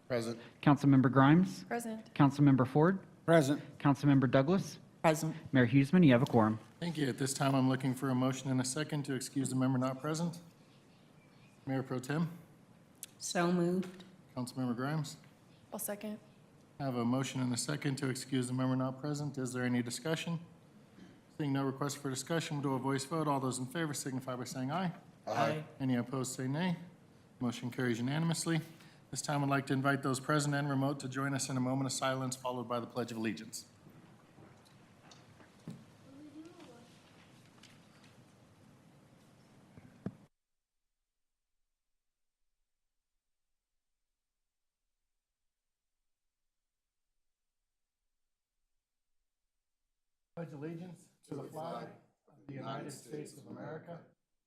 Present. Councilmember Grimes, Present. Councilmember Ford, Present. Councilmember Douglas, Present. Mayor Huseman, you have a quorum. Thank you. At this time, I'm looking for a motion and a second to excuse the member not present. Mayor Pro Tem, So moved. Councilmember Grimes. I'll second. I have a motion and a second to excuse the member not present. Is there any discussion? Seeing no request for discussion, we'll do a voice vote. All those in favor signify by saying aye. Aye. Any opposed, say nay. Motion carries unanimously. This time, I'd like to invite those present and remote to join us in a moment of silence, followed by the Pledge of Allegiance. Pledge allegiance to the flag of the United States of America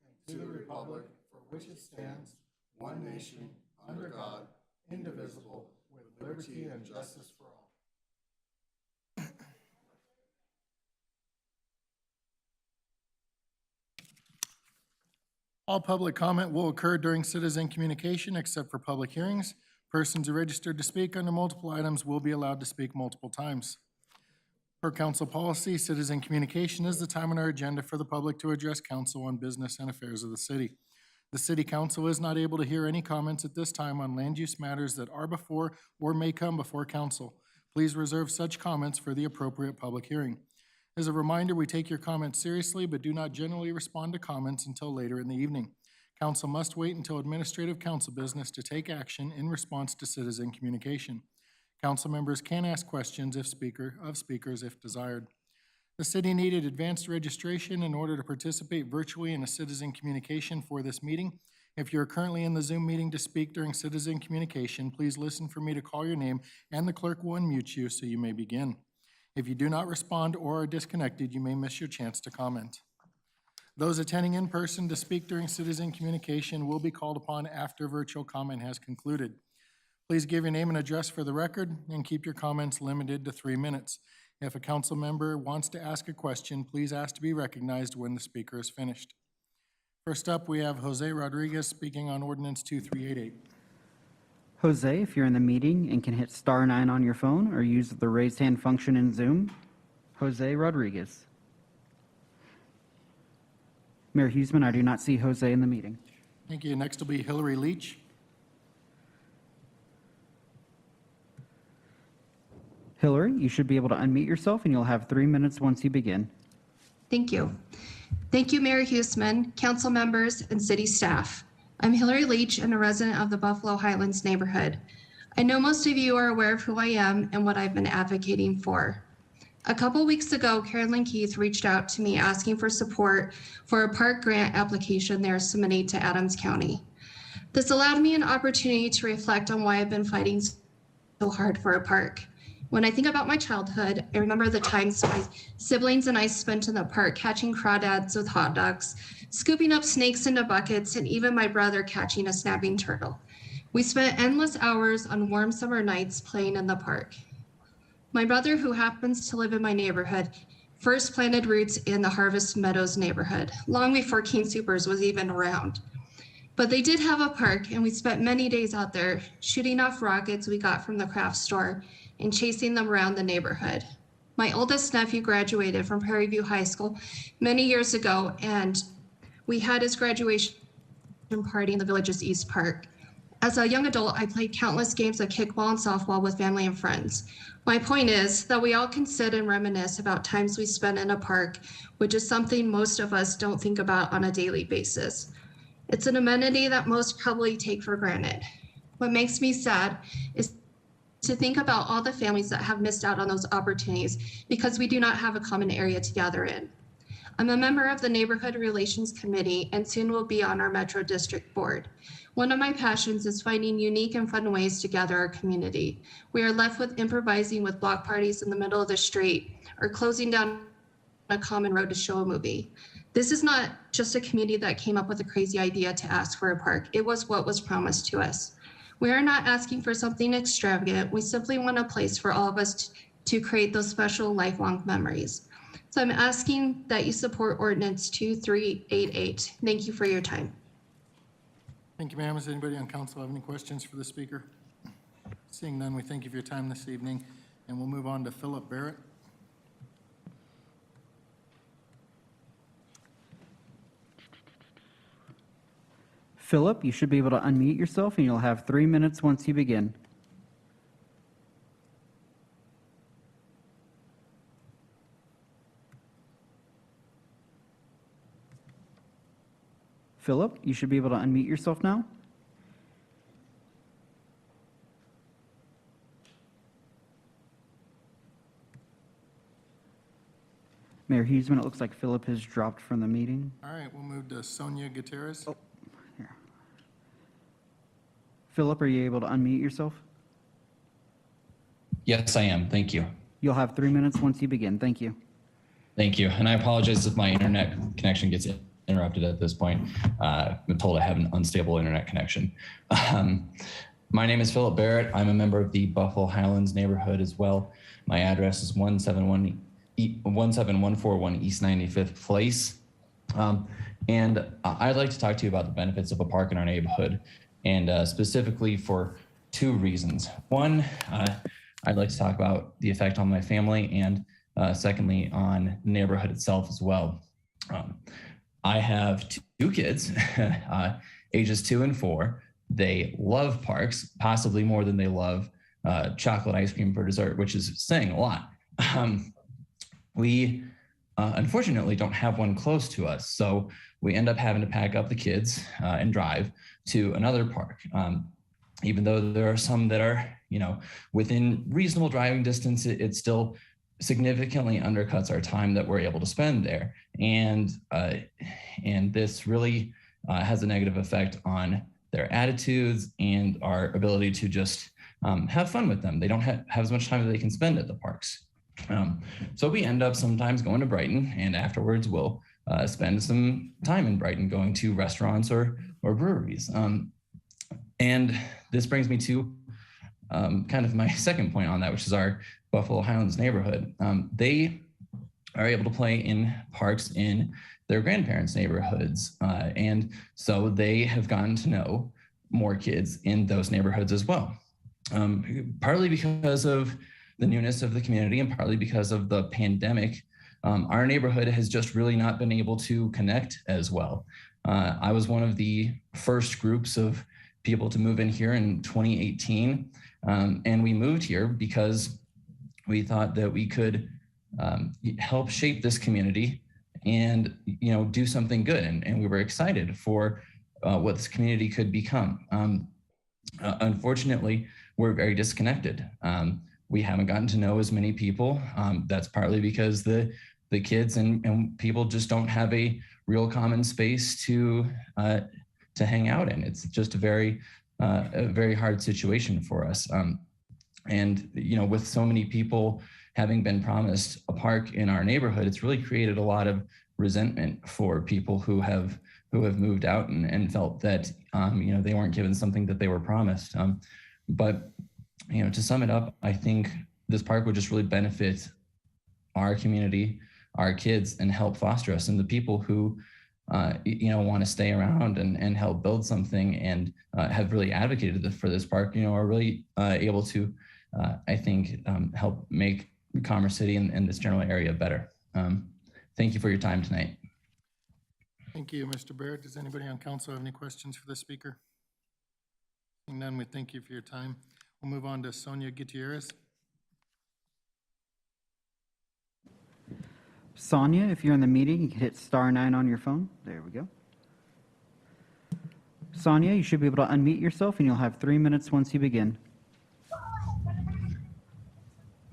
and to the republic for which it stands, one nation, under God, indivisible, with liberty and justice for all. All public comment will occur during citizen communication except for public hearings. Persons who registered to speak under multiple items will be allowed to speak multiple times. Per council policy, citizen communication is the time on our agenda for the public to address council on business and affairs of the city. The city council is not able to hear any comments at this time on land use matters that are before or may come before council. Please reserve such comments for the appropriate public hearing. As a reminder, we take your comments seriously, but do not generally respond to comments until later in the evening. Council must wait until administrative council business to take action in response to citizen communication. Council members can ask questions of speakers if desired. The city needed advanced registration in order to participate virtually in a citizen communication for this meeting. If you're currently in the Zoom meeting to speak during citizen communication, please listen for me to call your name and the clerk will unmute you so you may begin. If you do not respond or are disconnected, you may miss your chance to comment. Those attending in person to speak during citizen communication will be called upon after virtual comment has concluded. Please give your name and address for the record and keep your comments limited to 3 minutes. If a council member wants to ask a question, please ask to be recognized when the speaker is finished. First up, we have Jose Rodriguez speaking on ordinance 2388. Jose, if you're in the meeting and can hit *9 on your phone or use the raised hand function in Zoom. Jose Rodriguez. Mayor Huseman, I do not see Jose in the meeting. Thank you. Next will be Hillary Leach. Hillary, you should be able to unmute yourself and you'll have 3 minutes once you begin. Thank you. Thank you, Mayor Huseman, council members, and city staff. I'm Hillary Leach and a resident of the Buffalo Highlands neighborhood. I know most of you are aware of who I am and what I've been advocating for. A couple weeks ago, Carolyn Keith reached out to me asking for support for a park grant application they're submitting to Adams County. This allowed me an opportunity to reflect on why I've been fighting so hard for a park. When I think about my childhood, I remember the times my siblings and I spent in the park catching crawdads with hot dogs, scooping up snakes into buckets, and even my brother catching a snapping turtle. We spent endless hours on warm summer nights playing in the park. My brother, who happens to live in my neighborhood, first planted roots in the Harvest Meadows neighborhood, long before King Soopers was even around. But they did have a park, and we spent many days out there shooting off rockets we got from the craft store and chasing them around the neighborhood. My oldest nephew graduated from Prairie View High School many years ago, and we had his graduation party in the village's East Park. As a young adult, I played countless games of kickball and softball with family and friends. My point is that we all can sit and reminisce about times we spent in a park, which is something most of us don't think about on a daily basis. It's an amenity that most probably take for granted. What makes me sad is to think about all the families that have missed out on those opportunities because we do not have a common area to gather in. I'm a member of the Neighborhood Relations Committee and soon will be on our Metro District Board. One of my passions is finding unique and fun ways to gather our community. We are left with improvising with block parties in the middle of the street or closing down a common road to show a movie. This is not just a community that came up with a crazy idea to ask for a park. It was what was promised to us. We are not asking for something extravagant. We simply want a place for all of us to create those special lifelong memories. So I'm asking that you support ordinance 2388. Thank you for your time. Thank you, ma'am. Does anybody on council have any questions for the speaker? Seeing none, we thank you for your time this evening, and we'll move on to Philip Barrett. Philip, you should be able to unmute yourself, and you'll have 3 minutes once you begin. Philip, you should be able to unmute yourself now. Mayor Huseman, it looks like Philip has dropped from the meeting. All right, we'll move to Sonia Gutierrez. Here. Philip, are you able to unmute yourself? Yes, I am. Thank you. You'll have 3 minutes once you begin. Thank you. Thank you. And I apologize if my internet connection gets interrupted at this point. I'm told I have an unstable internet connection. My name is Philip Barrett. I'm a member of the Buffalo Highlands neighborhood as well. My address is 17141 East 95th Place. And I'd like to talk to you about the benefits of a park in our neighborhood, and specifically for two reasons. One, I'd like to talk about the effect on my family, and secondly, on the neighborhood itself as well. I have two kids, ages 2 and 4. They love parks, possibly more than they love chocolate ice cream for dessert, which is saying a lot. We unfortunately don't have one close to us, so we end up having to pack up the kids and drive to another park. Even though there are some that are, within reasonable driving distance, it still significantly undercuts our time that we're able to spend there. And this really has a negative effect on their attitudes and our ability to just have fun with them. They don't have as much time that they can spend at the parks. So we end up sometimes going to Brighton, and afterwards we'll spend some time in Brighton going to restaurants or breweries. And this brings me to kind of my second point on that, which is our Buffalo Highlands neighborhood. They are able to play in parks in their grandparents' neighborhoods. And so they have gotten to know more kids in those neighborhoods as well. Partly because of the newness of the community and partly because of the pandemic, our neighborhood has just really not been able to connect as well. I was one of the first groups of people to move in here in 2018. And we moved here because we thought that we could help shape this community and do something good. And we were excited for what this community could become. Unfortunately, we're very disconnected. We haven't gotten to know as many people. That's partly because the kids and people just don't have a real common space to hang out in. It's just a very hard situation for us. And with so many people having been promised a park in our neighborhood, it's really created a lot of resentment for people who have moved out and felt that they weren't given something that they were promised. But to sum it up, I think this park would just really benefit our community, our kids, and help foster us. And the people who want to stay around and help build something and have really advocated for this park, are really able to, I think, help make Commerce City and this general area better. Thank you for your time tonight. Thank you, Mr. Barrett. Does anybody on council have any questions for the speaker? Seeing none, we thank you for your time. We'll move on to Sonia Gutierrez. Sonia, if you're in the meeting, you can hit *9 on your phone. There we go. Sonia, you should be able to unmute yourself, and you'll have 3 minutes once you begin.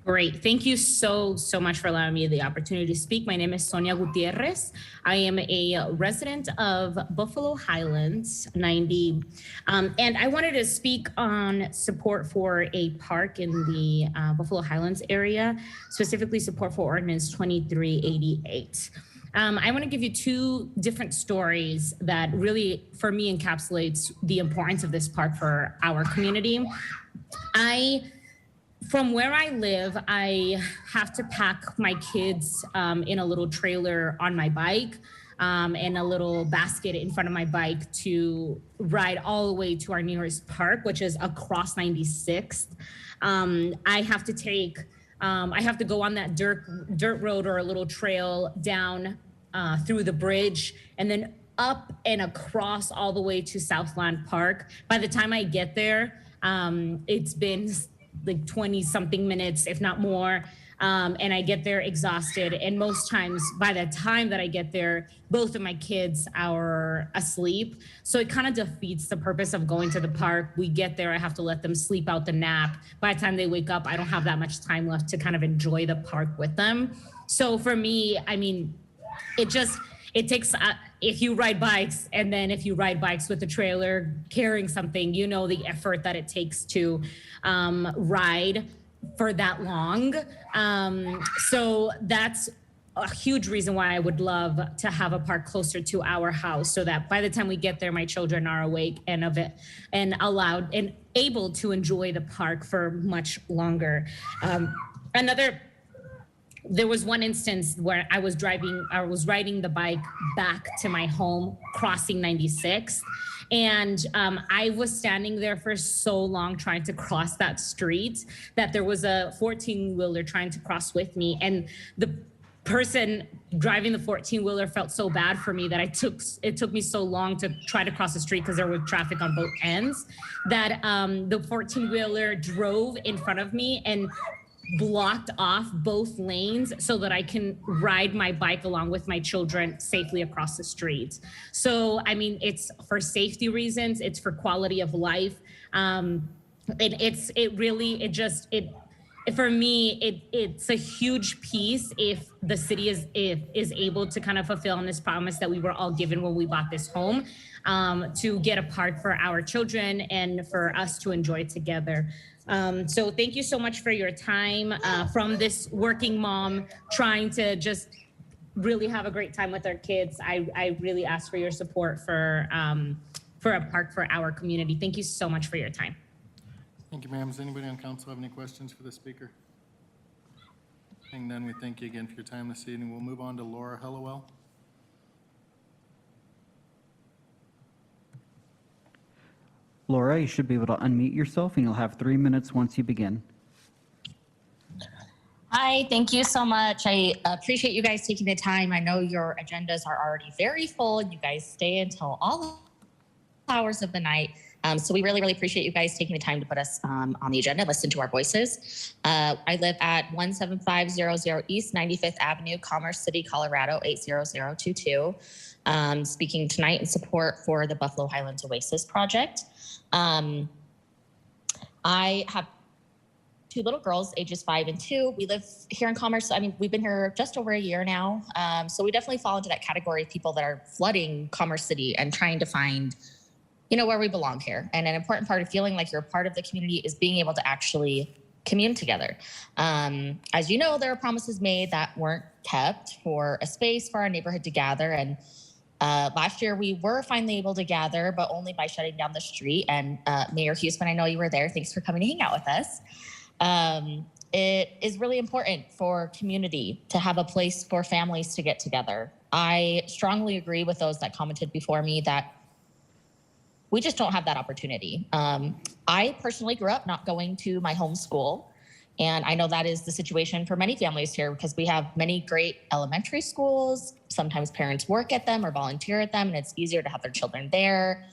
Great. Thank you so much for allowing me the opportunity to speak. My name is Sonia Gutierrez. I am a resident of Buffalo Highlands 90. And I wanted to speak on support for a park in the Buffalo Highlands area, specifically support for Ordinance 2388. I want to give you two different stories that really, for me, encapsulates the importance of this park for our community. From where I live, I have to pack my kids in a little trailer on my bike and a little basket in front of my bike to ride all the way to our nearest park, which is across 96th. I have to go on that dirt road or a little trail down through the bridge and then up and across all the way to Southland Park. By the time I get there, it's been like 20 something minutes, if not more. And I get there exhausted. And most times by the time that I get there, both of my kids are asleep. So it kind of defeats the purpose of going to the park. We get there, I have to let them sleep out the nap. By the time they wake up, I don't have that much time left to kind of enjoy the park with them. So for me, I mean, it takes, if you ride bikes, and then if you ride bikes with a trailer carrying something, you know the effort that it takes to ride for that long. So that's a huge reason why I would love to have a park closer to our house, so that by the time we get there, my children are awake and allowed and able to enjoy the park for much longer. There was one instance where I was riding the bike back to my home, crossing 96th. And I was standing there for so long trying to cross that street that there was a 14-wheeler trying to cross with me. And the person driving the 14-wheeler felt so bad for me that it took me so long to try to cross the street because there was traffic on both ends, that the 14-wheeler drove in front of me and blocked off both lanes so that I can ride my bike along with my children safely across the street. So, I mean, it's for safety reasons, it's for quality of life. For me, it's a huge piece if the city is able to kind of fulfill on this promise that we were all given when we bought this home, to get a park for our children and for us to enjoy together. So thank you so much for your time, from this working mom trying to just really have a great time with our kids. I really ask for your support for a park for our community. Thank you so much for your time. Thank you, ma'am. Does anybody on council have any questions for the speaker? Seeing none, we thank you again for your time this evening. We'll move on to Laura Hellowell. Laura, you should be able to unmute yourself, and you'll have 3 minutes once you begin. Hi, thank you so much. I appreciate you guys taking the time. I know your agendas are already very full, and you guys stay until all hours of the night. So we really, really appreciate you guys taking the time to put us on the agenda, listen to our voices. I live at 17500 East 95th Avenue, Commerce City, Colorado, 80022. Speaking tonight in support for the Buffalo Highlands Oasis project. I have 2 little girls, ages 5 and 2. We live here in Commerce. I mean, we've been here just over a year now. So we definitely fall into that category of people that are flooding Commerce City and trying to find, where we belong here. And an important part of feeling like you're a part of the community is being able to actually commune together. As you know, there are promises made that weren't kept for a space for our neighborhood to gather. And last year we were finally able to gather, but only by shutting down the street. And Mayor Huesman, I know you were there. Thanks for coming to hang out with us. It is really important for community to have a place for families to get together. I strongly agree with those that commented before me that we just don't have that opportunity. I personally grew up not going to my home school. And I know that is the situation for many families here because we have many great elementary schools. Sometimes parents work at them or volunteer at them, and it's easier to have their children there.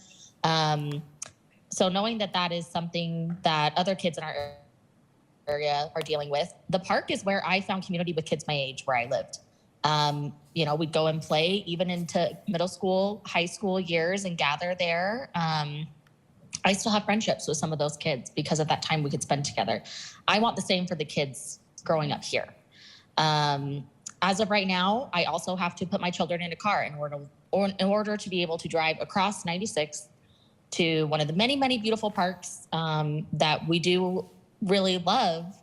So knowing that that is something that other kids in our area are dealing with, the park is where I found community with kids my age where I lived. We'd go and play even into middle school, high school years and gather there. I still have friendships with some of those kids because of that time we could spend together. I want the same for the kids growing up here. As of right now, I also have to put my children in a car in order to be able to drive across 96 to one of the many, many beautiful parks that we do really love.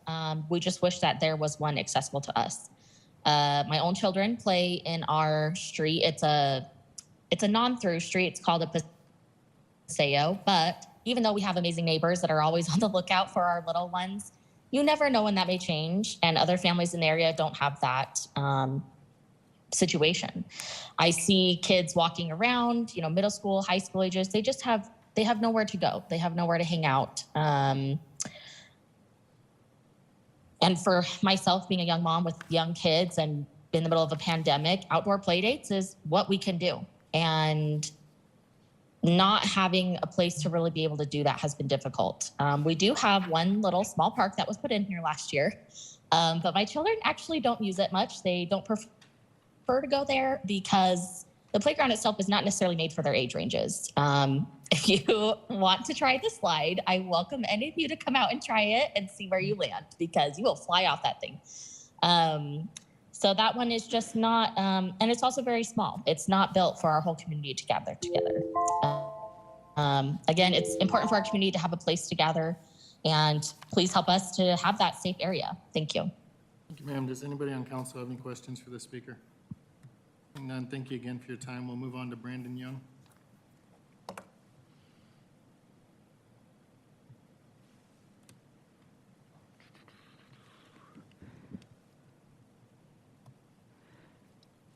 We just wish that there was one accessible to us. My own children play in our street. It's a non-through street. It's called a Paseo, but even though we have amazing neighbors that are always on the lookout for our little ones, you never know when that may change. And other families in the area don't have that situation. I see kids walking around, middle school, high school ages. They have nowhere to go. They have nowhere to hang out. And for myself, being a young mom with young kids and in the middle of a pandemic, outdoor play dates is what we can do. And not having a place to really be able to do that has been difficult. We do have one little small park that was put in here last year, but my children actually don't use it much. They don't prefer to go there because the playground itself is not necessarily made for their age ranges. If you want to try the slide, I welcome any of you to come out and try it and see where you land, because you will fly off that thing. So that one is just not, and it's also very small. It's not built for our whole community to gather together. Again, it's important for our community to have a place to gather, and please help us to have that safe area. Thank you. Thank you, ma'am. Does anybody on council have any questions for the speaker? Seeing none, thank you again for your time. We'll move on to Brandon Young.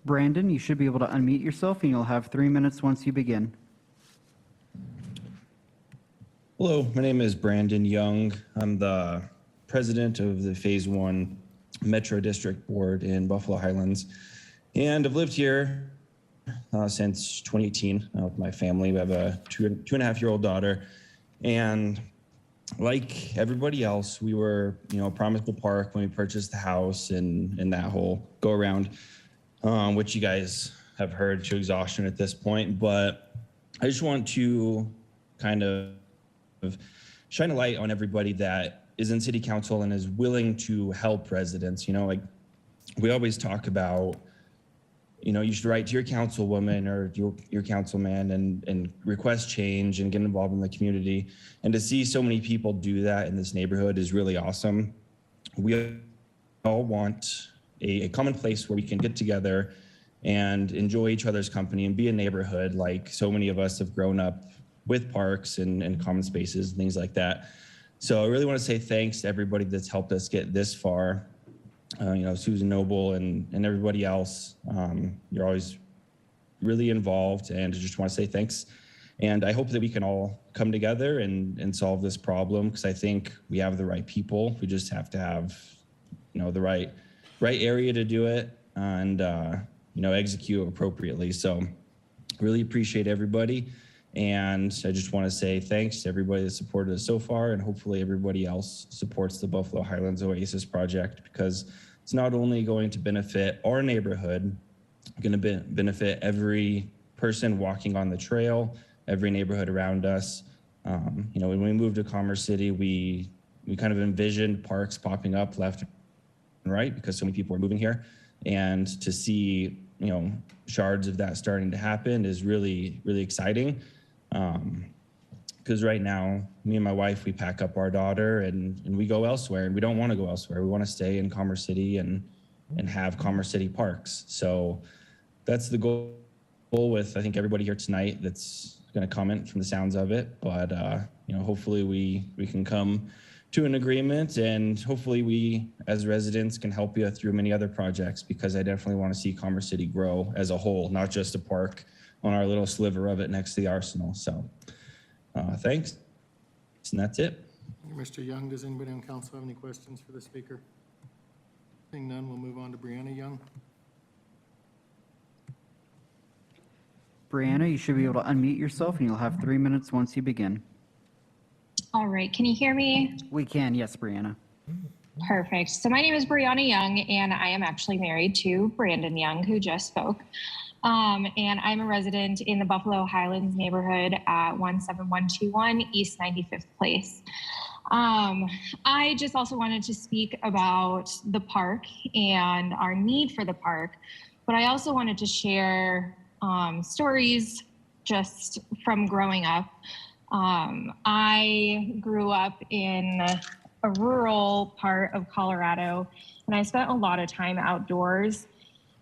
Brandon, you should be able to unmute yourself, and you'll have 3 minutes once you begin. Hello, my name is Brandon Young. I'm the president of the Phase 1 Metro District Board in Buffalo Highlands, and I've lived here since 2018 with my family. We have a two and a half year old daughter, and like everybody else, we were promised a park when we purchased the house and that whole go around. Which you guys have heard to exhaustion at this point, but I just want to kind of shine a light on everybody that is in city council and is willing to help residents. Like we always talk about, you should write to your councilwoman or your councilman and request change and get involved in the community. And to see so many people do that in this neighborhood is really awesome. We all want a common place where we can get together and enjoy each other's company and be a neighborhood like so many of us have grown up with parks and common spaces and things like that. So I really want to say thanks to everybody that's helped us get this far. Susan Noble and everybody else. You're always really involved, and I just want to say thanks. And I hope that we can all come together and solve this problem, because I think we have the right people. We just have to have, the right area to do it and, execute appropriately. So really appreciate everybody. And I just want to say thanks to everybody that supported us so far, and hopefully everybody else supports the Buffalo Highlands Oasis project, because it's not only going to benefit our neighborhood, going to benefit every person walking on the trail, every neighborhood around us. When we moved to Commerce City, we kind of envisioned parks popping up left and right because so many people are moving here, and to see shards of that starting to happen is really, really exciting. Because right now, me and my wife, we pack up our daughter and we go elsewhere, and we don't want to go elsewhere. We want to stay in Commerce City and have Commerce City parks. So that's the goal with, I think, everybody here tonight that's going to comment from the sounds of it. But, hopefully we can come to an agreement, and hopefully we as residents can help you through many other projects, because I definitely want to see Commerce City grow as a whole, not just a park on our little sliver of it next to the Arsenal. So thanks, and that's it. Thank you, Mr. Young. Does anybody on council have any questions for the speaker? Seeing none, we'll move on to Brianna Young. Brianna, you should be able to unmute yourself, and you'll have 3 minutes once you begin. All right, can you hear me? We can, yes, Brianna. Perfect. So my name is Brianna Young, and I am actually married to Brandon Young, who just spoke. And I'm a resident in the Buffalo Highlands neighborhood at 17121 East 95th Place. I just also wanted to speak about the park and our need for the park, but I also wanted to share stories just from growing up. I grew up in a rural part of Colorado, and I spent a lot of time outdoors.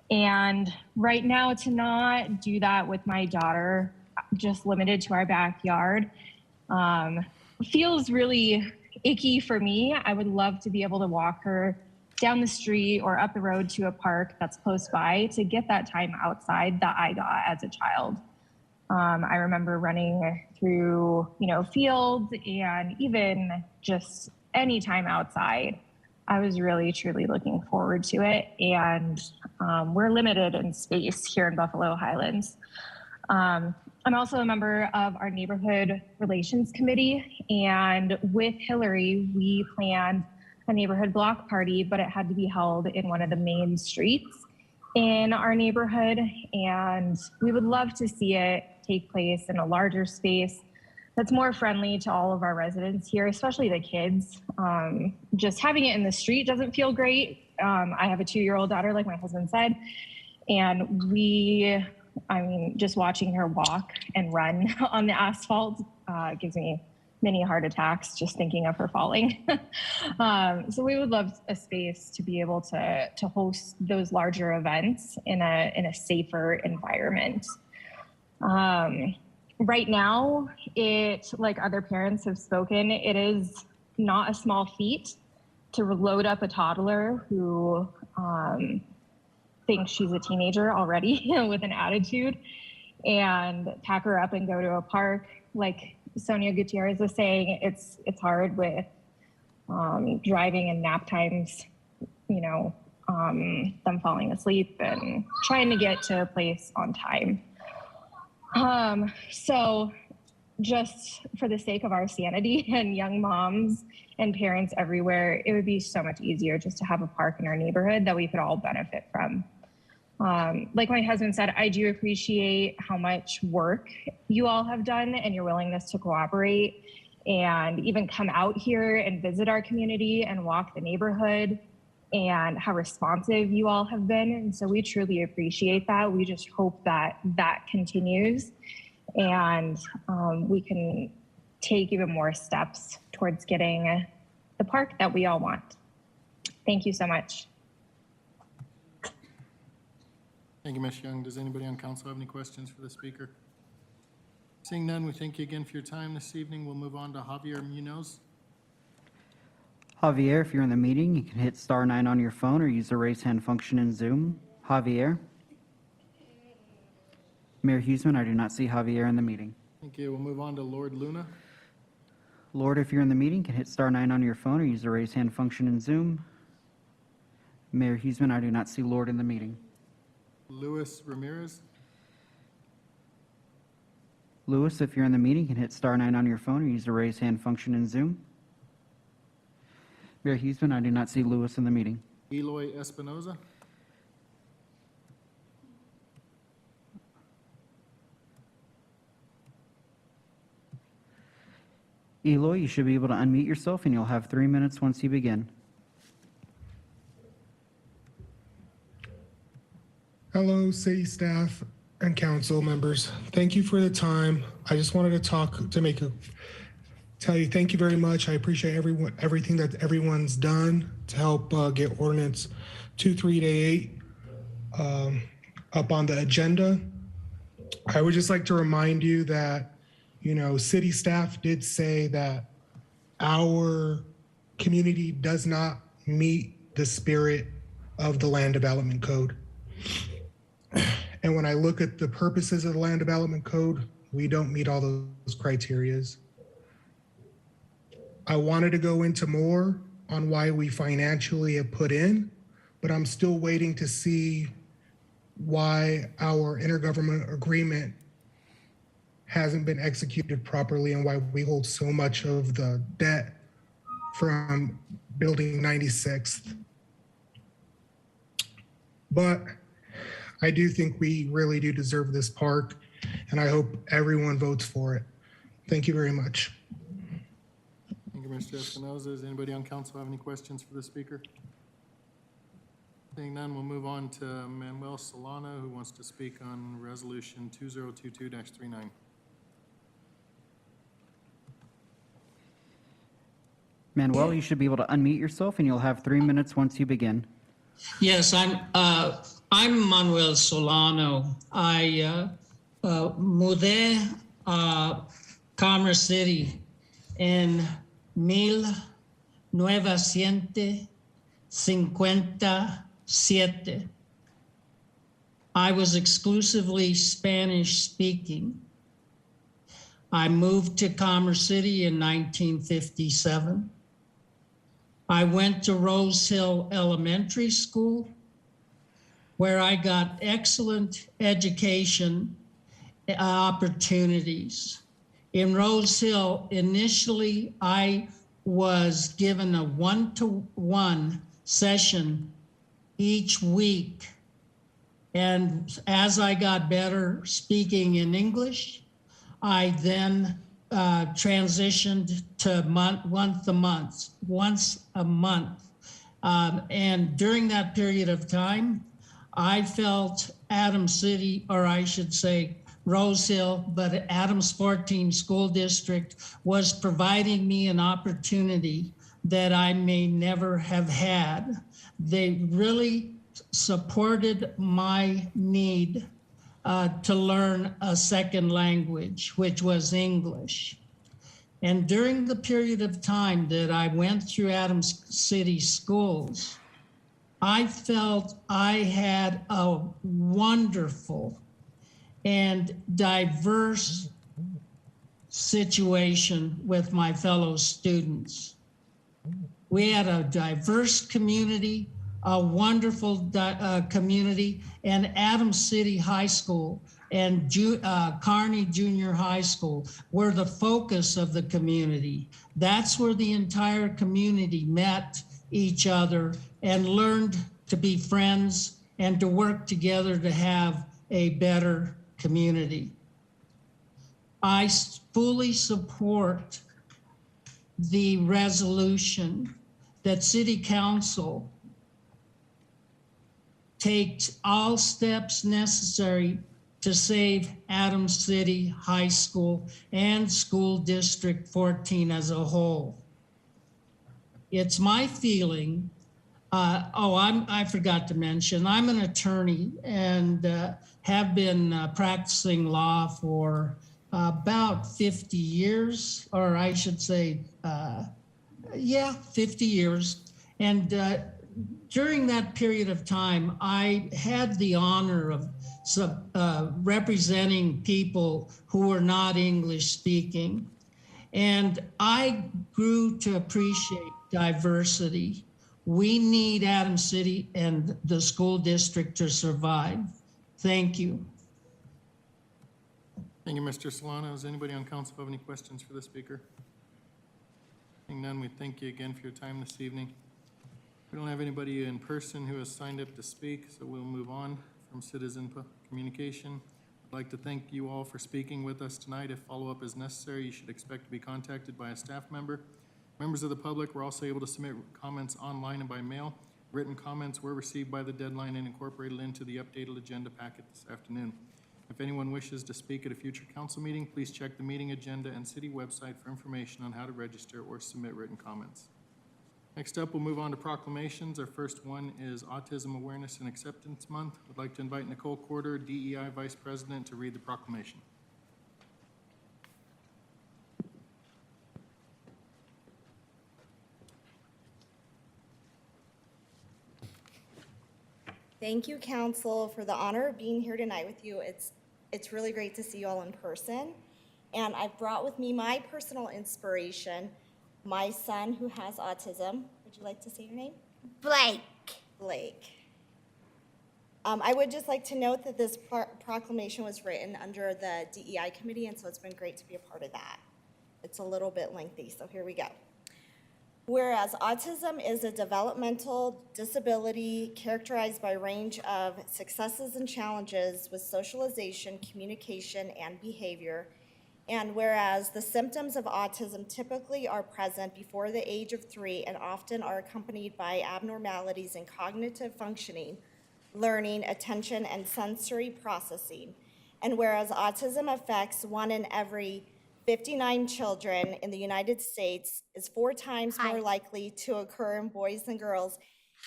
And right now, to not do that with my daughter, just limited to our backyard, feels really icky for me. I would love to be able to walk her down the street or up the road to a park that's close by to get that time outside that I got as a child. I remember running through, fields and even just any time outside. I was really, truly looking forward to it. And we're limited in space here in Buffalo Highlands. I'm also a member of our neighborhood relations committee. And with Hillary, we planned a neighborhood block party, but it had to be held in one of the main streets in our neighborhood. And we would love to see it take place in a larger space that's more friendly to all of our residents here, especially the kids. Just having it in the street doesn't feel great. I have a 2-year-old daughter, like my husband said, and just watching her walk and run on the asphalt gives me many heart attacks just thinking of her falling. So we would love a space to be able to host those larger events in a safer environment. Right now, like other parents have spoken, it is not a small feat to load up a toddler who thinks she's a teenager already with an attitude and pack her up and go to a park. Like Sonia Gutierrez was saying, it's hard with driving and nap times, them falling asleep and trying to get to a place on time. So just for the sake of our sanity and young moms and parents everywhere, it would be so much easier just to have a park in our neighborhood that we could all benefit from. Like my husband said, I do appreciate how much work you all have done and your willingness to cooperate and even come out here and visit our community and walk the neighborhood, and how responsive you all have been. And so we truly appreciate that. We just hope that that continues and we can take even more steps towards getting the park that we all want. Thank you so much. Thank you, Ms. Young. Does anybody on council have any questions for the speaker? Seeing none, we thank you again for your time this evening. We'll move on to Javier Munoz. Javier, if you're in the meeting, you can hit *9 on your phone or use the raise hand function in Zoom. Javier? Mayor Huseman, I do not see Javier in the meeting. Thank you. We'll move on to Lord Luna. Lord, if you're in the meeting, you can hit *9 on your phone or use the raise hand function in Zoom. Mayor Huseman, I do not see Lord in the meeting. Luis Ramirez. Lewis, if you're in the meeting, you can hit *9 on your phone or use the raise hand function in Zoom. Mayor Huseman, I do not see Lewis in the meeting. Eloy Espinoza. Eloy, you should be able to unmute yourself and you'll have 3 minutes once you begin. Hello, city staff and council members. Thank you for the time. I just wanted to tell you thank you very much. I appreciate everything that everyone's done to help get ordinance 2388 up on the agenda. I would just like to remind you that, city staff did say that our community does not meet the spirit of the Land Development Code. And when I look at the purposes of the Land Development Code, we don't meet all those criterias. I wanted to go into more on why we financially have put in, but I'm still waiting to see why our intergovernmental agreement hasn't been executed properly and why we hold so much of the debt from building 96th. But I do think we really do deserve this park, and I hope everyone votes for it. Thank you very much. Thank you, Mr. Espinoza. Does anybody on council have any questions for the speaker? Seeing none, we'll move on to Manuel Solano, who wants to speak on resolution 2022-39. Manuel, you should be able to unmute yourself and you'll have 3 minutes once you begin. Yes, I'm Manuel Solano. I mudé a Commerce City en 1970 57. I was exclusively Spanish speaking. I moved to Commerce City in 1957. I went to Rose Hill Elementary School, where I got excellent education opportunities. In Rose Hill, initially, I was given a 1-to-1 session each week. And as I got better speaking in English, I then transitioned to once a month. And during that period of time, I felt Adams City, or I should say Rose Hill, but Adams 14 School District was providing me an opportunity that I may never have had. They really supported my need to learn a second language, which was English. And during the period of time that I went through Adams City schools, I felt I had a wonderful and diverse situation with my fellow students. We had a diverse community, a wonderful community, and Adams City High School and Kearney Junior High School were the focus of the community. That's where the entire community met each other and learned to be friends and to work together to have a better community. I fully support the resolution that City Council takes all steps necessary to save Adams City High School and School District 14 as a whole. It's my feeling, I forgot to mention, I'm an attorney and have been practicing law for about 50 years, or I should say, 50 years. And during that period of time, I had the honor of representing people who were not English speaking. And I grew to appreciate diversity. We need Adams City and the school district to survive. Thank you. Thank you, Mr. Solano. Does anybody on council have any questions for the speaker? Seeing none, we thank you again for your time this evening. We don't have anybody in person who has signed up to speak, so we'll move on from citizen communication. I'd like to thank you all for speaking with us tonight. If follow-up is necessary, you should expect to be contacted by a staff member. Members of the public were also able to submit comments online and by mail. Written comments were received by the deadline and incorporated into the updated agenda packet this afternoon. If anyone wishes to speak at a future council meeting, please check the meeting agenda and city website for information on how to register or submit written comments. Next up, we'll move on to proclamations. Our first one is Autism Awareness and Acceptance Month. I'd like to invite Nicole Corder, DEI Vice President, to read the proclamation. Thank you, Council, for the honor of being here tonight with you. It's really great to see you all in person. And I've brought with me my personal inspiration, my son who has autism. Would you like to say your name? Blake. Blake. I would just like to note that this proclamation was written under the DEI committee, and so it's been great to be a part of that. It's a little bit lengthy, so here we go. Whereas autism is a developmental disability characterized by a range of successes and challenges with socialization, communication, and behavior, and whereas the symptoms of autism typically are present before the age of 3 and often are accompanied by abnormalities in cognitive functioning, learning, attention, and sensory processing, and whereas autism affects 1 in every 59 children in the United States, is 4 times more likely to occur in boys than girls,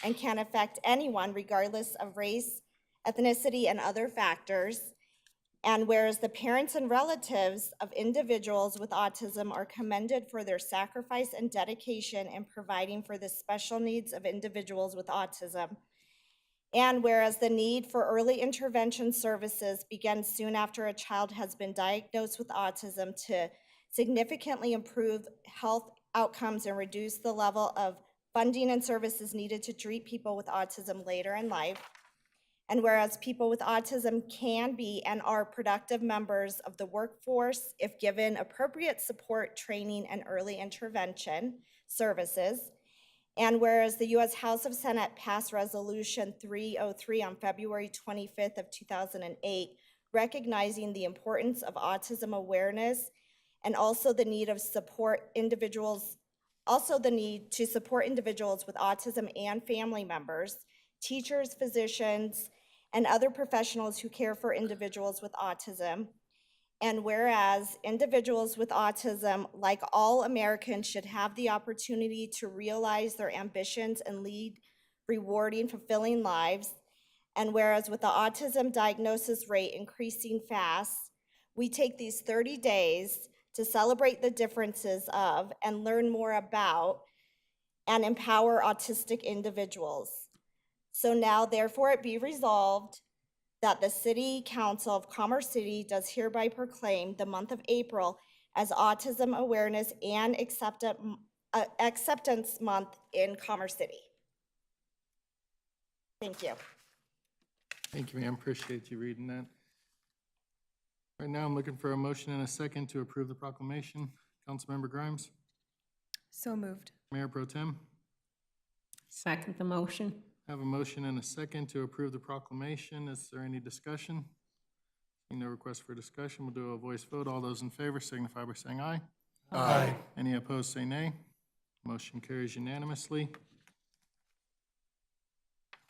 and can affect anyone regardless of race, ethnicity, and other factors. And whereas the parents and relatives of individuals with autism are commended for their sacrifice and dedication in providing for the special needs of individuals with autism. And whereas the need for early intervention services begins soon after a child has been diagnosed with autism to significantly improve health outcomes and reduce the level of funding and services needed to treat people with autism later in life. And whereas people with autism can be and are productive members of the workforce if given appropriate support, training, and early intervention services. And whereas the U.S. House of Senate passed Resolution 303 on February 25th of 2008, recognizing the importance of autism awareness and also the need to support individuals with autism and family members, teachers, physicians, and other professionals who care for individuals with autism. And whereas individuals with autism, like all Americans, should have the opportunity to realize their ambitions and lead rewarding, fulfilling lives. And whereas with the autism diagnosis rate increasing fast, we take these 30 days to celebrate the differences of and learn more about and empower autistic individuals. So now, therefore, it be resolved that the City Council of Commerce City does hereby proclaim the month of April as Autism Awareness and Acceptance Month in Commerce City. Thank you. Thank you, ma'am. Appreciate you reading that. Right now, I'm looking for a motion and a second to approve the proclamation. Councilmember Grimes, So moved. Mayor Pro Tem. Second the motion. Have a motion and a second to approve the proclamation. Is there any discussion? Seeing no request for discussion, we'll do a voice vote. All those in favor signify by saying aye. Aye. Any opposed, say nay. Motion carries unanimously.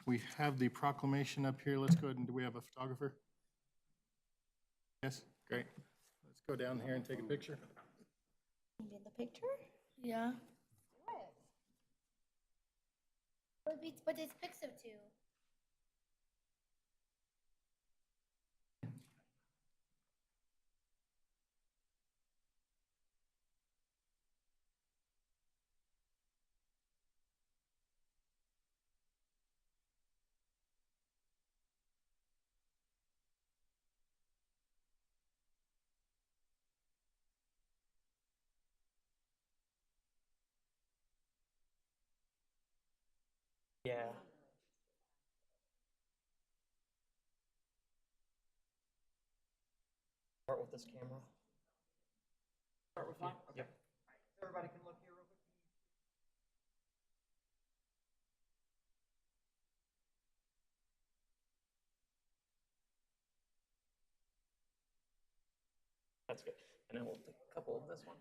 We have the proclamation up here. Let's go ahead and, do we have a photographer? Yes, great. Let's go down here and take a picture. You need the picture? Yeah. But it's Pixel 2. Yeah. Start with this camera. Start with you. Yep. Everybody can look here real quick. That's good. And then we'll take a couple of this one.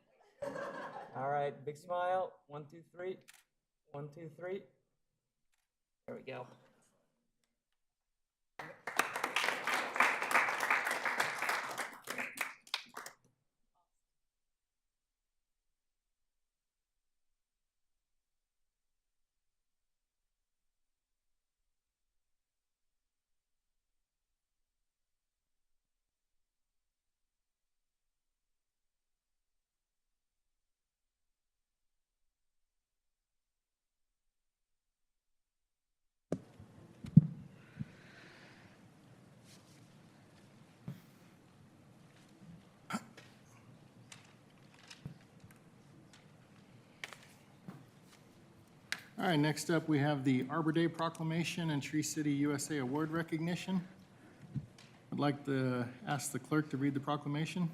All right, big smile. 1, 2, 3. 1, 2, 3. There we go. All right, next up, we have the Arbor Day Proclamation and Tree City USA Award recognition. I'd like to ask the clerk to read the proclamation.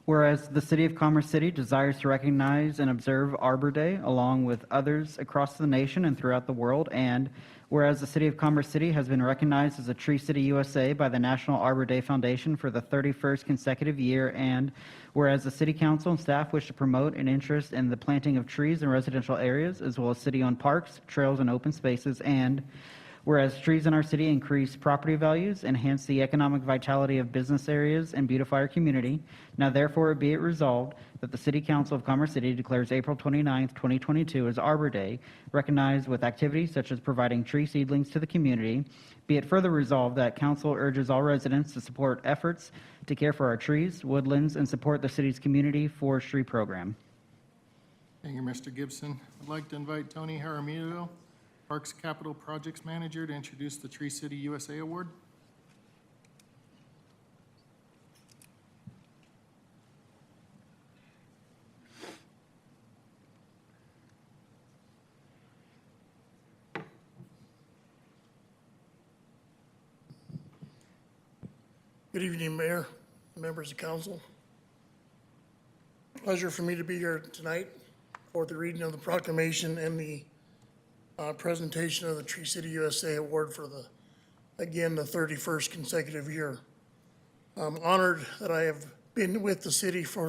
Whereas the City of Commerce City desires to recognize and observe Arbor Day along with others across the nation and throughout the world, and whereas the City of Commerce City has been recognized as a Tree City USA by the National Arbor Day Foundation for the 31st consecutive year, and whereas the City Council and staff wish to promote an interest in the planting of trees in residential areas, as well as city-owned parks, trails, and open spaces, and Whereas trees in our city increase property values, enhance the economic vitality of business areas, and beautify our community, now therefore be it resolved that the City Council of Commerce City declares April 29th, 2022 as Arbor Day, recognized with activities such as providing tree seedlings to the community. Be it further resolved that council urges all residents to support efforts to care for our trees, woodlands, and support the city's community forestry program. Thank you, Mr. Gibson. I'd like to invite Tony Jaramillo, Parks Capital Projects Manager, to introduce the Tree City USA Award. Good evening, Mayor, members of council. Pleasure for me to be here tonight for the reading of the proclamation and the presentation of the Tree City USA Award for the 31st consecutive year. I'm honored that I have been with the city for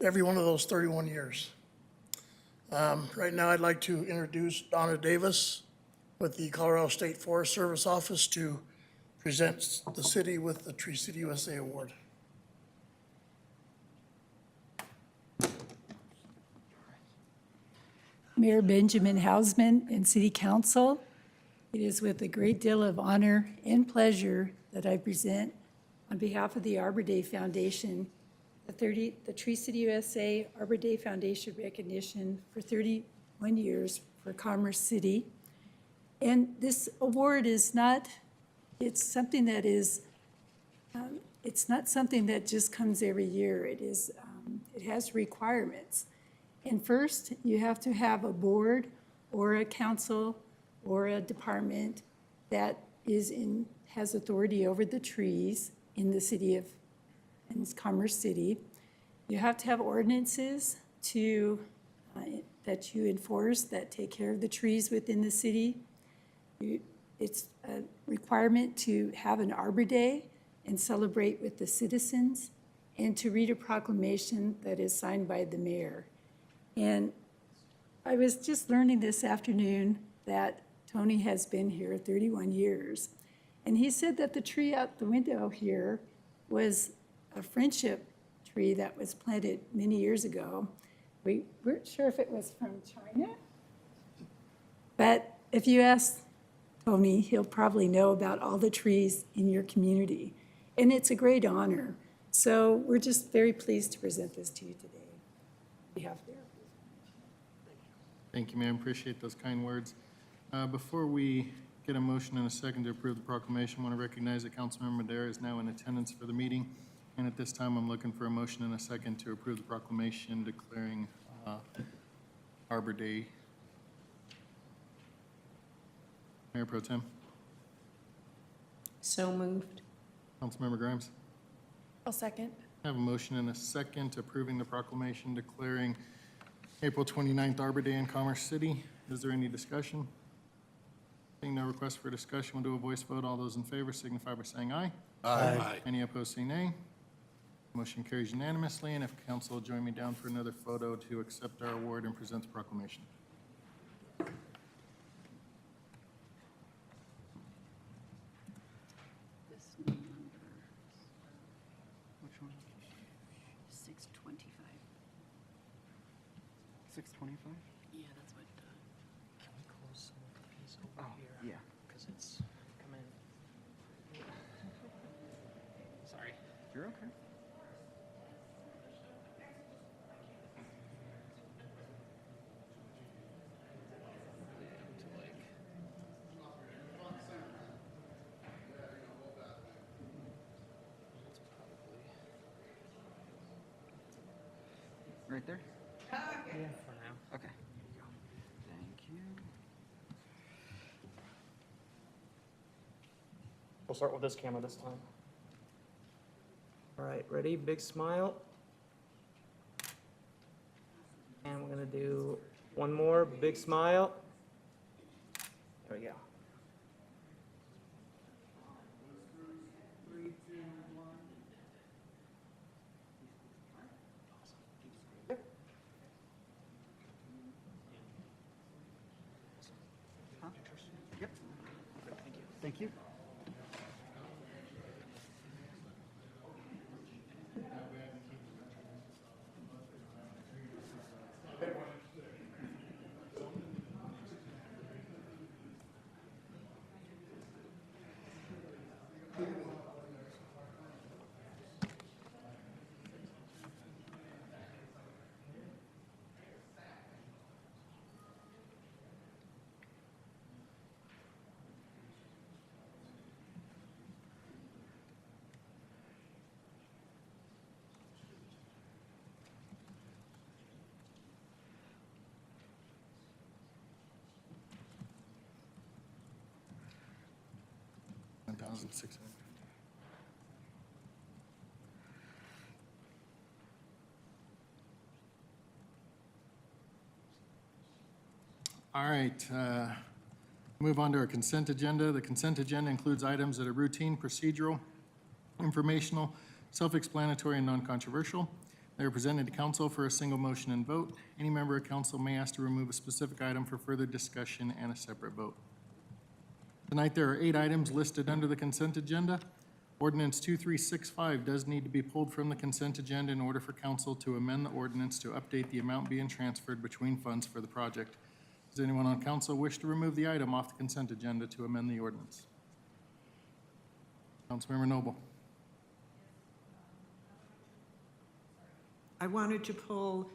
every one of those 31 years. Right now, I'd like to introduce Donna Davis with the Colorado State Forest Service Office to present the city with the Tree City USA Award. Mayor Benjamin Hausman and City Council, it is with a great deal of honor and pleasure that I present on behalf of the Arbor Day Foundation, the Tree City USA Arbor Day Foundation recognition for 31 years for Commerce City. And this award is not, it's something that is, it's not something that just comes every year. It has requirements. And first, you have to have a board or a council or a department that has authority over the trees in the city of Commerce City. You have to have ordinances that you enforce that take care of the trees within the city. It's a requirement to have an Arbor Day and celebrate with the citizens, and to read a proclamation that is signed by the mayor. And I was just learning this afternoon that Tony has been here 31 years. And he said that the tree out the window here was a friendship tree that was planted many years ago. We weren't sure if it was from China, but if you ask Tony, he'll probably know about all the trees in your community. And it's a great honor. So we're just very pleased to present this to you today on behalf of the Thank you, ma'am. Appreciate those kind words. Before we get a motion and a second to approve the proclamation, I want to recognize that Councilmember Madera is now in attendance for the meeting. And at this time, I'm looking for a motion and a second to approve the proclamation declaring Arbor Day. Mayor Pro Tem. So moved. Councilmember Grimes. I'll second. I have a motion and a second approving the proclamation declaring April 29th Arbor Day in Commerce City. Is there any discussion? Seeing no request for discussion, we'll do a voice vote. All those in favor signify by saying aye. Aye. Any opposed, say nay. Motion carries unanimously, and if council will join me down for another photo to accept our award and present the proclamation. Which one? 625. 625? Yeah, that's what, can we close some of these over here? Yeah. Because it's coming. Sorry. You're okay. Right there? Yeah, for now. Okay. Thank you. We'll start with this camera this time. All right, ready? Big smile. And we're gonna do one more, big smile. There we go. Huh? Yep. $1,600. All right, move on to our consent agenda. The consent agenda includes items that are routine, procedural, informational, self-explanatory, and non-controversial. They are presented to council for a single motion and vote. Any member of council may ask to remove a specific item for further discussion and a separate vote. Tonight, there are 8 items listed under the consent agenda. Ordinance 2365 does need to be pulled from the consent agenda in order for council to amend the ordinance to update the amount being transferred between funds for the project. Does anyone on council wish to remove the item off the consent agenda to amend the ordinance? Councilmember Noble. I wanted to pull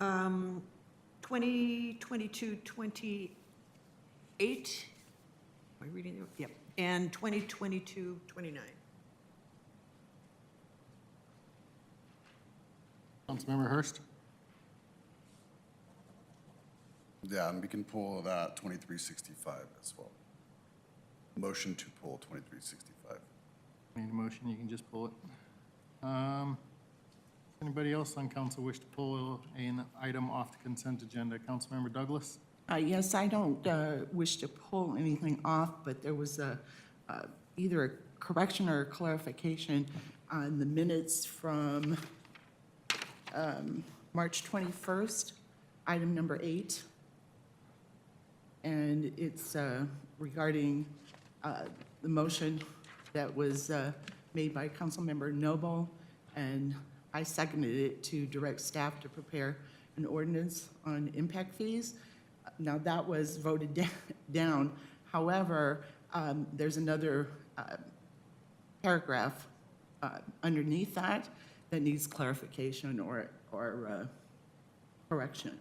2022-28. Am I reading it? Yep. And 2022-29. Councilmember Hurst. Yeah, and we can pull that 2365 as well. Motion to pull 2365. Need a motion, you can just pull it. Anybody else on council wish to pull an item off the consent agenda? Councilmember Douglas? Yes, I don't wish to pull anything off, but there was either a correction or a clarification on the minutes from March 21st, item number 8. And it's regarding the motion that was made by Councilmember Noble, and I seconded it to direct staff to prepare an ordinance on impact fees. Now, that was voted down. However, there's another paragraph underneath that needs clarification or correction.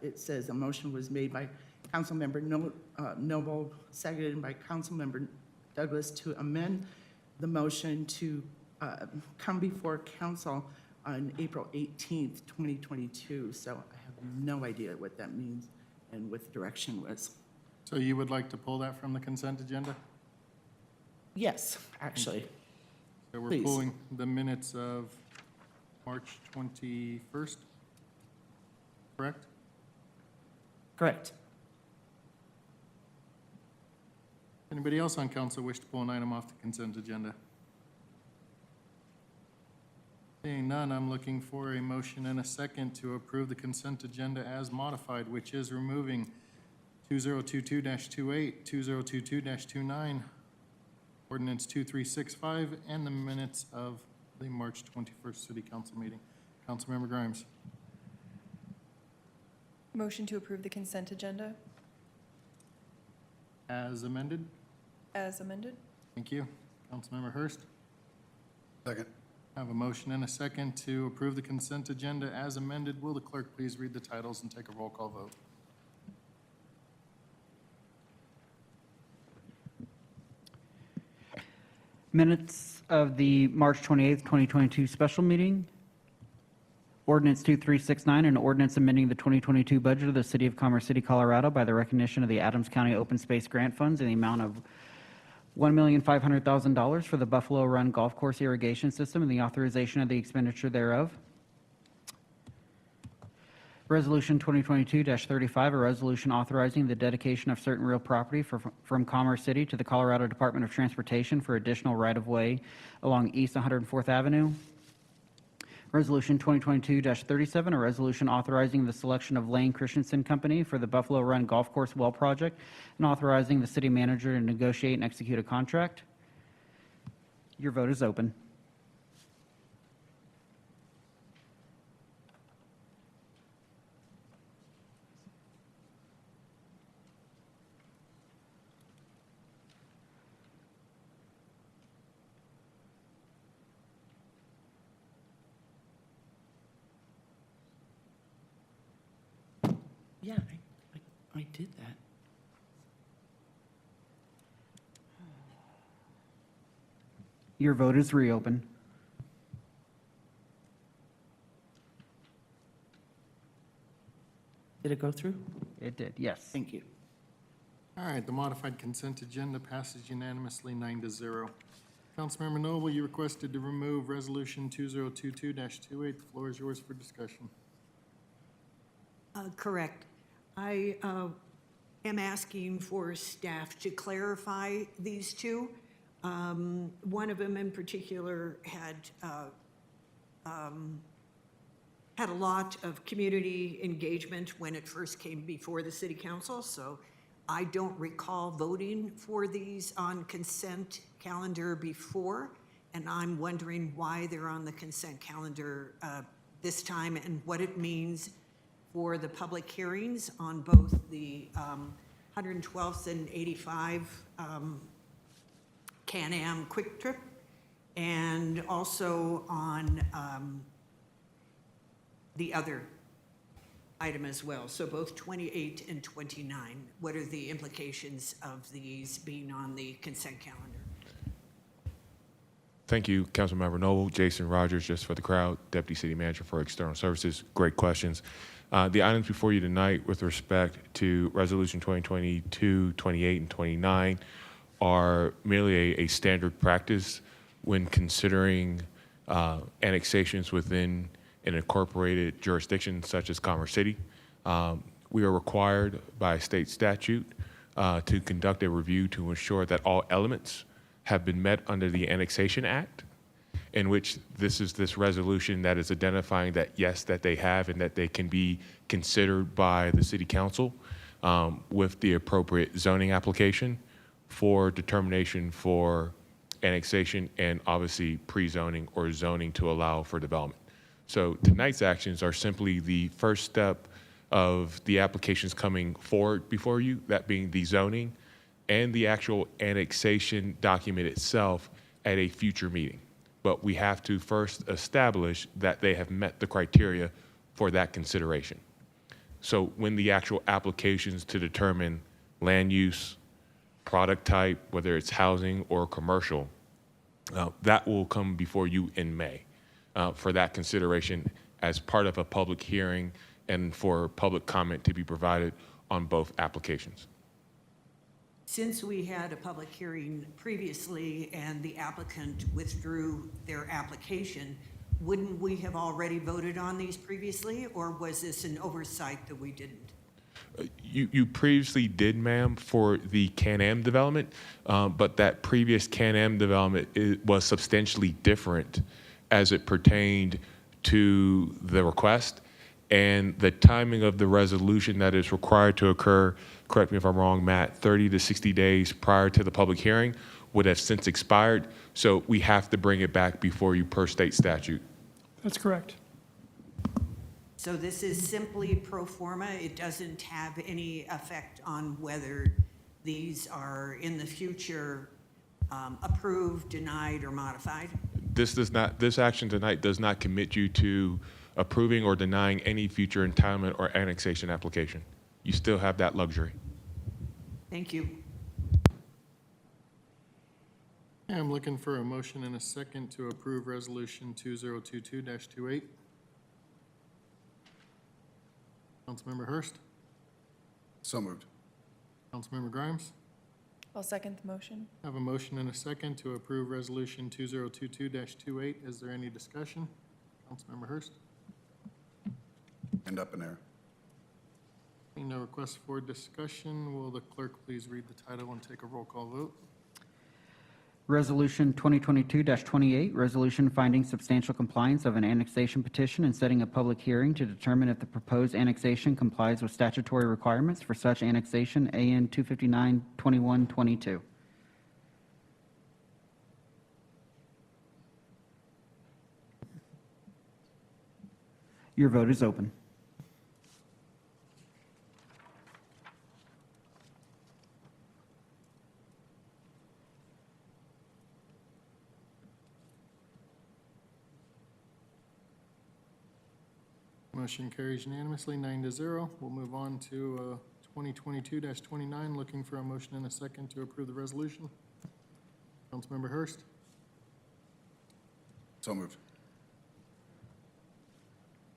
It says a motion was made by Councilmember Noble, seconded by Councilmember Douglas to amend the motion to come before council on April 18th, 2022. So I have no idea what that means and what the direction was. So you would like to pull that from the consent agenda? Yes, actually. So we're Please. pulling the minutes of March 21st, correct? Correct. Anybody else on council wish to pull an item off the consent agenda? Seeing none, I'm looking for a motion and a second to approve the consent agenda as modified, which is removing 2022-28, 2022-29, ordinance 2365, and the minutes of the March 21st City Council meeting. Councilmember Grimes. Motion to approve the consent agenda As amended. as amended. Thank you. Councilmember Hurst. Second. I have a motion and a second to approve the consent agenda as amended. Will the clerk please read the titles and take a roll call vote? Minutes of the March 28th, 2022 special meeting. Ordinance 2369, an ordinance amending the 2022 budget of the City of Commerce City, Colorado by the recognition of the Adams County Open Space Grant Funds in the amount of $1,500,000 for the Buffalo Run Golf Course irrigation system and the authorization of the expenditure thereof. Resolution 2022-35, a resolution authorizing the dedication of certain real property from Commerce City to the Colorado Department of Transportation for additional right-of-way along East 104th Avenue. Resolution 2022-37, a resolution authorizing the selection of Lane Christensen Company for the Buffalo Run Golf Course well project and authorizing the city manager to negotiate and execute a contract. Your vote is open. Yeah, I did that. Your vote is reopened. Did it go through? It did, yes. Thank you. All right, the modified consent agenda passes unanimously 9-0. Councilmember Noble, you requested to remove Resolution 2022-28. The floor is yours for discussion. Correct. I am asking for staff to clarify these two. One of them in particular had a lot of community engagement when it first came before the city council, so I don't recall voting for these on consent calendar before, and I'm wondering why they're on the consent calendar this time and what it means for the public hearings on both the 112th and 85 Can-Am Quick Trip, and also on the other item as well. So both 28 and 29, what are the implications of these being on the consent calendar? Thank you, Councilmember Noble. Jason Rogers, just for the crowd, Deputy City Manager for External Services. Great questions. The items before you tonight with respect to Resolution 2022, 28, and 29 are merely a standard practice when considering annexations within an incorporated jurisdiction such as Commerce City. We are required by state statute to conduct a review to ensure that all elements have been met under the Annexation Act, in which this is this resolution that is identifying that yes, that they have and that they can be considered by the City Council with the appropriate zoning application for determination for annexation and obviously pre-zoning or zoning to allow for development. So tonight's actions are simply the first step of the applications coming forward before you, that being the zoning and the actual annexation document itself at a future meeting. But we have to first establish that they have met the criteria for that consideration. So when the actual applications to determine land use, product type, whether it's housing or commercial, that will come before you in May for that consideration as part of a public hearing and for public comment to be provided on both applications. Since we had a public hearing previously and the applicant withdrew their application, wouldn't we have already voted on these previously, or was this an oversight that we didn't? You previously did, ma'am, for the Can-Am development, but that previous Can-Am development was substantially different as it pertained to the request, and the timing of the resolution that is required to occur, correct me if I'm wrong, Matt, 30 to 60 days prior to the public hearing would have since expired, so we have to bring it back before you per state statute. That's correct. So this is simply pro forma. It doesn't have any effect on whether these are in the future approved, denied, or modified? This action tonight does not commit you to approving or denying any future entitlement or annexation application. You still have that luxury. Thank you. I'm looking for a motion and a second to approve Resolution 2022-28. Councilmember Hurst. So moved. Councilmember Grimes. I'll second the motion. I have a motion and a second to approve Resolution 2022-28. Is there any discussion? Councilmember Hurst. Hand up in air. Seeing no request for discussion, will the clerk please read the title and take a roll call vote? Resolution 2022-28, resolution finding substantial compliance of an annexation petition and setting a public hearing to determine if the proposed annexation complies with statutory requirements for such annexation, AN 259-2122. Your vote is open. Motion carries unanimously, 9-0. We'll move on to 2022-29, looking for a motion and a second to approve the resolution. Councilmember Hurst. So moved.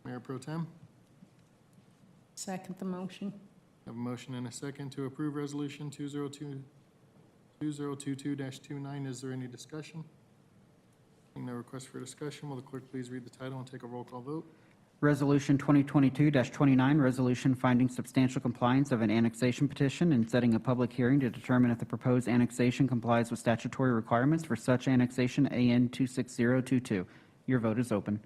Mayor Pro Tem. Second the motion. Have a motion and a second to approve Resolution 2022-29. Is there any discussion? Seeing no request for discussion, will the clerk please read the title and take a roll call vote? Resolution 2022-29, resolution finding substantial compliance of an annexation petition and setting a public hearing to determine if the proposed annexation complies with statutory requirements for such annexation, AN 26022. Your vote is open.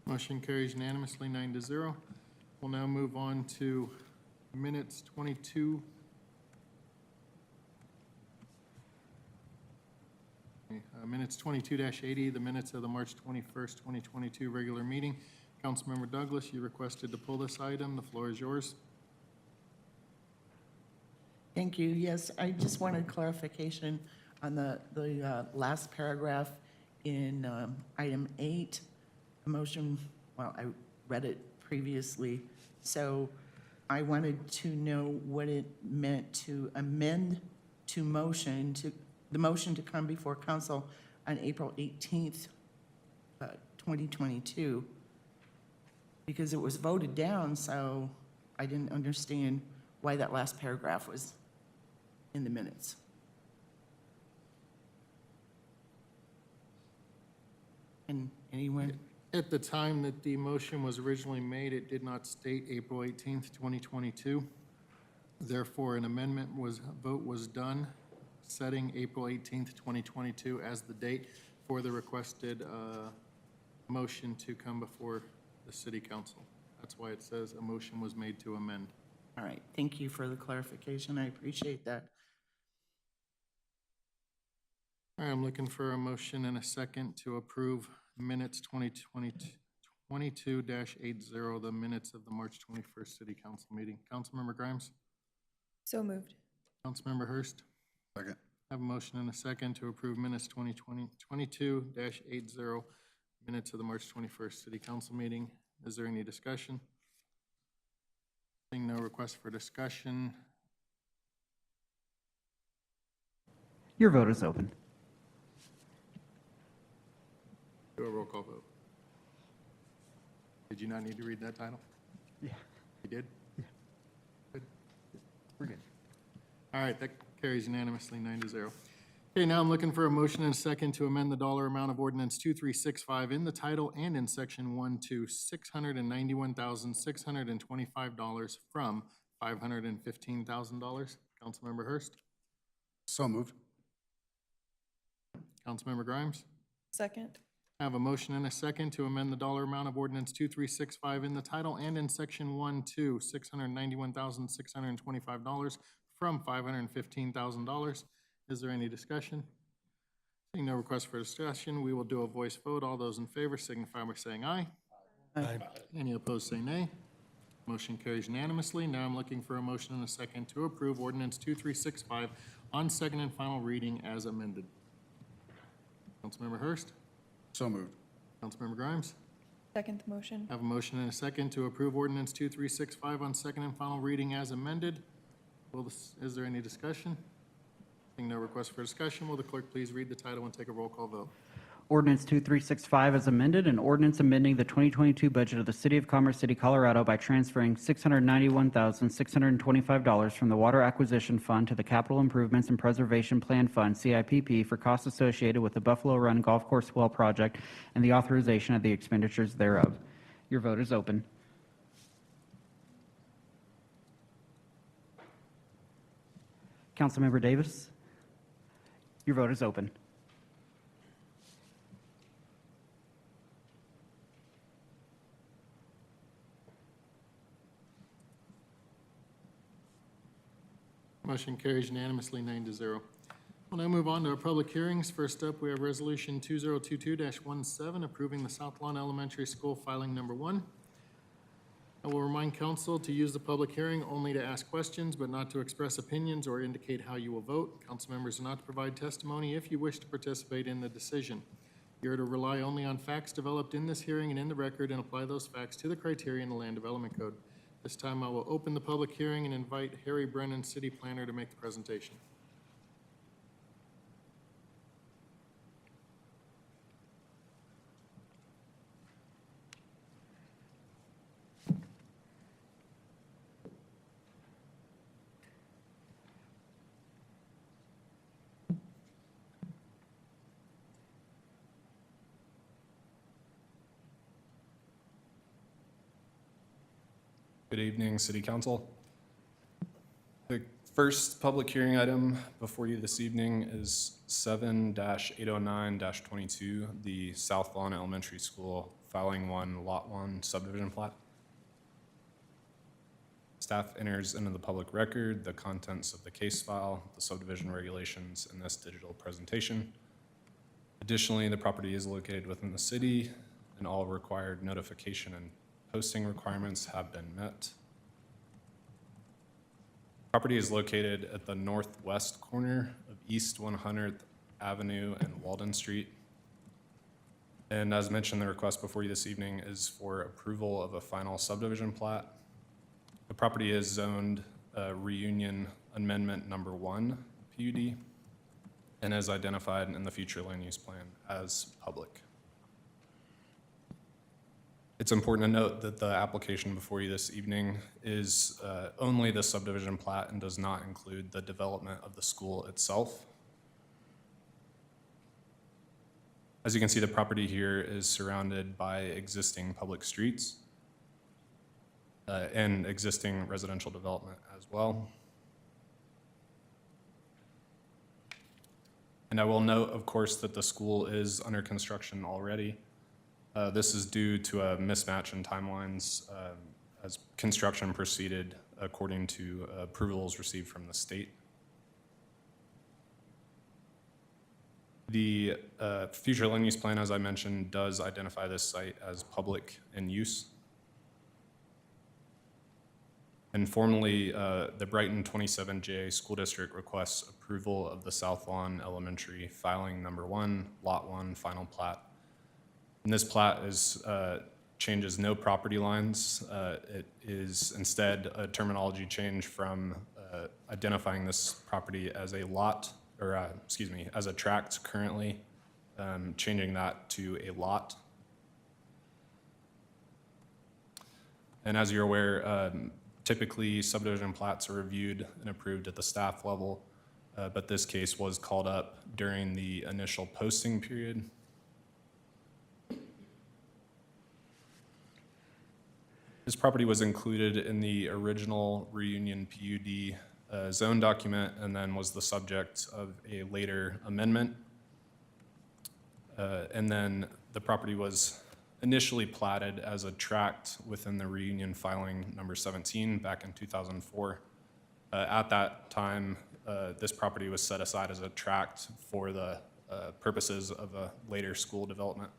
Motion carries unanimously, 9-0. We'll now move on to minutes 22. Minutes 22-80, the minutes of the March 21st, 2022 regular meeting. Councilmember Douglas, you requested to pull this item. The floor is yours. Thank you. Yes, I just wanted clarification on the last paragraph in item 8. Motion, well, I read it previously, so I wanted to know what it meant to amend to motion, to the motion to come before council on April 18th, 2022, because it was voted down, so I didn't understand why that last paragraph was in the minutes. And anyone? At the time that the motion was originally made, it did not state April 18th, 2022. Therefore, an amendment vote was done, setting April 18th, 2022 as the date for the requested motion to come before the city council. That's why it says a motion was made to amend. All right, thank you for the clarification. I appreciate that. All right, I'm looking for a motion and a second to approve minutes 22-80, the minutes of the March 21st City Council meeting. Councilmember Grimes? So moved. Councilmember Hurst? Second. I have a motion and a second to approve minutes 22-80, minutes of the March 21st City Council meeting. Is there any discussion? Seeing no request for discussion. Your vote is open. Do a roll call vote. Did you not need to read that title? Yeah. You did? Yeah. Good. We're good. All right, that carries unanimously, 9-0. Okay, now I'm looking for a motion and a second to amend the dollar amount of ordinance 2365 in the title and in section 1 to $691,625 from $515,000. Councilmember Hurst? So moved. Councilmember Grimes? Second. I have a motion and a second to amend the dollar amount of ordinance 2365 in the title and in section 1 to $691,625 from $515,000. Is there any discussion? Seeing no request for discussion, we will do a voice vote. All those in favor signify by saying aye. Aye. Any opposed say nay. Motion carries unanimously. Now I'm looking for a motion and a second to approve ordinance 2365 on second and final reading as amended. Councilmember Hurst? So moved. Councilmember Grimes? Second motion. I have a motion and a second to approve ordinance 2365 on second and final reading as amended. Is there any discussion? Seeing no request for discussion, will the clerk please read the title and take a roll call vote? Ordinance 2365 is amended, an ordinance amending the 2022 budget of the City of Commerce City, Colorado by transferring $691,625 from the Water Acquisition Fund to the Capital Improvements and Preservation Plan Fund, CIPP, for costs associated with the Buffalo Run Golf Course Well Project and the authorization of the expenditures thereof. Your vote is open. Councilmember Davis? Your vote is open. Motion carries unanimously, 9-0. We'll now move on to our public hearings. First up, we have Resolution 2022-17, approving the South Lawn Elementary School filing number 1. I will remind council to use the public hearing only to ask questions, but not to express opinions or indicate how you will vote. Council members are not to provide testimony if you wish to participate in the decision. You are to rely only on facts developed in this hearing and in the record and apply those facts to the criteria in the Land Development Code. This time I will open the public hearing and invite Harry Brennan, City Planner, to make the presentation. Good evening, City Council. The first public hearing item before you this evening is 7-809-22, the South Lawn Elementary School Filing 1, Lot 1 subdivision plat. Staff enters into the public record the contents of the case file, the subdivision regulations, and this digital presentation. Additionally, the property is located within the city, and all required notification and posting requirements have been met. Property is located at the northwest corner of East 100th Avenue and Walden Street. And as mentioned, the request before you this evening is for approval of a final subdivision plat. The property is zoned Reunion Amendment Number 1 PUD and is identified in the future land use plan as public. It's important to note that the application before you this evening is only the subdivision plat and does not include the development of the school itself. As you can see, the property here is surrounded by existing public streets and existing residential development as well. And I will note, of course, that the school is under construction already. This is due to a mismatch in timelines as construction proceeded according to approvals received from the state. The future land use plan, as I mentioned, does identify this site as public in use. And formally, the Brighton 27J School District requests approval of the South Lawn Elementary Filing Number 1, Lot 1 Final Plat. And this plat changes no property lines. It is instead a terminology change from identifying this property as a lot, or as a tract currently, changing that to a lot. And as you're aware, typically subdivision plats are reviewed and approved at the staff level, but this case was called up during the initial posting period. This property was included in the original Reunion PUD zone document and then was the subject of a later amendment. And then the property was initially platted as a tract within the Reunion Filing Number 17 back in 2004. At that time, this property was set aside as a tract for the purposes of a later school development.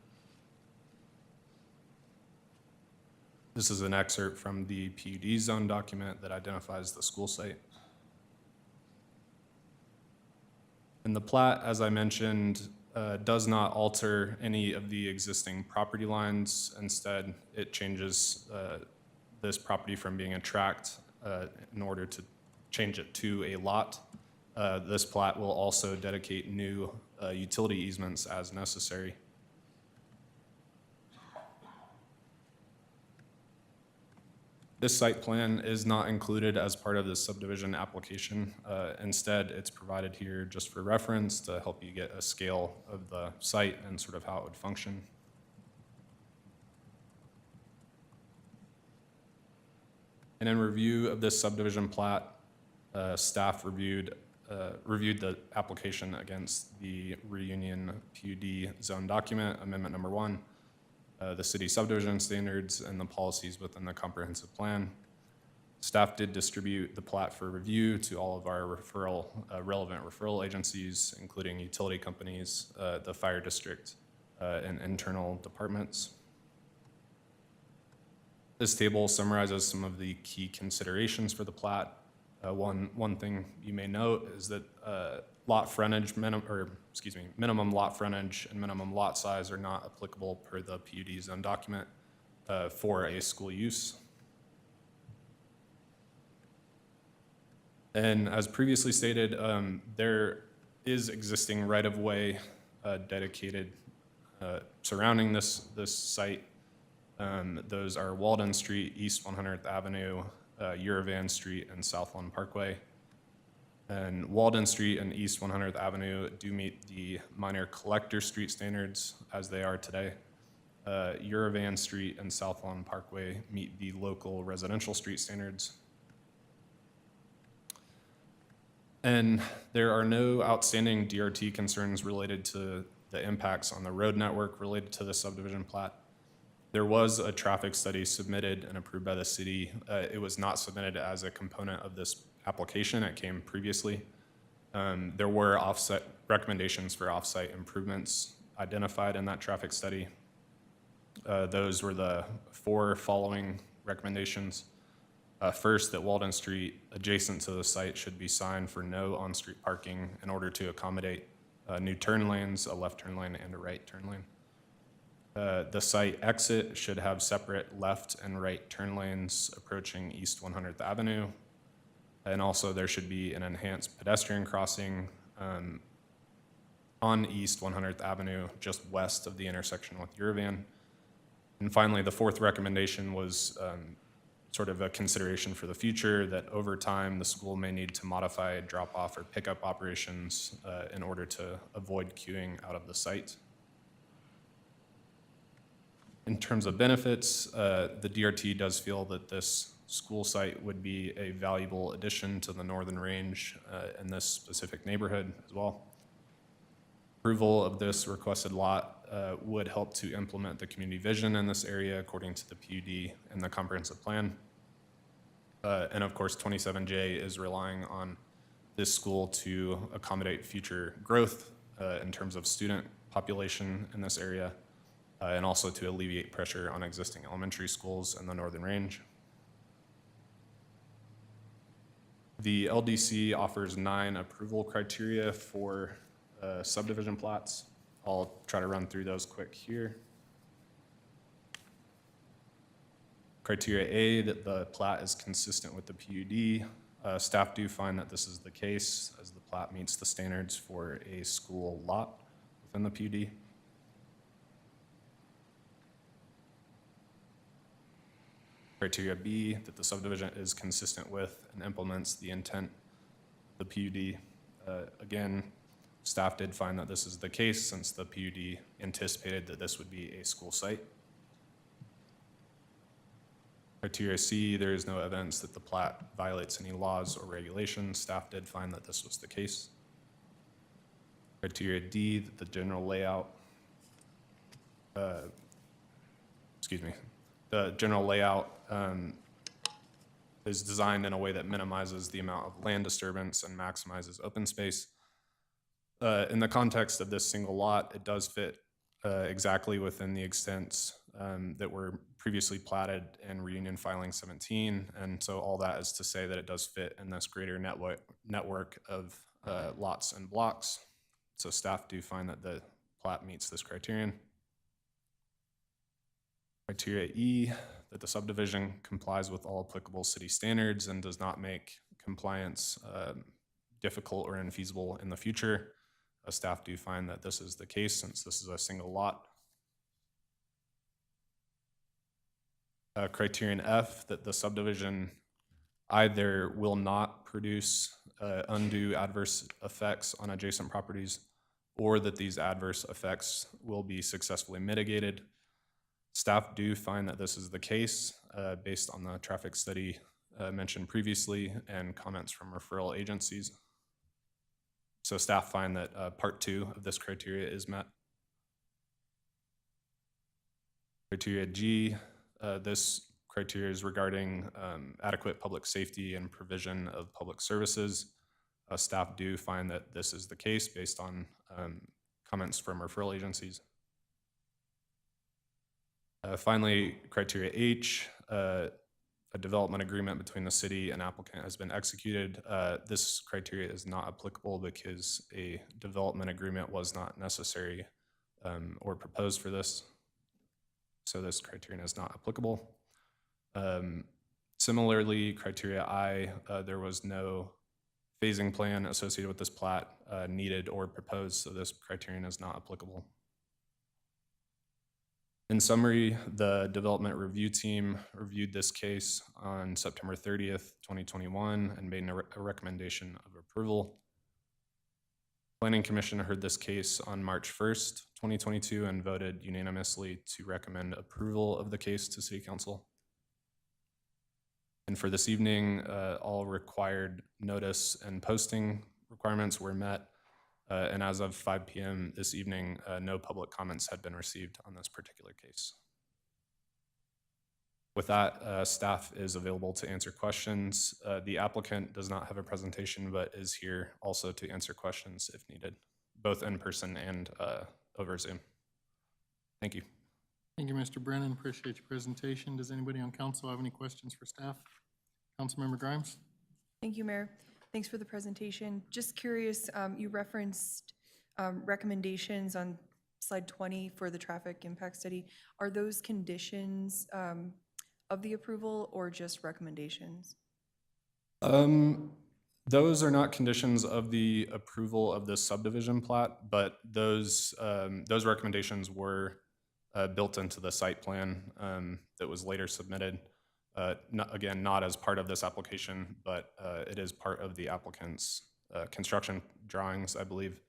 This is an excerpt from the PUD zone document that identifies the school site. And the plat, as I mentioned, does not alter any of the existing property lines. Instead, it changes this property from being a tract in order to change it to a lot. This plat will also dedicate new utility easements as necessary. This site plan is not included as part of the subdivision application. Instead, it's provided here just for reference to help you get a scale of the site and sort of how it would function. And in review of this subdivision plat, staff reviewed the application against the Reunion PUD zone document, amendment number 1, the city subdivision standards, and the policies within the comprehensive plan. Staff did distribute the plat for review to all of our relevant referral agencies, including utility companies, the fire district, and internal departments. This table summarizes some of the key considerations for the plat. One thing you may note is that lot frontage, minimum lot frontage and minimum lot size are not applicable per the PUD zone document for a school use. And as previously stated, there is existing right-of-way dedicated surrounding this site. Those are Walden Street, East 100th Avenue, Uravan Street, and South Lawn Parkway. And Walden Street and East 100th Avenue do meet the minor collector street standards as they are today. Uravan Street and South Lawn Parkway meet the local residential street standards. And there are no outstanding DRT concerns related to the impacts on the road network related to the subdivision plat. There was a traffic study submitted and approved by the city. It was not submitted as a component of this application. It came previously. There were recommendations for offsite improvements identified in that traffic study. Those were the 4 following recommendations. First, that Walden Street adjacent to the site should be signed for no on-street parking in order to accommodate new turn lanes, a left turn lane, and a right turn lane. The site exit should have separate left and right turn lanes approaching East 100th Avenue. And also there should be an enhanced pedestrian crossing on East 100th Avenue, just west of the intersection with Uravan. And finally, the 4th recommendation was sort of a consideration for the future that over time the school may need to modify drop-off or pickup operations in order to avoid queuing out of the site. In terms of benefits, the DRT does feel that this school site would be a valuable addition to the Northern Range in this specific neighborhood as well. Approval of this requested lot would help to implement the community vision in this area according to the PUD and the comprehensive plan. And of course, 27J is relying on this school to accommodate future growth in terms of student population in this area, and also to alleviate pressure on existing elementary schools in the Northern Range. The LDC offers 9 approval criteria for subdivision plats. I'll try to run through those quick here. Criteria A, that the plat is consistent with the PUD. Staff do find that this is the case as the plat meets the standards for a school lot within the PUD. Criteria B, that the subdivision is consistent with and implements the intent of the PUD. Again, staff did find that this is the case since the PUD anticipated that this would be a school site. Criteria C, there is no evidence that the plat violates any laws or regulations. Staff did find that this was the case. Criteria D, that the general layout, the general layout is designed in a way that minimizes the amount of land disturbance and maximizes open space. In the context of this single lot, it does fit exactly within the extents that were previously platted in Reunion Filing 17. And so all that is to say that it does fit in this greater network of lots and blocks. So staff do find that the plat meets this criterion. Criteria E, that the subdivision complies with all applicable city standards and does not make compliance difficult or infeasible in the future. Staff do find that this is the case since this is a single lot. Criterion F, that the subdivision either will not produce undue adverse effects on adjacent properties or that these adverse effects will be successfully mitigated. Staff do find that this is the case based on the traffic study mentioned previously and comments from referral agencies. So staff find that part 2 of this criteria is met. Criteria G, this criteria is regarding adequate public safety and provision of public services. Staff do find that this is the case based on comments from referral agencies. Finally, criteria H, a development agreement between the city and applicant has been executed. This criteria is not applicable because a development agreement was not necessary or proposed for this. So this criterion is not applicable. Similarly, criteria I, there was no phasing plan associated with this plat needed or proposed, so this criterion is not applicable. In summary, the development review team reviewed this case on September 30th, 2021, and made a recommendation of approval. Planning Commission heard this case on March 1st, 2022, and voted unanimously to recommend approval of the case to City Council. And for this evening, all required notice and posting requirements were met. And as of 5 p.m. this evening, no public comments had been received on this particular case. With that, staff is available to answer questions. The applicant does not have a presentation, but is here also to answer questions if needed, both in person and over Zoom. Thank you. Thank you, Mr. Brennan. Appreciate your presentation. Does anybody on council have any questions for staff? Councilmember Grimes? Thank you, Mayor. Thanks for the presentation. Just curious, you referenced recommendations on slide 20 for the traffic impact study. Are those conditions of the approval or just recommendations? Those are not conditions of the approval of this subdivision plat, but those recommendations were built into the site plan that was later submitted. Again, not as part of this application, but it is part of the applicant's construction drawings, I believe.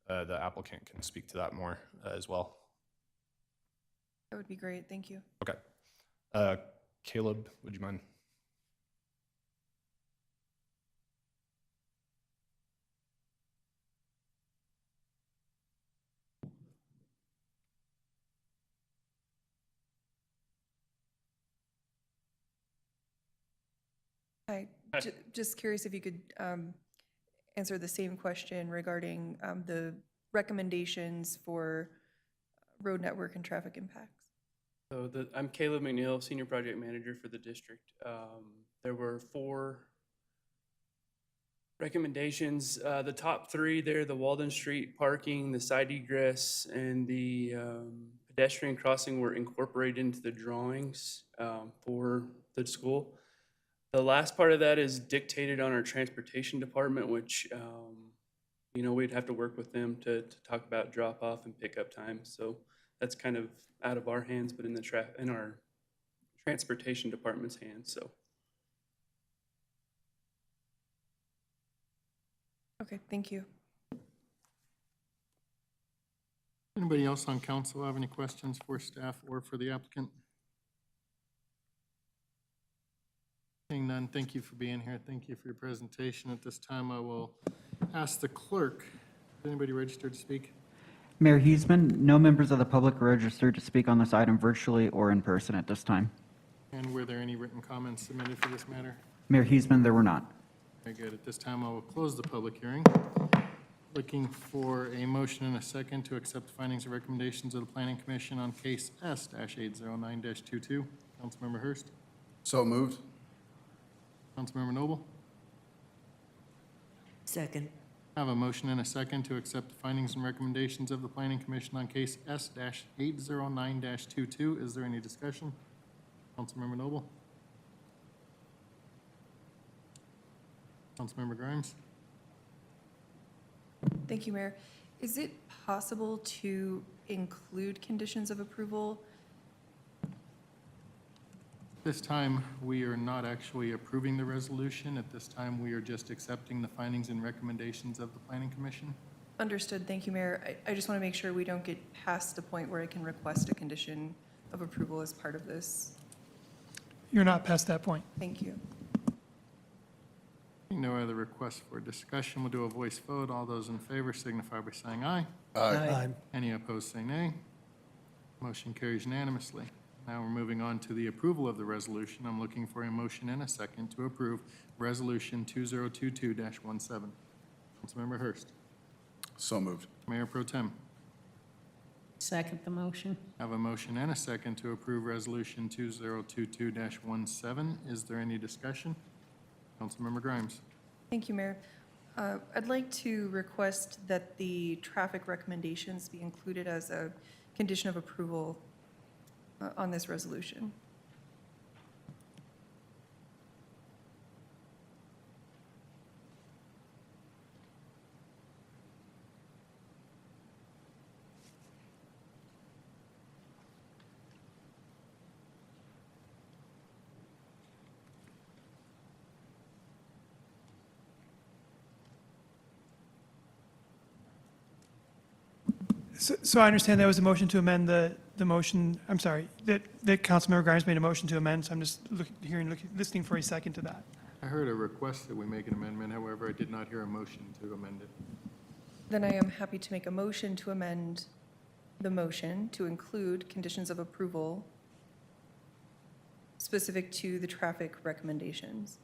The applicant can speak to that more as well. That would be great. Thank you. Okay. Caleb, would you mind? Hi. Just curious if you could answer the same question regarding the recommendations for road network and traffic impacts. So I'm Caleb McNeil, Senior Project Manager for the district. There were 4 recommendations. The top 3 there, the Walden Street parking, the side egress, and the pedestrian crossing were incorporated into the drawings for the school. The last part of that is dictated on our transportation department, which, you know, we'd have to work with them to talk about drop off and pickup time. So that's kind of out of our hands, but in our transportation department's hands. So. Okay, thank you. Anybody else on council have any questions for staff or for the applicant? Seeing none, thank you for being here. Thank you for your presentation. At this time, I will ask the clerk, is anybody registered to speak? Mayor Huseman, no members of the public are registered to speak on this item virtually or in person at this time. And were there any written comments submitted for this matter? Mayor Huseman, there were not. Very good. At this time, I will close the public hearing. Looking for a motion and a second to accept the findings and recommendations of the Planning Commission on case S-809-22. Councilmember Hurst. So moved. Councilmember Noble. Second. I have a motion and a second to accept the findings and recommendations of the Planning Commission on case S-809-22. Is there any discussion? Councilmember Noble. Councilmember Grimes. Thank you, Mayor. Is it possible to include conditions of approval? This time, we are not actually approving the resolution. At this time, we are just accepting the findings and recommendations of the Planning Commission. Understood. Thank you, Mayor. I just want to make sure we don't get past the point where I can request a condition of approval as part of this. You're not past that point. Thank you. No other requests for discussion. We'll do a voice vote. All those in favor signify by saying aye. Aye. Any opposed, say nay. Motion carries unanimously. Now we're moving on to the approval of the resolution. I'm looking for a motion and a second to approve Resolution 2022-17. Councilmember Hurst. So moved. Mayor Pro Tem. Second the motion. I have a motion and a second to approve Resolution 2022-17. Is there any discussion? Councilmember Grimes. Thank you, Mayor. I'd like to request that the traffic recommendations be included as a condition of approval on this resolution. So I understand there was a motion to amend the motion, I'm sorry, that Councilmember Grimes made a motion to amend, so I'm just listening for a second to that. I heard a request that we make an amendment. However, I did not hear a motion to amend it. Then I am happy to make a motion to amend the motion to include conditions of approval specific to the traffic recommendations.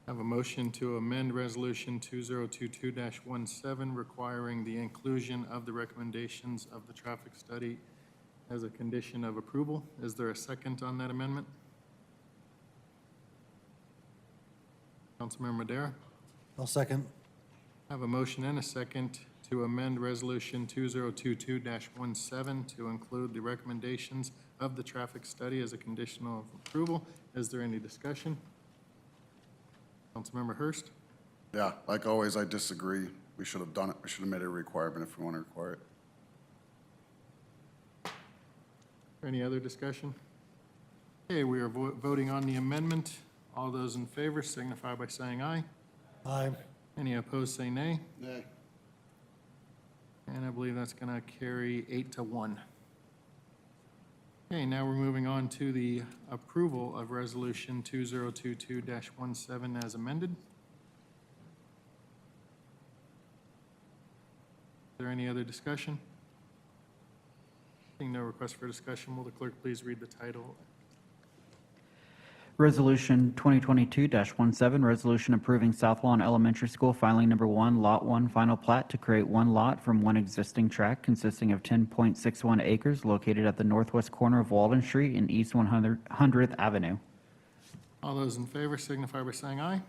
I have a motion to amend Resolution 2022-17 requiring the inclusion of the recommendations of the traffic study as a condition of approval. Is there a second on that amendment? Councilmember Madera? I'll second. I have a motion and a second to amend Resolution 2022-17 to include the recommendations of the traffic study as a condition of approval. Is there any discussion? Councilmember Hurst? Yeah, like always, I disagree. We should have done it. We should have made it a requirement if we want to require it. Any other discussion? Okay, we are voting on the amendment. All those in favor signify by saying aye. Aye. Any opposed, say nay. Nay. And I believe that's going to carry 8-1. Okay, now we're moving on to the approval of Resolution 2022-17 as amended. Is there any other discussion? Seeing no request for discussion, will the clerk please read the title? Resolution 2022-17, resolution approving South Lawn Elementary School filing number 1, Lot 1, final plat to create one lot from one existing tract consisting of 10.61 acres located at the northwest corner of Walden Street and East 100th Avenue. All those in favor signify by saying aye.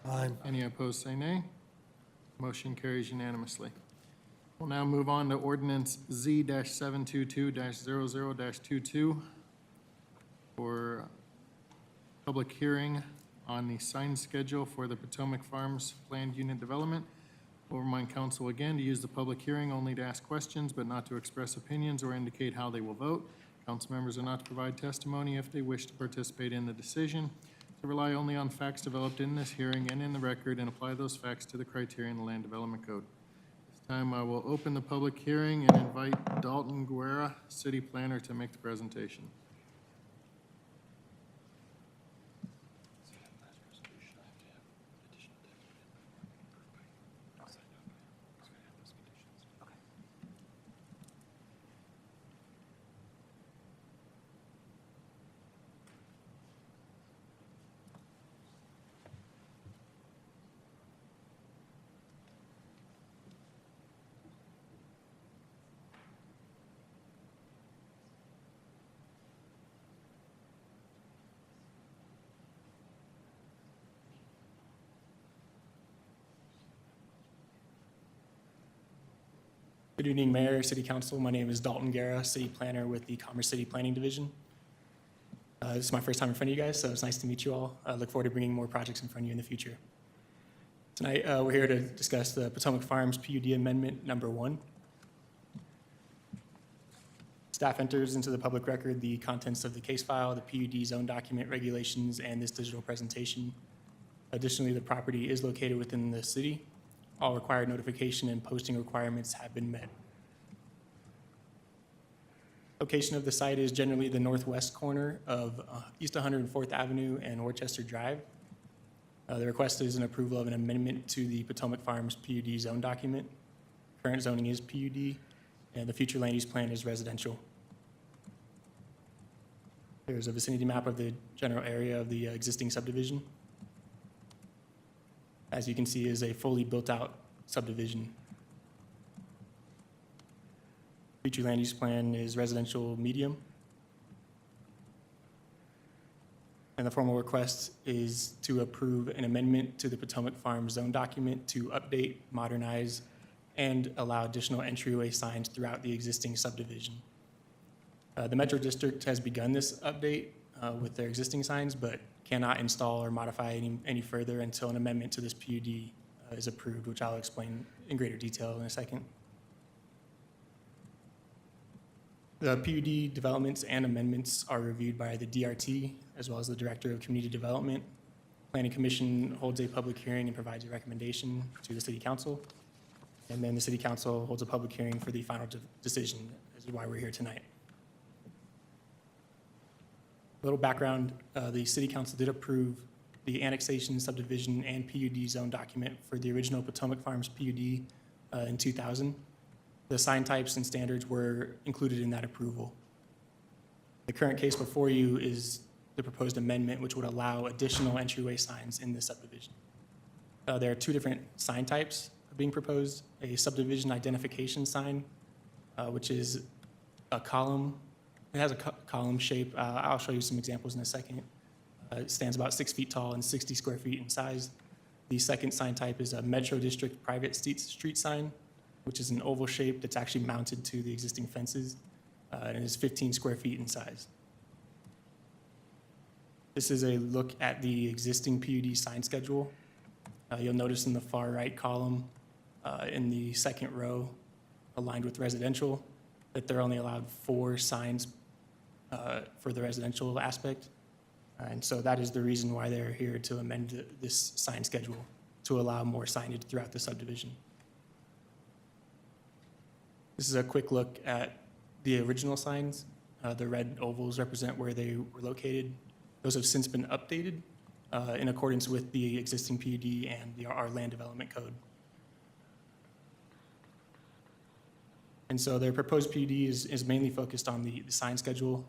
Aye. Any opposed, say nay. Motion carries unanimously. We'll now move on to ordinance Z-722-00-22 for public hearing on the sign schedule for the Potomac Farms Planned Unit Development. We'll remind council again to use the public hearing only to ask questions, but not to express opinions or indicate how they will vote. Council members are not to provide testimony if they wish to participate in the decision, to rely only on facts developed in this hearing and in the record, and apply those facts to the criteria in the Land Development Code. This time I will open the public hearing and invite Dalton Guerra, City Planner, to make the presentation. Good evening, Mayor, City Council. My name is Dalton Guerra, City Planner with the Commerce City Planning Division. This is my first time in front of you guys, so it's nice to meet you all. I look forward to bringing more projects in front of you in the future. Tonight, we're here to discuss the Potomac Farms PUD Amendment Number 1. Staff enters into the public record the contents of the case file, the PUD zone document regulations, and this digital presentation. Additionally, the property is located within the city. All required notification and posting requirements have been met. Location of the site is generally the northwest corner of East 104th Avenue and Worcester Drive. The request is an approval of an amendment to the Potomac Farms PUD zone document. Current zoning is PUD, and the future land use plan is residential. There's a vicinity map of the general area of the existing subdivision. As you can see, is a fully built-out subdivision. Future land use plan is residential medium. And the formal request is to approve an amendment to the Potomac Farms zone document to update, modernize, and allow additional entryway signs throughout the existing subdivision. The Metro District has begun this update with their existing signs, but cannot install or modify any further until an amendment to this PUD is approved, which I'll explain in greater detail in a second. The PUD developments and amendments are reviewed by the DRT, as well as the Director of Community Development. Planning Commission holds a public hearing and provides a recommendation to the City Council. And then the City Council holds a public hearing for the final decision, as is why we're here tonight. A little background, the City Council did approve the annexation, subdivision, and PUD zone document for the original Potomac Farms PUD in 2000. The sign types and standards were included in that approval. The current case before you is the proposed amendment, which would allow additional entryway signs in the subdivision. There are two different sign types being proposed: a subdivision identification sign, which is a column. It has a column shape. I'll show you some examples in a second. It stands about 6 feet tall and 60 square feet in size. The second sign type is a Metro District private street sign, which is an oval shape that's actually mounted to the existing fences, and is 15 square feet in size. This is a look at the existing PUD sign schedule. You'll notice in the far right column, in the second row, aligned with residential, that they're only allowed 4 signs for the residential aspect. And so that is the reason why they're here, to amend this sign schedule to allow more signage throughout the subdivision. This is a quick look at the original signs. The red ovals represent where they were located. Those have since been updated in accordance with the existing PUD and our land development code. And so their proposed PUD is mainly focused on the sign schedule.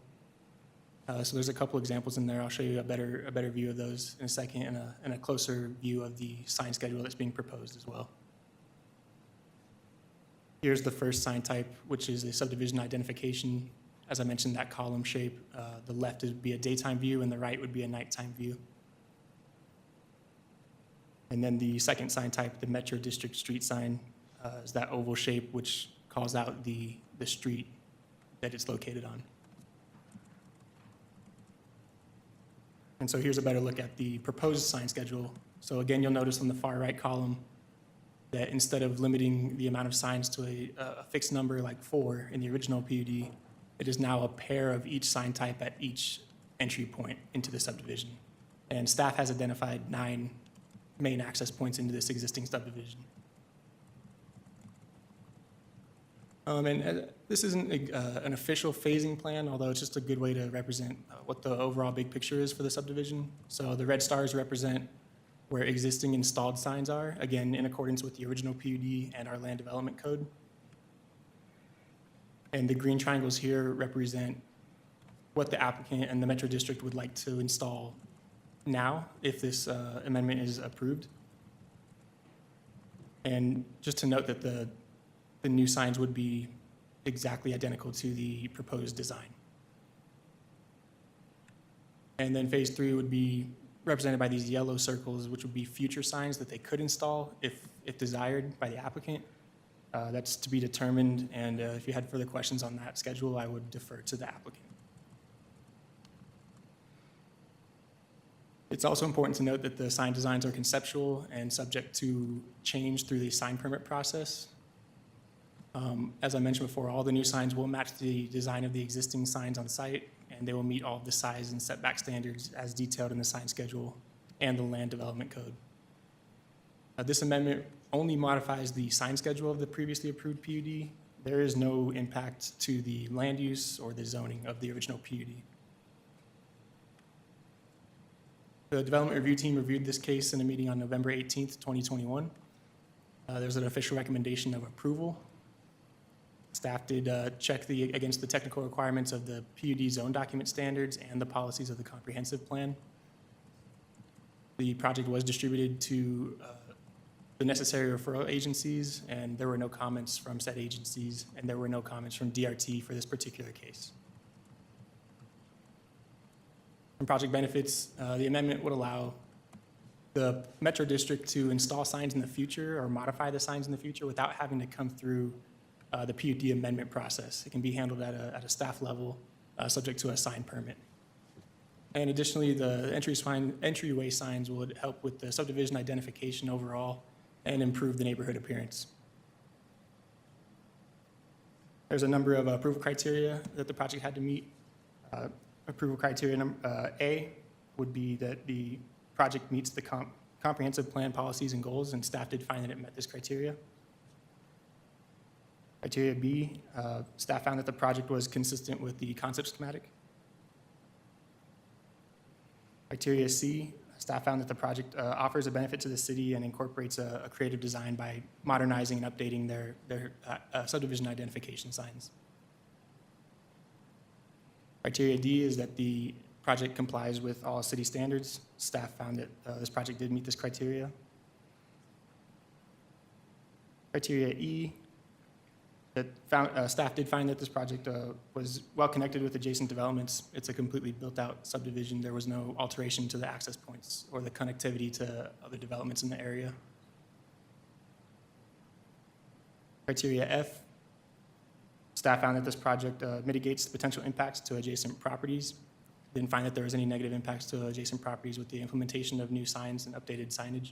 So there's a couple examples in there. I'll show you a better view of those in a second, and a closer view of the sign schedule that's being proposed as well. Here's the first sign type, which is a subdivision identification. As I mentioned, that column shape. The left would be a daytime view, and the right would be a nighttime view. And then the second sign type, the Metro District street sign, is that oval shape, which calls out the street that it's located on. And so here's a better look at the proposed sign schedule. So again, you'll notice on the far right column that instead of limiting the amount of signs to a fixed number like 4 in the original PUD, it is now a pair of each sign type at each entry point into the subdivision. And staff has identified 9 main access points into this existing subdivision. And this isn't an official phasing plan, although it's just a good way to represent what the overall big picture is for the subdivision. So the red stars represent where existing installed signs are, again, in accordance with the original PUD and our land development code. And the green triangles here represent what the applicant and the Metro District would like to install now if this amendment is approved. And just to note that the new signs would be exactly identical to the proposed design. And then phase 3 would be represented by these yellow circles, which would be future signs that they could install if desired by the applicant. That's to be determined, and if you had further questions on that schedule, I would defer to the applicant. It's also important to note that the sign designs are conceptual and subject to change through the sign permit process. As I mentioned before, all the new signs will match the design of the existing signs on site, and they will meet all of the size and setback standards as detailed in the sign schedule and the land development code. This amendment only modifies the sign schedule of the previously approved PUD. There is no impact to the land use or the zoning of the original PUD. The development review team reviewed this case in a meeting on November 18th, 2021. There's an official recommendation of approval. Staff did check against the technical requirements of the PUD zone document standards and the policies of the comprehensive plan. The project was distributed to the necessary referral agencies, and there were no comments from said agencies, and there were no comments from DRT for this particular case. From project benefits, the amendment would allow the Metro District to install signs in the future or modify the signs in the future without having to come through the PUD amendment process. It can be handled at a staff level, subject to a sign permit. And additionally, the entryway signs will help with the subdivision identification overall and improve the neighborhood appearance. There's a number of approval criteria that the project had to meet. Approval criteria A would be that the project meets the comprehensive plan policies and goals, and staff did find that it met this criteria. Criteria B, staff found that the project was consistent with the concept schematic. Criteria C, staff found that the project offers a benefit to the city and incorporates a creative design by modernizing and updating their subdivision identification signs. Criteria D is that the project complies with all city standards. Staff found that this project did meet this criteria. Criteria E, that staff did find that this project was well connected with adjacent developments. It's a completely built-out subdivision. There was no alteration to the access points or the connectivity to other developments in the area. Criteria F, staff found that this project mitigates the potential impacts to adjacent properties. Didn't find that there was any negative impacts to adjacent properties with the implementation of new signs and updated signage.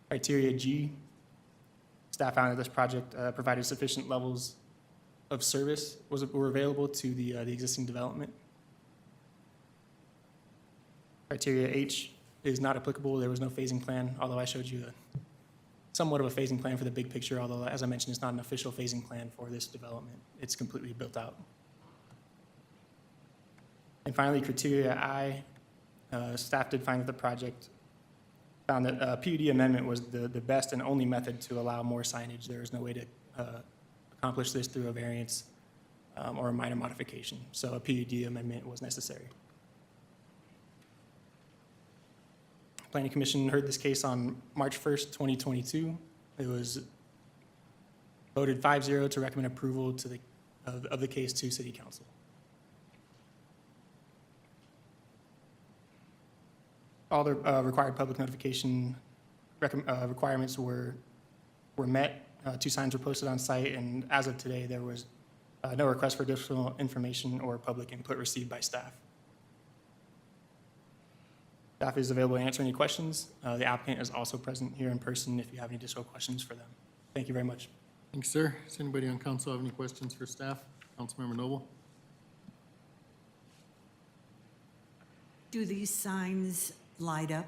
Criteria G, staff found that this project provided sufficient levels of service were available to the existing development. Criteria H is not applicable. There was no phasing plan, although I showed you somewhat of a phasing plan for the big picture, although, as I mentioned, it's not an official phasing plan for this development. It's completely built out. And finally, criteria I, staff did find that the project found that PUD amendment was the best and only method to allow more signage. There is no way to accomplish this through a variance or a minor modification. So a PUD amendment was necessary. Planning Commission heard this case on March 1st, 2022. It was voted 5-0 to recommend approval to of the case to City Council. All the required public notification requirements were met. 2 signs were posted on site, and as of today, there was no request for additional information or public input received by staff. Staff is available to answer any questions. The applicant is also present here in person if you have any additional questions for them. Thank you very much. Thanks, sir. Does anybody on council have any questions for staff? Councilmember Noble? Do these signs light up?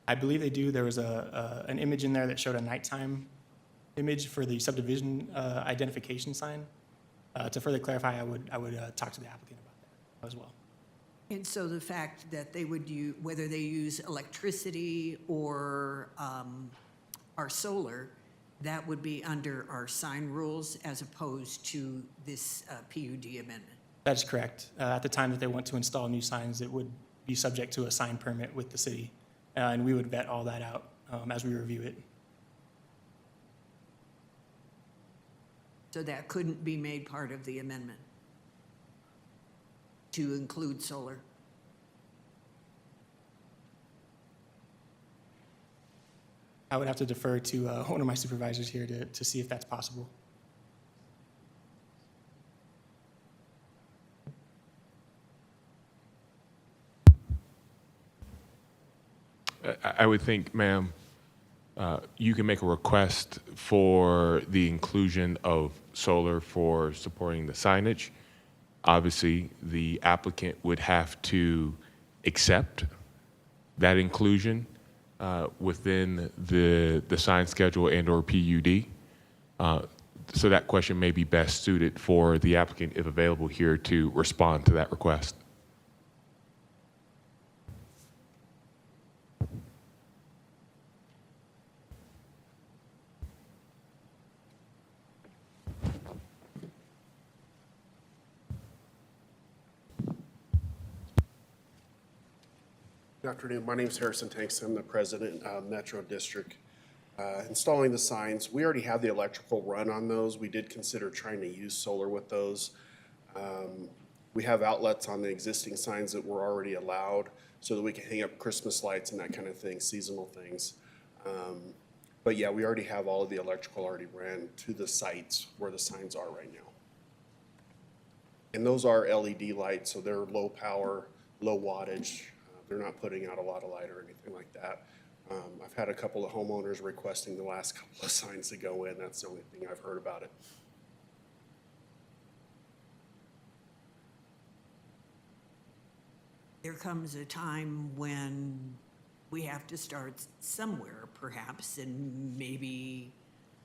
I believe they do. There was an image in there that showed a nighttime image for the subdivision identification sign. To further clarify, I would talk to the applicant about that as well. And so the fact that they would use, whether they use electricity or solar, that would be under our sign rules as opposed to this PUD amendment? That is correct. At the time that they want to install new signs, it would be subject to a sign permit with the city, and we would vet all that out as we review it. So that couldn't be made part of the amendment to include solar? I would have to defer to one of my supervisors here to see if that's possible. I would think, ma'am, you can make a request for the inclusion of solar for supporting the signage. Obviously, the applicant would have to accept that inclusion within the sign schedule and/or PUD. So that question may be best suited for the applicant, if available here, to respond to that request. Good afternoon. My name is Harrison Tanks. I'm the president of Metro District. Installing the signs, we already have the electrical run on those. We did consider trying to use solar with those. We have outlets on the existing signs that were already allowed so that we can hang up Christmas lights and that kind of thing, seasonal things. But yeah, we already have all of the electrical already ran to the sites where the signs are right now. And those are LED lights, so they're low power, low wattage. They're not putting out a lot of light or anything like that. I've had a couple of homeowners requesting the last couple of signs to go in. That's the only thing I've heard about it. There comes a time when we have to start somewhere, perhaps, and maybe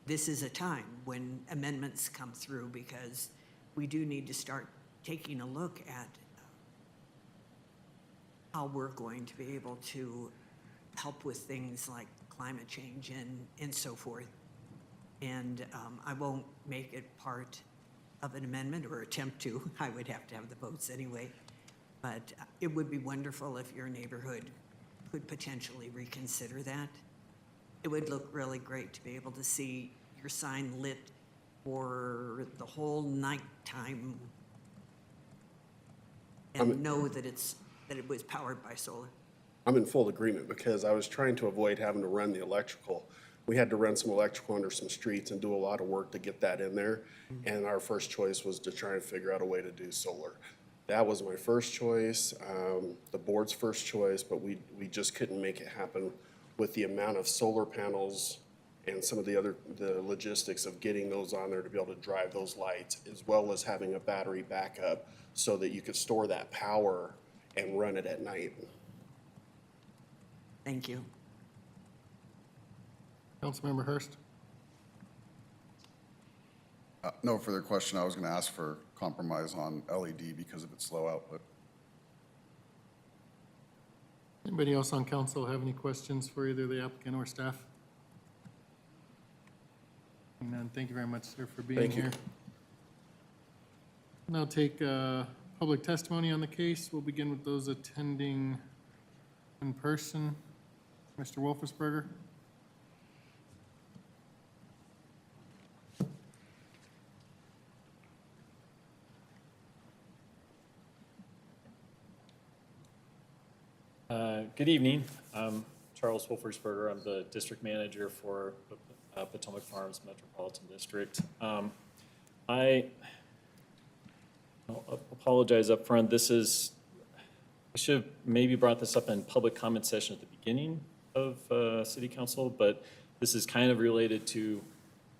this is a time when amendments come through, because we do need to start taking a look at how we're going to be able to help with things like climate change and so forth. And I won't make it part of an amendment or attempt to. I would have to have the votes anyway. But it would be wonderful if your neighborhood could potentially reconsider that. It would look really great to be able to see your sign lit for the whole nighttime and know that it was powered by solar. I'm in full agreement because I was trying to avoid having to run the electrical. We had to run some electrical under some streets and do a lot of work to get that in there. And our first choice was to try and figure out a way to do solar. That was my first choice, the board's first choice, but we just couldn't make it happen with the amount of solar panels and some of the logistics of getting those on there to be able to drive those lights, as well as having a battery backup so that you could store that power and run it at night. Thank you. Councilmember Hurst? No further question. I was going to ask for compromise on LED because of its low output. Anybody else on council have any questions for either the applicant or staff? None. Thank you very much, sir, for being Thank you. here. Now take public testimony on the case. We'll begin with those attending in person. Mr. Wolfersberger. Good evening. I'm Charles Wolfersberger. I'm the district manager for Potomac Farms Metropolitan District. I apologize up front. I should have maybe brought this up in public comment session at the beginning of City Council, but this is kind of related to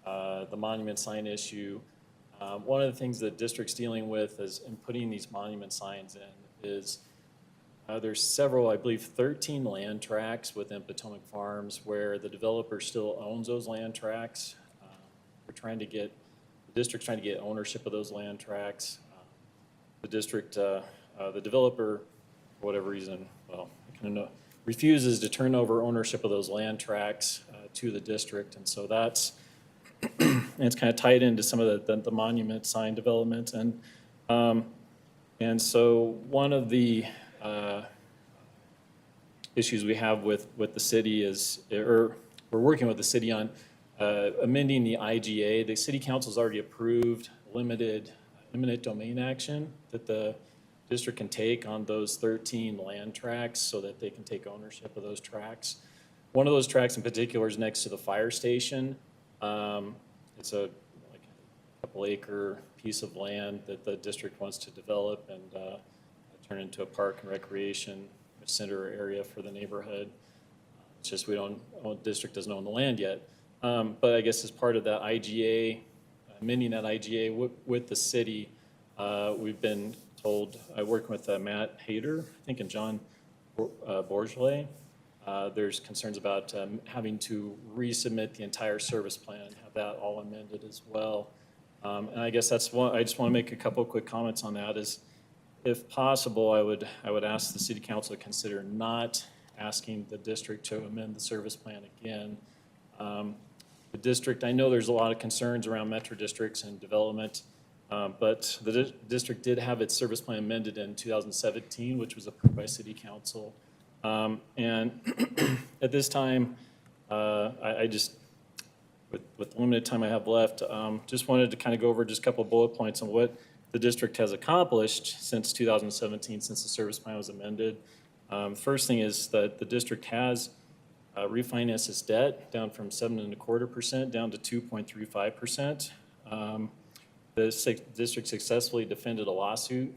the monument sign issue. One of the things that district's dealing with is in putting these monument signs in is there's several, I believe 13 land tracts within Potomac Farms where the developer still owns those land tracts. The district's trying to get ownership of those land tracts. The developer, for whatever reason, refuses to turn over ownership of those land tracts to the district. And so that's, and it's kind of tied into some of the monument sign development. And so one of the issues we have with the city is, or we're working with the city on amending the IGA. The city council's already approved limited eminent domain action that the district can take on those 13 land tracts so that they can take ownership of those tracts. One of those tracts in particular is next to the fire station. It's a couple acre piece of land that the district wants to develop and turn into a park and recreation center area for the neighborhood. It's just the district doesn't own the land yet. But I guess as part of that IGA, amending that IGA with the city, we've been told, I work with Matt Hayter, I think, and John Bourgeois. There's concerns about having to resubmit the entire service plan and have that all amended as well. And I guess that's one, I just want to make a couple of quick comments on that is, if possible, I would ask the city council to consider not asking the district to amend the service plan again. The district, I know there's a lot of concerns around metro districts and development, but the district did have its service plan amended in 2017, which was approved by city council. And at this time, I just, with the limited time I have left, just wanted to kind of go over just a couple of bullet points on what the district has accomplished since 2017, since the service plan was amended. First thing is that the district has refinanced its debt down from 7.25% down to 2.35%. The district successfully defended a lawsuit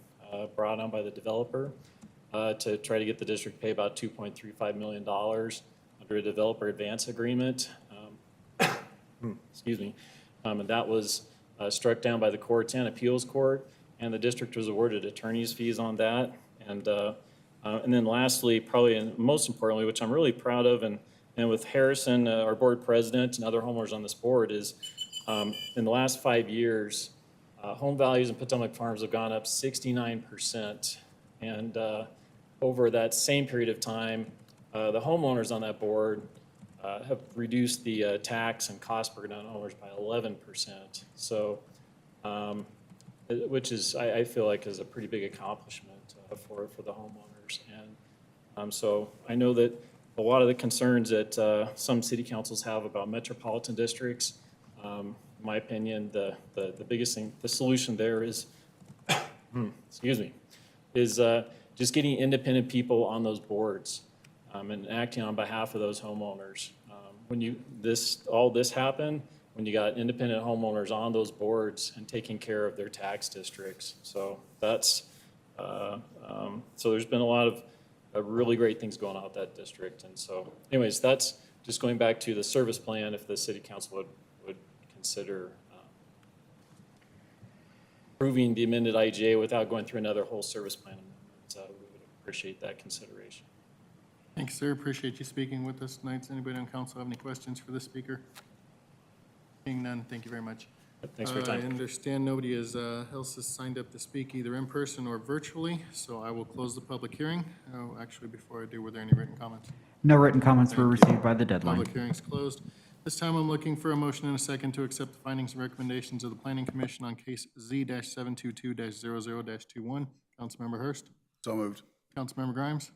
brought on by the developer to try to get the district to pay about $2.35 million under a developer advance agreement. Excuse me. And that was struck down by the courts and appeals court, and the district was awarded attorney's fees on that. And then lastly, probably and most importantly, which I'm really proud of, and with Harrison, our board president, and other homeowners on this board, is in the last 5 years, home values in Potomac Farms have gone up 69%. And over that same period of time, the homeowners on that board have reduced the tax and cost per down owners by 11%. So, which is, I feel like, is a pretty big accomplishment for the homeowners. And so I know that a lot of the concerns that some city councils have about metropolitan districts, in my opinion, the biggest thing, the solution there is, excuse me, is just getting independent people on those boards and acting on behalf of those homeowners. When all this happened, when you got independent homeowners on those boards and taking care of their tax districts. So that's, so there's been a lot of really great things going on with that district. And so anyways, that's just going back to the service plan, if the city council would consider approving the amended IGA without going through another whole service plan amendment. We would appreciate that consideration. Thanks, sir. Appreciate you speaking with us tonight. Does anybody on council have any questions for the speaker? Seeing none, thank you very much. Thanks for your time. I understand nobody else has signed up to speak either in person or virtually, so I will close the public hearing. Oh, actually, before I do, were there any written comments? No written comments were Thank you. received by the deadline. Public hearing's closed. This time I'm looking for a motion and a second to accept the findings and recommendations of the Planning Commission on case Z-722-00-21. Councilmember Hurst. So moved. Councilmember Grimes.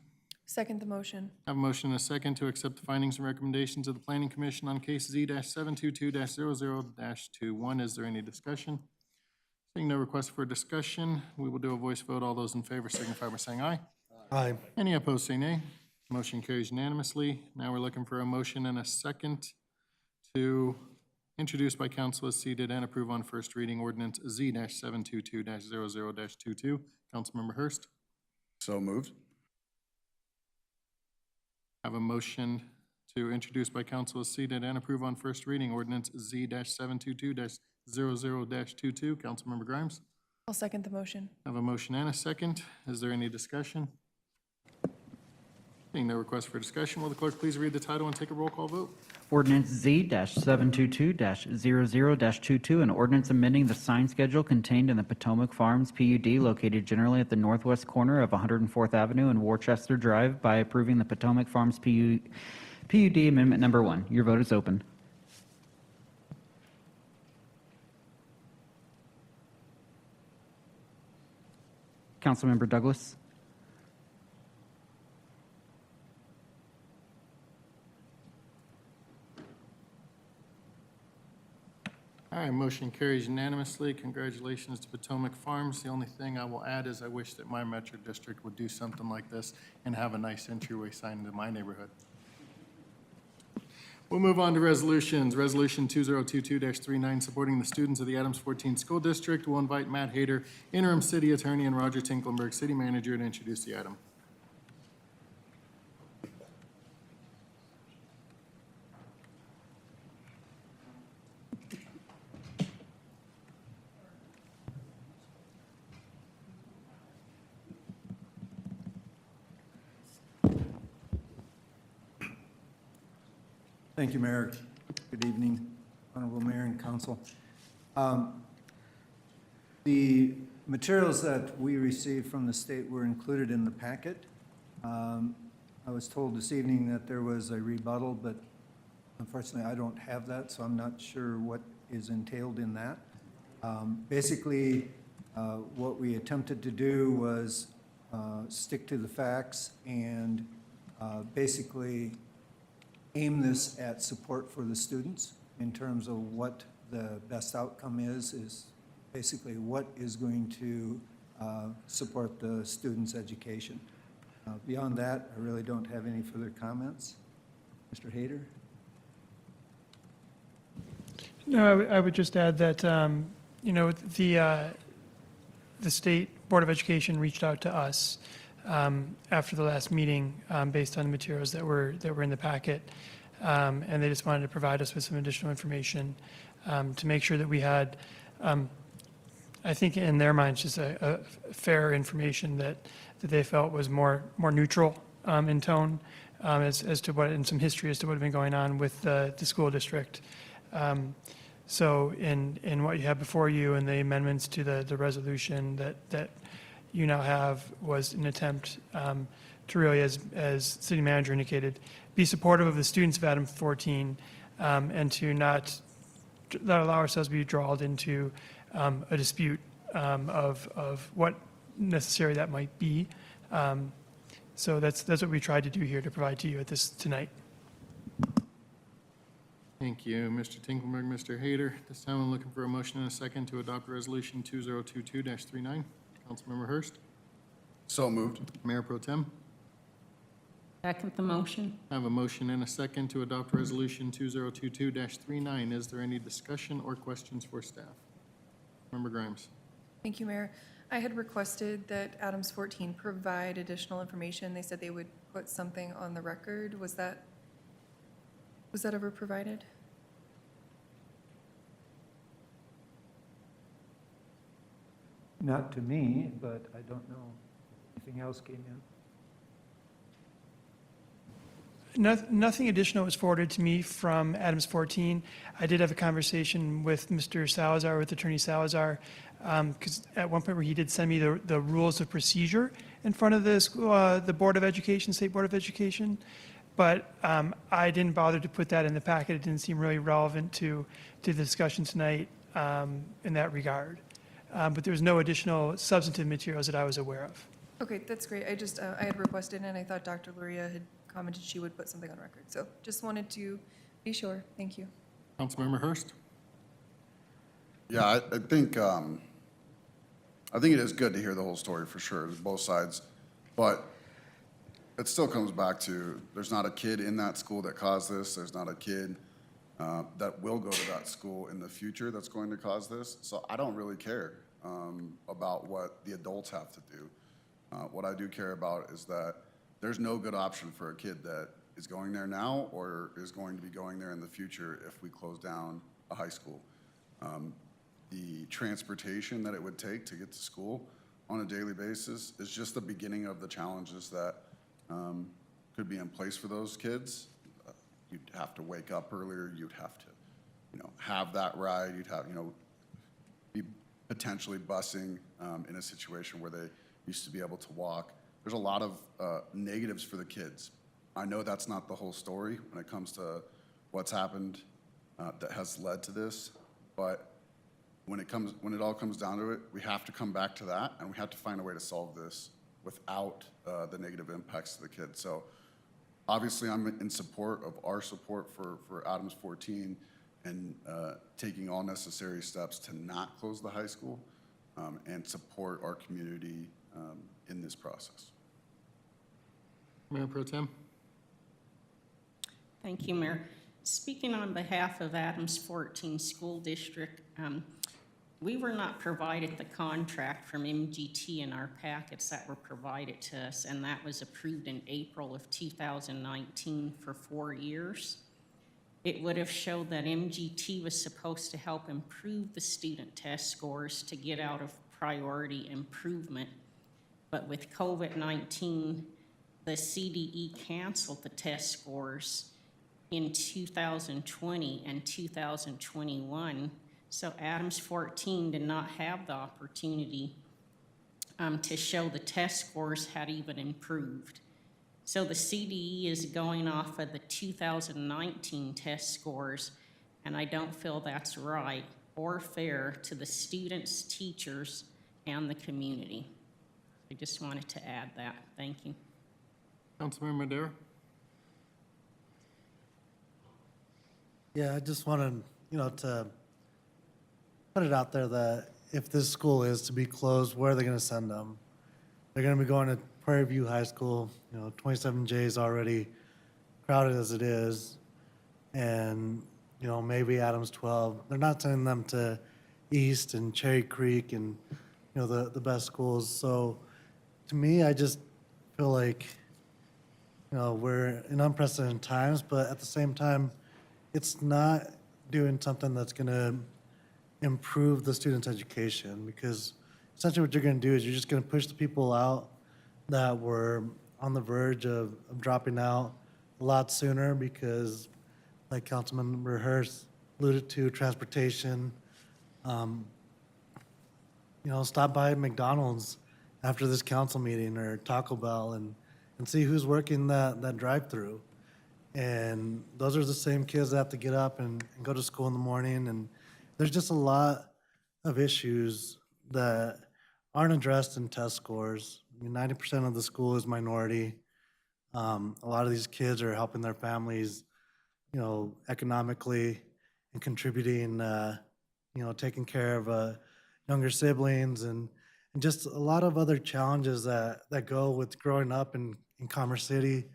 Second the motion. I have a motion and a second to accept the findings and recommendations of the Planning Commission on case Z-722-00-21. Is there any discussion? Seeing no request for discussion, we will do a voice vote. All those in favor signify by saying aye. Aye. Any opposed, say nay. Motion carries unanimously. Now we're looking for a motion and a second to introduce by council as seated and approve on first reading ordinance Z-722-00-22. Councilmember Hurst. So moved. I have a motion to introduce by council as seated and approve on first reading ordinance Z-722-00-22. Councilmember Grimes. I'll second the motion. I have a motion and a second. Is there any discussion? Seeing no request for discussion, will the clerk please read the title and take a roll call vote? Ordinance Z-722-00-22, an ordinance amending the sign schedule contained in the Potomac Farms PUD located generally at the northwest corner of 104th Avenue and Worcester Drive by approving the Potomac Farms PUD Amendment Number 1. Your vote is open. Councilmember Douglas. All right, motion carries unanimously. Congratulations to Potomac Farms. The only thing I will add is I wish that my metro district would do something like this and have a nice entryway sign into my neighborhood. We'll move on to resolutions. Resolution 2022-39, supporting the students of the Adams 14 School District. We'll invite Matt Hayter, interim city attorney, and Roger Tinklenberg, city manager, to introduce the item. Thank you, Mayor. Good evening, Honorable Mayor and Council. The materials that we received from the state were included in the packet. I was told this evening that there was a rebuttal, but unfortunately I don't have that, so I'm not sure what is entailed in that. Basically, what we attempted to do was stick to the facts and basically aim this at support for the students in terms of what the best outcome is basically what is going to support the students' education. Beyond that, I really don't have any further comments. Mr. Hayter? No, I would just add that, you know, the State Board of Education reached out to us after the last meeting based on the materials that were in the packet. And they just wanted to provide us with some additional information to make sure that we had, I think in their minds, just a fair information that they felt was more neutral in tone as to what, and some history as to what had been going on with the school district. So in what you have before you and the amendments to the resolution that you now have was an attempt to really, as city manager indicated, be supportive of the students of Adam 14 and to not allow ourselves to be drawn into a dispute of what necessary that might be. So that's what we tried to do here to provide to you at this tonight. Thank you, Mr. Tinkelberg, Mr. Hayter. This time I'm looking for a motion and a second to adopt Resolution 2022-39. Councilmember Hurst. So moved. Mayor Pro Tem. Second the motion. I have a motion and a second to adopt Resolution 2022-39. Is there any discussion or questions for staff? Member Grimes. Thank you, Mayor. I had requested that Adams 14 provide additional information. They said they would put something on the record. Was that ever provided? Not to me, but I don't know. Anything else came in? Nothing additional was forwarded to me from Adams 14. I did have a conversation with Mr. Salazar, with Attorney Salazar, because at one point where he did send me the rules of procedure in front of the Board of Education, State Board of Education, but I didn't bother to put that in the packet. It didn't seem really relevant to the discussion tonight in that regard. But there was no additional substantive materials that I was aware of. Okay, that's great. I just, I had requested and I thought Dr. Luria had commented she would put something on record. So just wanted to be sure. Thank you. Councilmember Hurst. Yeah, I think it is good to hear the whole story for sure, both sides. But it still comes back to, there's not a kid in that school that caused this. There's not a kid that will go to that school in the future that's going to cause this. So I don't really care about what the adults have to do. What I do care about is that there's no good option for a kid that is going there now or is going to be going there in the future if we close down a high school. The transportation that it would take to get to school on a daily basis is just the beginning of the challenges that could be in place for those kids. You'd have to wake up earlier, you'd have to, have that ride, you'd have, be potentially busing in a situation where they used to be able to walk. There's a lot of negatives for the kids. I know that's not the whole story when it comes to what's happened that has led to this, but when it all comes down to it, we have to come back to that, and we have to find a way to solve this without the negative impacts to the kids. So obviously, I'm in support of our support for Adams 14 and taking all necessary steps to not close the high school and support our community in this process. Mayor Pro Tem. Thank you, Mayor. Speaking on behalf of Adams 14 School District, we were not provided the contract from MGT in our packets that were provided to us, and that was approved in April of 2019 for 4 years. It would have showed that MGT was supposed to help improve the student test scores to get out of priority improvement. But with COVID-19, the CDE canceled the test scores in 2020 and 2021. So Adams 14 did not have the opportunity to show the test scores had even improved. So the CDE is going off of the 2019 test scores, and I don't feel that's right or fair to the students, teachers, and the community. I just wanted to add that. Thank you. Councilmember Madera. Yeah, I just wanted, to put it out there that if this school is to be closed, where are they going to send them? They're going to be going to Prairie View High School, 27J is already crowded as it is. And, maybe Adams 12. They're not sending them to East and Cherry Creek and, the best schools. So to me, I just feel like, we're in unprecedented times, but at the same time, it's not doing something that's going to improve the student's education, because essentially what you're going to do is you're just going to push the people out that were on the verge of dropping out a lot sooner, because like Councilmember Hurst alluded to, transportation, stop by McDonald's after this council meeting or Taco Bell and see who's working that drive-through. And those are the same kids that have to get up and go to school in the morning. And there's just a lot of issues that aren't addressed in test scores. I mean, 90% of the school is minority. A lot of these kids are helping their families, economically and contributing, taking care of younger siblings and just a lot of other challenges that go with growing up in Commerce City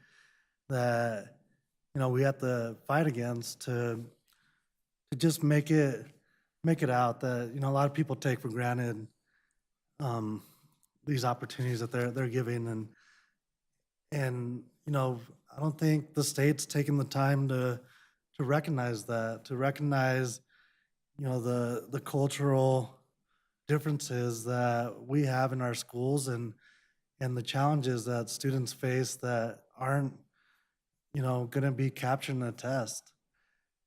that, we have to fight against to just make it out that, a lot of people take for granted these opportunities that they're giving. And I don't think the state's taking the time to recognize that, to recognize, the cultural differences that we have in our schools and the challenges that students face that aren't, going to be captured in a test.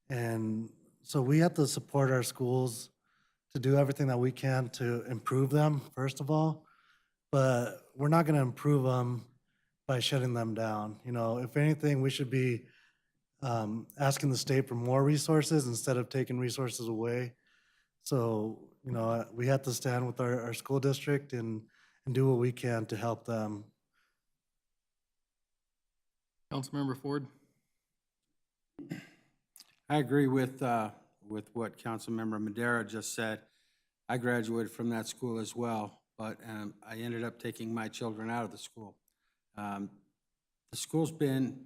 And so we have to support our schools to do everything that we can to improve them, first of all, but we're not going to improve them by shutting them down. If anything, we should be asking the state for more resources instead of taking resources away. So, we have to stand with our school district and do what we can to help them. Councilmember Ford? I agree with what Councilmember Madera just said. I graduated from that school as well, but I ended up taking my children out of the school. The school's been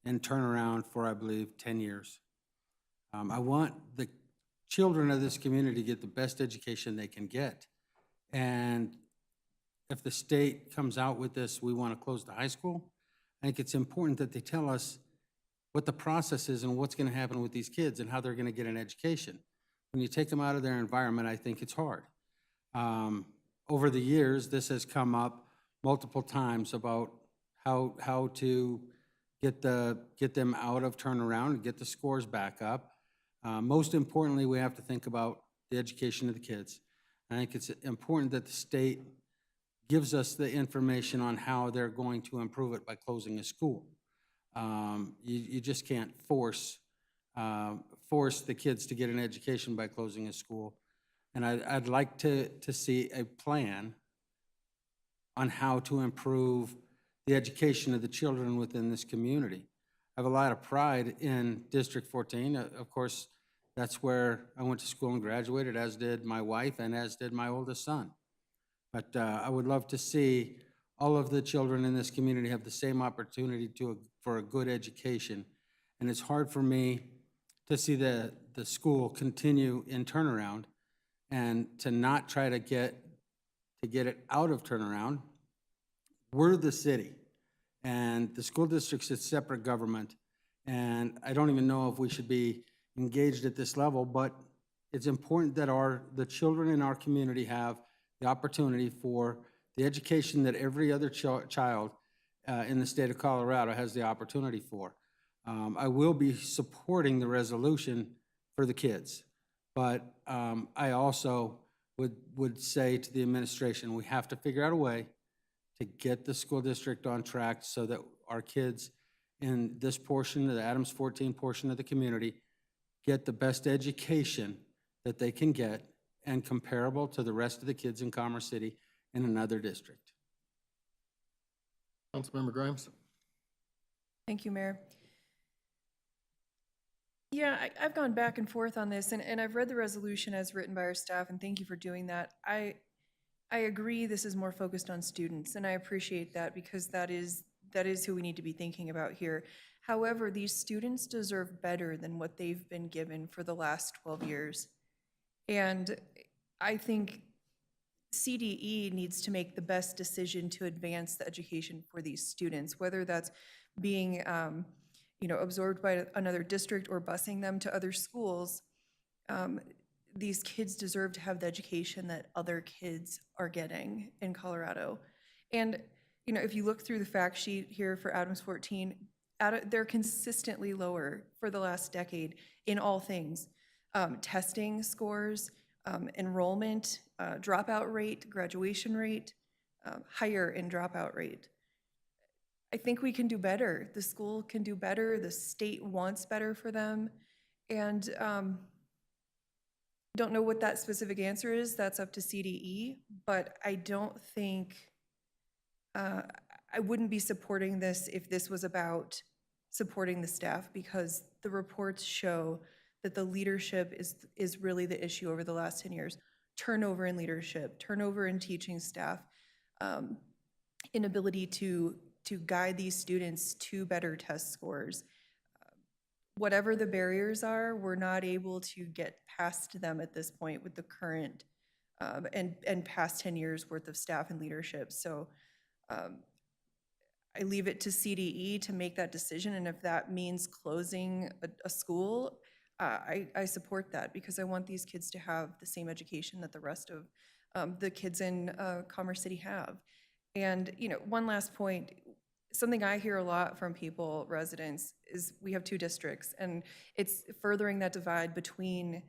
in turnaround for, I believe, 10 years. I want the children of this community to get the best education they can get. And if the state comes out with this, we want to close the high school, I think it's important that they tell us what the process is and what's going to happen with these kids and how they're going to get an education. When you take them out of their environment, I think it's hard. Over the years, this has come up multiple times about how to get them out of turnaround and get the scores back up. Most importantly, we have to think about the education of the kids. I think it's important that the state gives us the information on how they're going to improve it by closing a school. You just can't force the kids to get an education by closing a school. And I'd like to see a plan on how to improve the education of the children within this community. I have a lot of pride in District 14. Of course, that's where I went to school and graduated, as did my wife and as did my oldest son. But I would love to see all of the children in this community have the same opportunity for a good education. And it's hard for me to see the school continue in turnaround and to not try to get it out of turnaround. We're the city, and the school district's a separate government. And I don't even know if we should be engaged at this level, but it's important that the children in our community have the opportunity for the education that every other child in the state of Colorado has the opportunity for. I will be supporting the resolution for the kids, but I also would say to the administration, we have to figure out a way to get the school district on track so that our kids in this portion of the Adams 14 portion of the community get the best education that they can get and comparable to the rest of the kids in Commerce City in another district. Councilmember Grimes? Thank you, Mayor. Yeah, I've gone back and forth on this, and I've read the resolution as written by our staff, and thank you for doing that. I agree this is more focused on students, and I appreciate that because that is who we need to be thinking about here. However, these students deserve better than what they've been given for the last 12 years. And I think CDE needs to make the best decision to advance the education for these students, whether that's being absorbed by another district or busing them to other schools. These kids deserve to have the education that other kids are getting in Colorado. And, if you look through the fact sheet here for Adams 14, they're consistently lower for the last decade in all things. Testing scores, enrollment, dropout rate, graduation rate, higher in dropout rate. I think we can do better. The school can do better. The state wants better for them. And don't know what that specific answer is. That's up to CDE. But I don't think, I wouldn't be supporting this if this was about supporting the staff, because the reports show that the leadership is really the issue over the last 10 years. Turnover in leadership, turnover in teaching staff, inability to guide these students to better test scores. Whatever the barriers are, we're not able to get past them at this point with the current and past 10 years worth of staff and leadership. So I leave it to CDE to make that decision, and if that means closing a school, I support that, because I want these kids to have the same education that the rest of the kids in Commerce City have. And, one last point, something I hear a lot from people, residents, is we have two districts, and it's furthering that divide between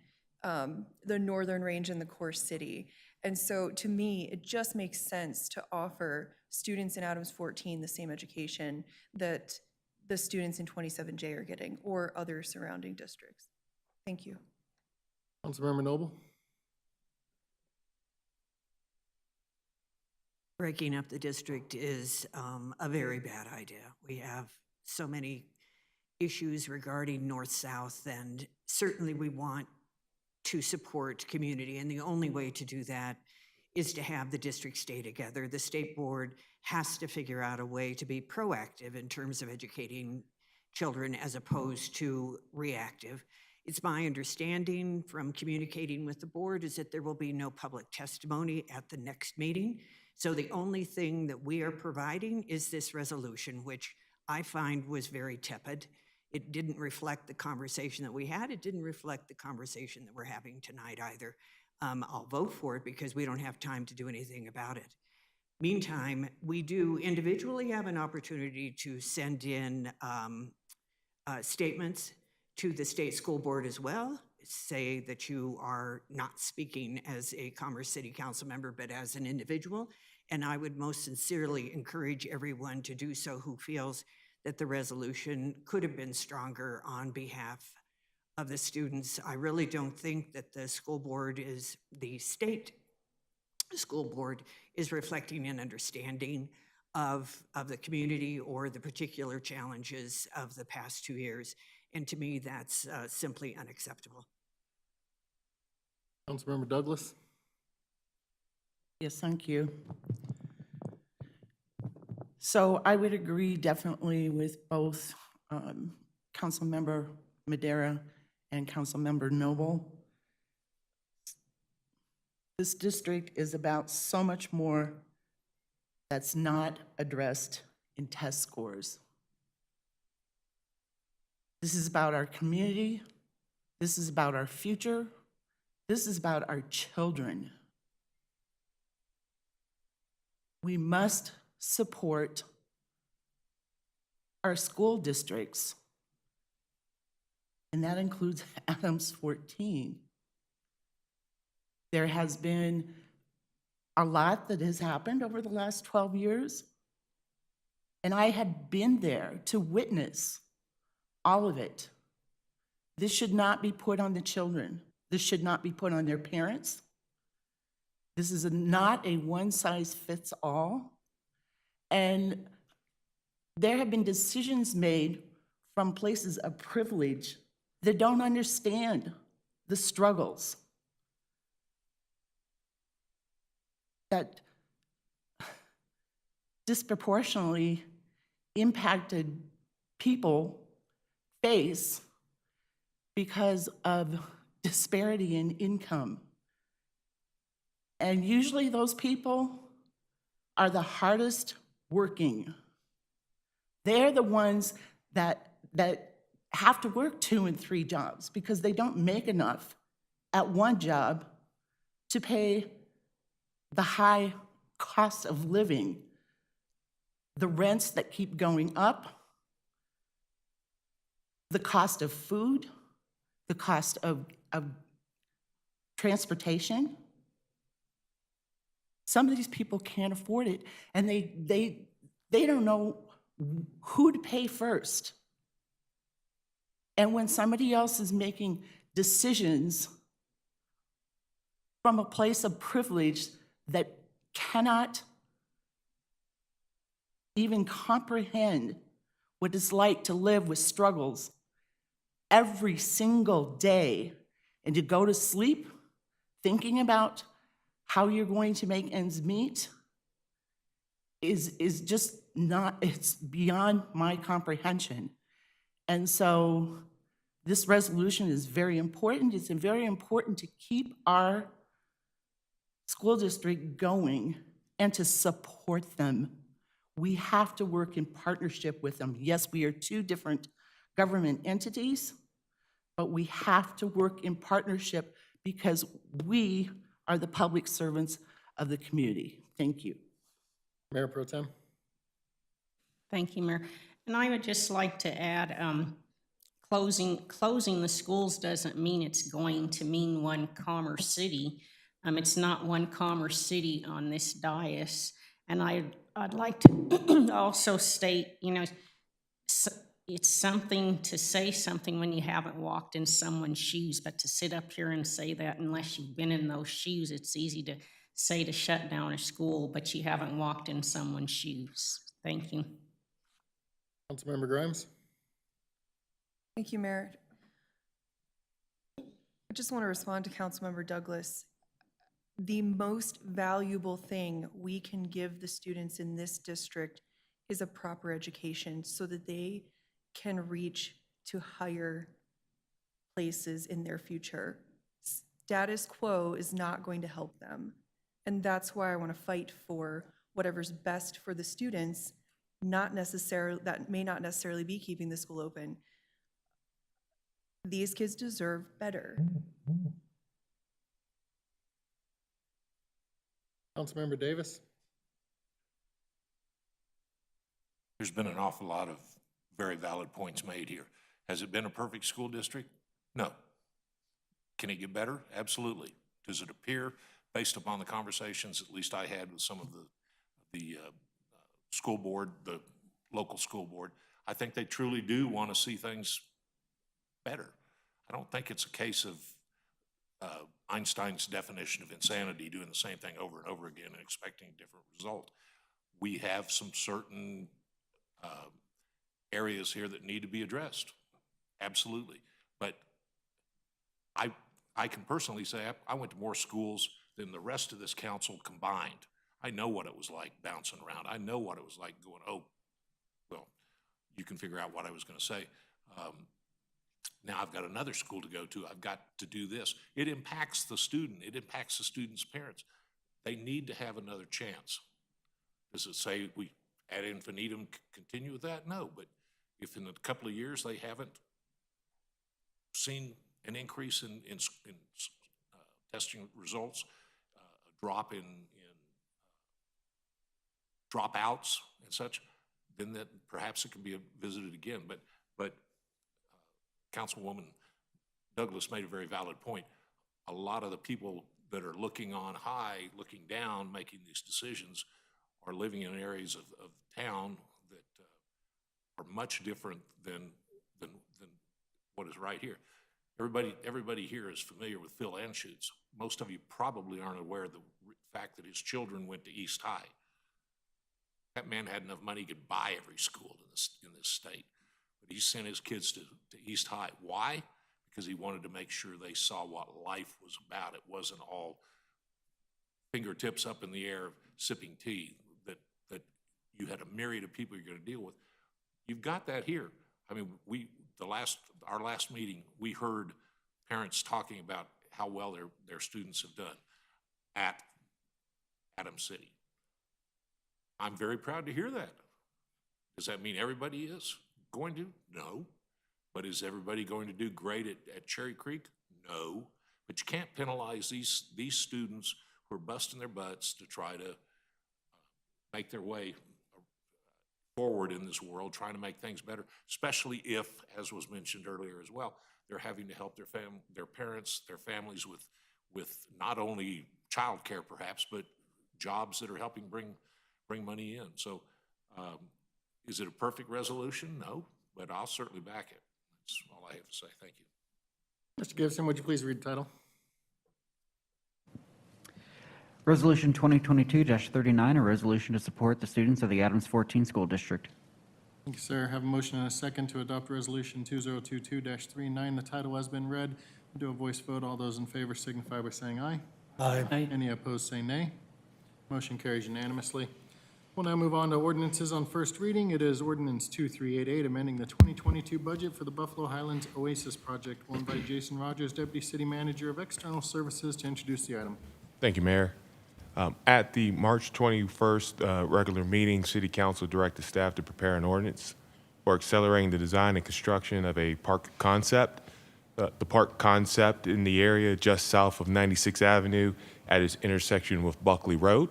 the northern range and the core city. And so to me, it just makes sense to offer students in Adams 14 the same education that the students in 27J are getting, or other surrounding districts. Thank you. Councilmember Noble? Breaking up the district is a very bad idea. We have so many issues regarding north-south, and certainly we want to support community, and the only way to do that is to have the district stay together. The state board has to figure out a way to be proactive in terms of educating children as opposed to reactive. It's my understanding from communicating with the board is that there will be no public testimony at the next meeting. So the only thing that we are providing is this resolution, which I find was very tepid. It didn't reflect the conversation that we had. It didn't reflect the conversation that we're having tonight either. I'll vote for it because we don't have time to do anything about it. Meantime, we do individually have an opportunity to send in statements to the state school board as well, say that you are not speaking as a Commerce City Council member, but as an individual. And I would most sincerely encourage everyone to do so who feels that the resolution could have been stronger on behalf of the students. I really don't think that the school board is, the state school board is reflecting an understanding of the community or the particular challenges of the past 2 years. And to me, that's simply unacceptable. Councilmember Douglas? Yes, thank you. So I would agree definitely with both Councilmember Madera and Councilmember Noble. This district is about so much more that's not addressed in test scores. This is about our community. This is about our future. This is about our children. We must support our school districts, and that includes Adams 14. There has been a lot that has happened over the last 12 years, and I have been there to witness all of it. This should not be put on the children. This should not be put on their parents. This is not a one-size-fits-all. And there have been decisions made from places of privilege that don't understand the struggles that disproportionately impacted people face because of disparity in income. And usually those people are the hardest working. They're the ones that have to work 2 and 3 jobs because they don't make enough at one job to pay the high cost of living, the rents that keep going up, the cost of food, the cost of transportation. Some of these people can't afford it, and they don't know who to pay first. And when somebody else is making decisions from a place of privilege that cannot even comprehend what it's like to live with struggles every single day and to go to sleep thinking about how you're going to make ends meet is just not, it's beyond my comprehension. And so this resolution is very important. It's very important to keep our school district going and to support them. We have to work in partnership with them. Yes, we are 2 different government entities, but we have to work in partnership because we are the public servants of the community. Thank you. Mayor Pro Tem. Thank you, Mayor. And I would just like to add, closing the schools doesn't mean it's going to mean one Commerce City. It's not one Commerce City on this dais. And I'd like to also state, you know, it's something to say something when you haven't walked in someone's shoes, but to sit up here and say that unless you've been in those shoes, it's easy to say to shut down a school, but you haven't walked in someone's shoes. Thank you. Councilmember Grimes. Thank you, Mayor. I just want to respond to Councilmember Douglas. The most valuable thing we can give the students in this district is a proper education so that they can reach to higher places in their future. Status quo is not going to help them. And that's why I want to fight for whatever's best for the students, that may not necessarily be keeping the school open. These kids deserve better. Councilmember Davis. There's been an awful lot of very valid points made here. Has it been a perfect school district? No. Can it get better? Absolutely. Does it appear, based upon the conversations at least I had with some of the school board, the local school board, I think they truly do want to see things better. I don't think it's a case of Einstein's definition of insanity, doing the same thing over and over again and expecting a different result. We have some certain areas here that need to be addressed. Absolutely. But I can personally say I went to more schools than the rest of this council combined. I know what it was like bouncing around. I know what it was like going, oh, well, you can figure out what I was going to say. Now I've got another school to go to. I've got to do this. It impacts the student. It impacts the student's parents. They need to have another chance. Does it say we ad infinitum continue with that? No, but if in a couple of years they haven't seen an increase in testing results, a drop in dropouts and such, then that perhaps it can be visited again. But Councilwoman Douglas made a very valid point. A lot of the people that are looking on high, looking down, making these decisions are living in areas of town that are much different than what is right here. Everybody here is familiar with Phil Anschutz. Most of you probably aren't aware of the fact that his children went to East High. That man had enough money he could buy every school in this state. But he sent his kids to East High. Why? because he wanted to make sure they saw what life was about. It wasn't all fingertips up in the air sipping tea, that you had a myriad of people you're going to deal with. You've got that here. I mean, our last meeting, we heard parents talking about how well their students have done at Adams City. I'm very proud to hear that. Does that mean everybody is going to? No. But is everybody going to do great at Cherry Creek? No. But you can't penalize these students who are busting their butts to try to make their way forward in this world, trying to make things better, especially if, as was mentioned earlier as well, they're having to help their parents, their families with not only childcare perhaps, but jobs that are helping bring money in. So is it a perfect resolution? No, but I'll certainly back it. That's all I have to say. Thank you. Mr. Gibson, would you please read the title? Resolution 2022-39, a resolution to support the students of the Adams 14 School District. Thank you, sir. Have a motion and a second to adopt Resolution 2022-39. The title has been read. We'll do a voice vote. All those in favor signify by saying aye. Aye. Any opposed, say nay. Motion carries unanimously. We'll now move on to ordinances on first reading. It is Ordinance 2388, amending the 2022 budget for the Buffalo Highlands Oasis Project. We'll invite Jason Rogers, Deputy City Manager of External Services, to introduce the item. Thank you, Mayor. At the March 21st regular meeting, City Council directed staff to prepare an ordinance for accelerating the design and construction of a park concept. The park concept in the area just south of 96th Avenue at its intersection with Buckley Road.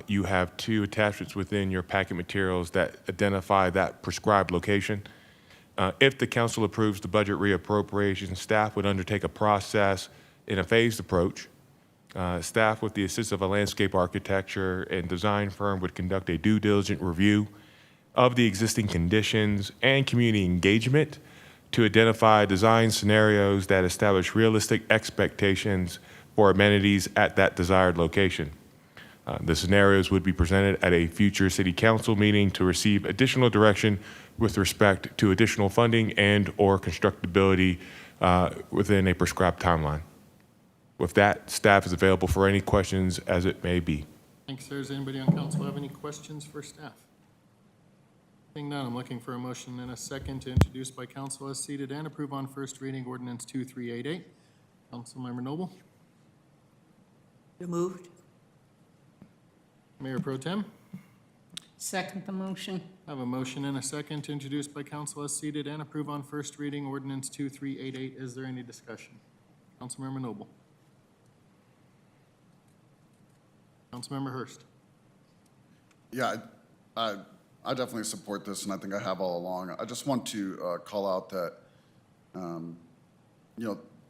You have two attachments within your packet materials that identify that prescribed location. If the council approves the budget reappropriation, staff would undertake a process in a phased approach. Staff, with the assistance of a landscape architecture and design firm, would conduct a due diligent review of the existing conditions and community engagement to identify design scenarios that establish realistic expectations for amenities at that desired location. The scenarios would be presented at a future City Council meeting to receive additional direction with respect to additional funding and/or constructability within a prescribed timeline. With that, staff is available for any questions as it may be. Thanks, sir. Does anybody on council have any questions for staff? Seeing none, I'm looking for a motion and a second to introduce by council as seated and approve on first reading Ordinance 2388. Councilmember Noble. So moved. Mayor Pro Tem. Second the motion. I have a motion and a second to introduce by council as seated and approve on first reading Ordinance 2388. Is there any discussion? Councilmember Noble. Councilmember Hurst. Yeah, I definitely support this, and I think I have all along. I just want to call out that,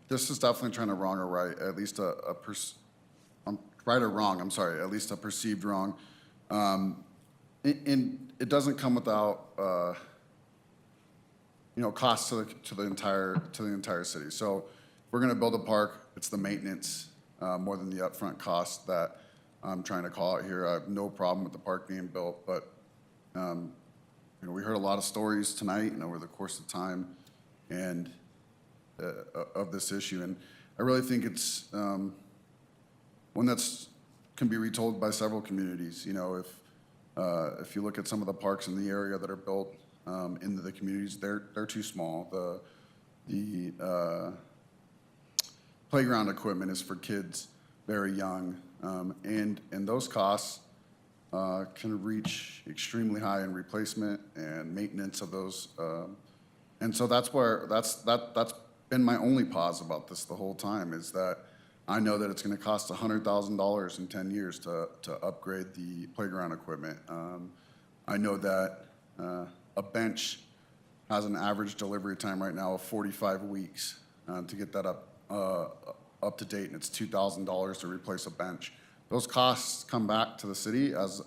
this is definitely trying to wrong or right, at least right or wrong, I'm sorry, at least a perceived wrong. And it doesn't come without, costs to the entire city. So if we're going to build a park, it's the maintenance more than the upfront cost that I'm trying to call out here. I have no problem with the park being built, but we heard a lot of stories tonight and over the course of time and of this issue, and I really think it's one that's can be retold by several communities. If you look at some of the parks in the area that are built into the communities, they're too small. The playground equipment is for kids very young, and those costs can reach extremely high in replacement and maintenance of those. And so that's been my only pause about this the whole time, is that I know that it's going to cost $100,000 in 10 years to upgrade the playground equipment. I know that a bench has an average delivery time right now of 45 weeks to get that up to date, and it's $2,000 to replace a bench. Those costs come back to the city as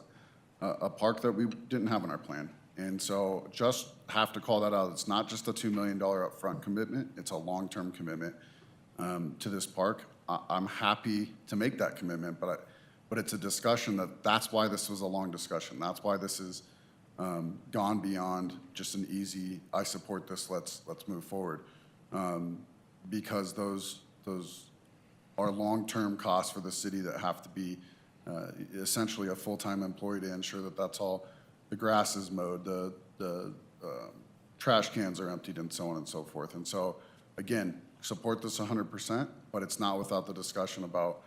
a park that we didn't have in our plan. And so just have to call that out. It's not just a $2 million upfront commitment, it's a long-term commitment to this park. I'm happy to make that commitment, but it's a discussion that's why this was a long discussion. That's why this is gone beyond just an easy, I support this, let's move forward. because those are long-term costs for the city that have to be essentially a full-time employee to ensure that that's all, the grass is mowed, the trash cans are emptied, and so on and so forth. And so, again, support this 100%, but it's not without the discussion about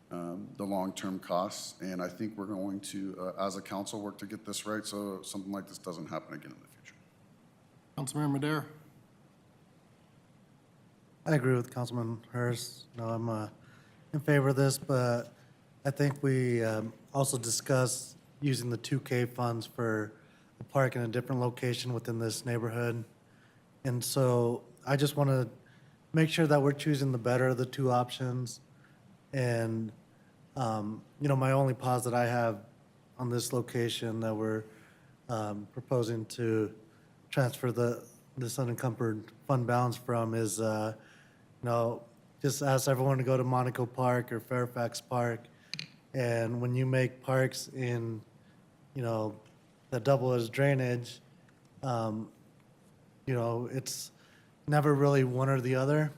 the long-term costs. And I think we're going to, as a council, work to get this right so something like this doesn't happen again in the future. Councilmember Madera. I agree with Councilman Hurst. No, I'm in favor of this, but I think we also discussed using the 2K funds for a park in a different location within this neighborhood. And so I just want to make sure that we're choosing the better of the two options. And, my only pause that I have on this location that we're proposing to transfer this unencumbered fund balance from is, just ask everyone to go to Monaco Park or Fairfax Park. And when you make parks in, that double as drainage, it's never really one or the other.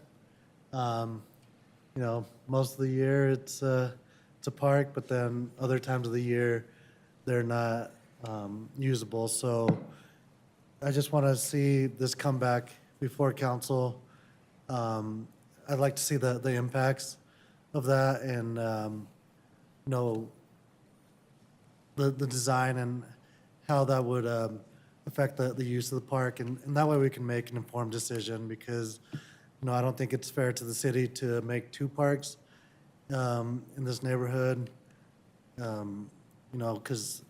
Most of the year it's a park, but then other times of the year they're not usable. So I just want to see this come back before council. I'd like to see the impacts of that and the design and how that would affect the use of the park. And that way we can make an informed decision because, I don't think it's fair to the city to make two parks in this neighborhood, because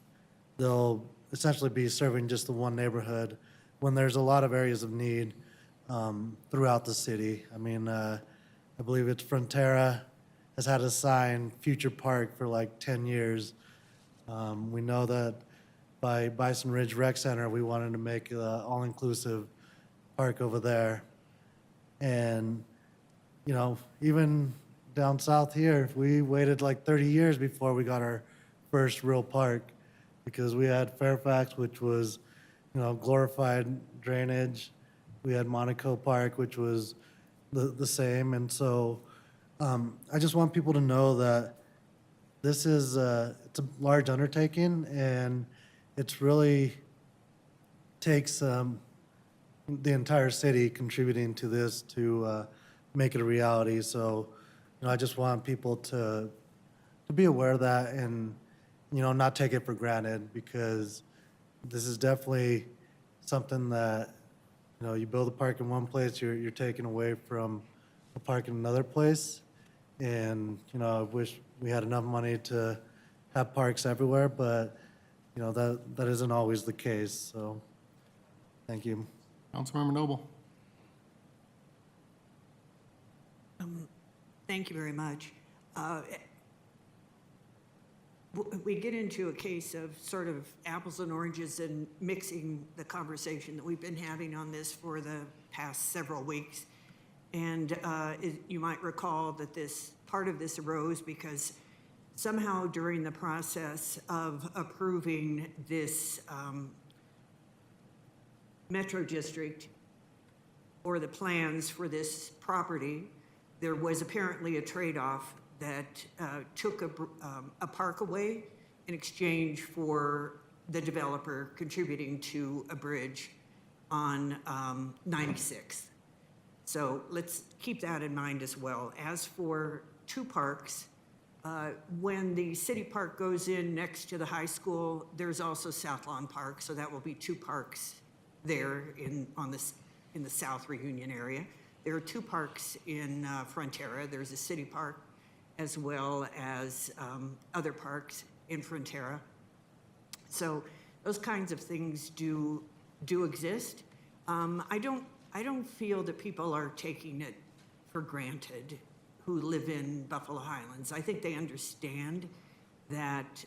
they'll essentially be serving just the one neighborhood when there's a lot of areas of need throughout the city. I mean, I believe it's Frontera has had a sign, Future Park, for like 10 years. We know that by Bison Ridge Rec Center, we wanted to make an all-inclusive park over there. And, even down south here, we waited like 30 years before we got our first real park because we had Fairfax, which was, glorified drainage. We had Monaco Park, which was the same. And so I just want people to know that this is it's a large undertaking and it's really takes the entire city contributing to this to make it a reality. So, I just want people to be aware of that and, not take it for granted because this is definitely something that, you build a park in one place, you're taking away from a park in another place. And, I wish we had enough money to have parks everywhere, but, that isn't always the case. So, thank you. Councilmember Noble. Thank you very much. We get into a case of sort of apples and oranges and mixing the conversation that we've been having on this for the past several weeks. And you might recall that part of this arose because somehow during the process of approving this Metro District or the plans for this property, there was apparently a trade-off that took a park away in exchange for the developer contributing to a bridge on 96th. So let's keep that in mind as well. As for two parks, when the city park goes in next to the high school, there's also South Lawn Park, so that will be two parks there in the South Reunion area. There are two parks in Frontera. There's a city park as well as other parks in Frontera. So those kinds of things do exist. I don't feel that people are taking it for granted who live in Buffalo Highlands. I think they understand that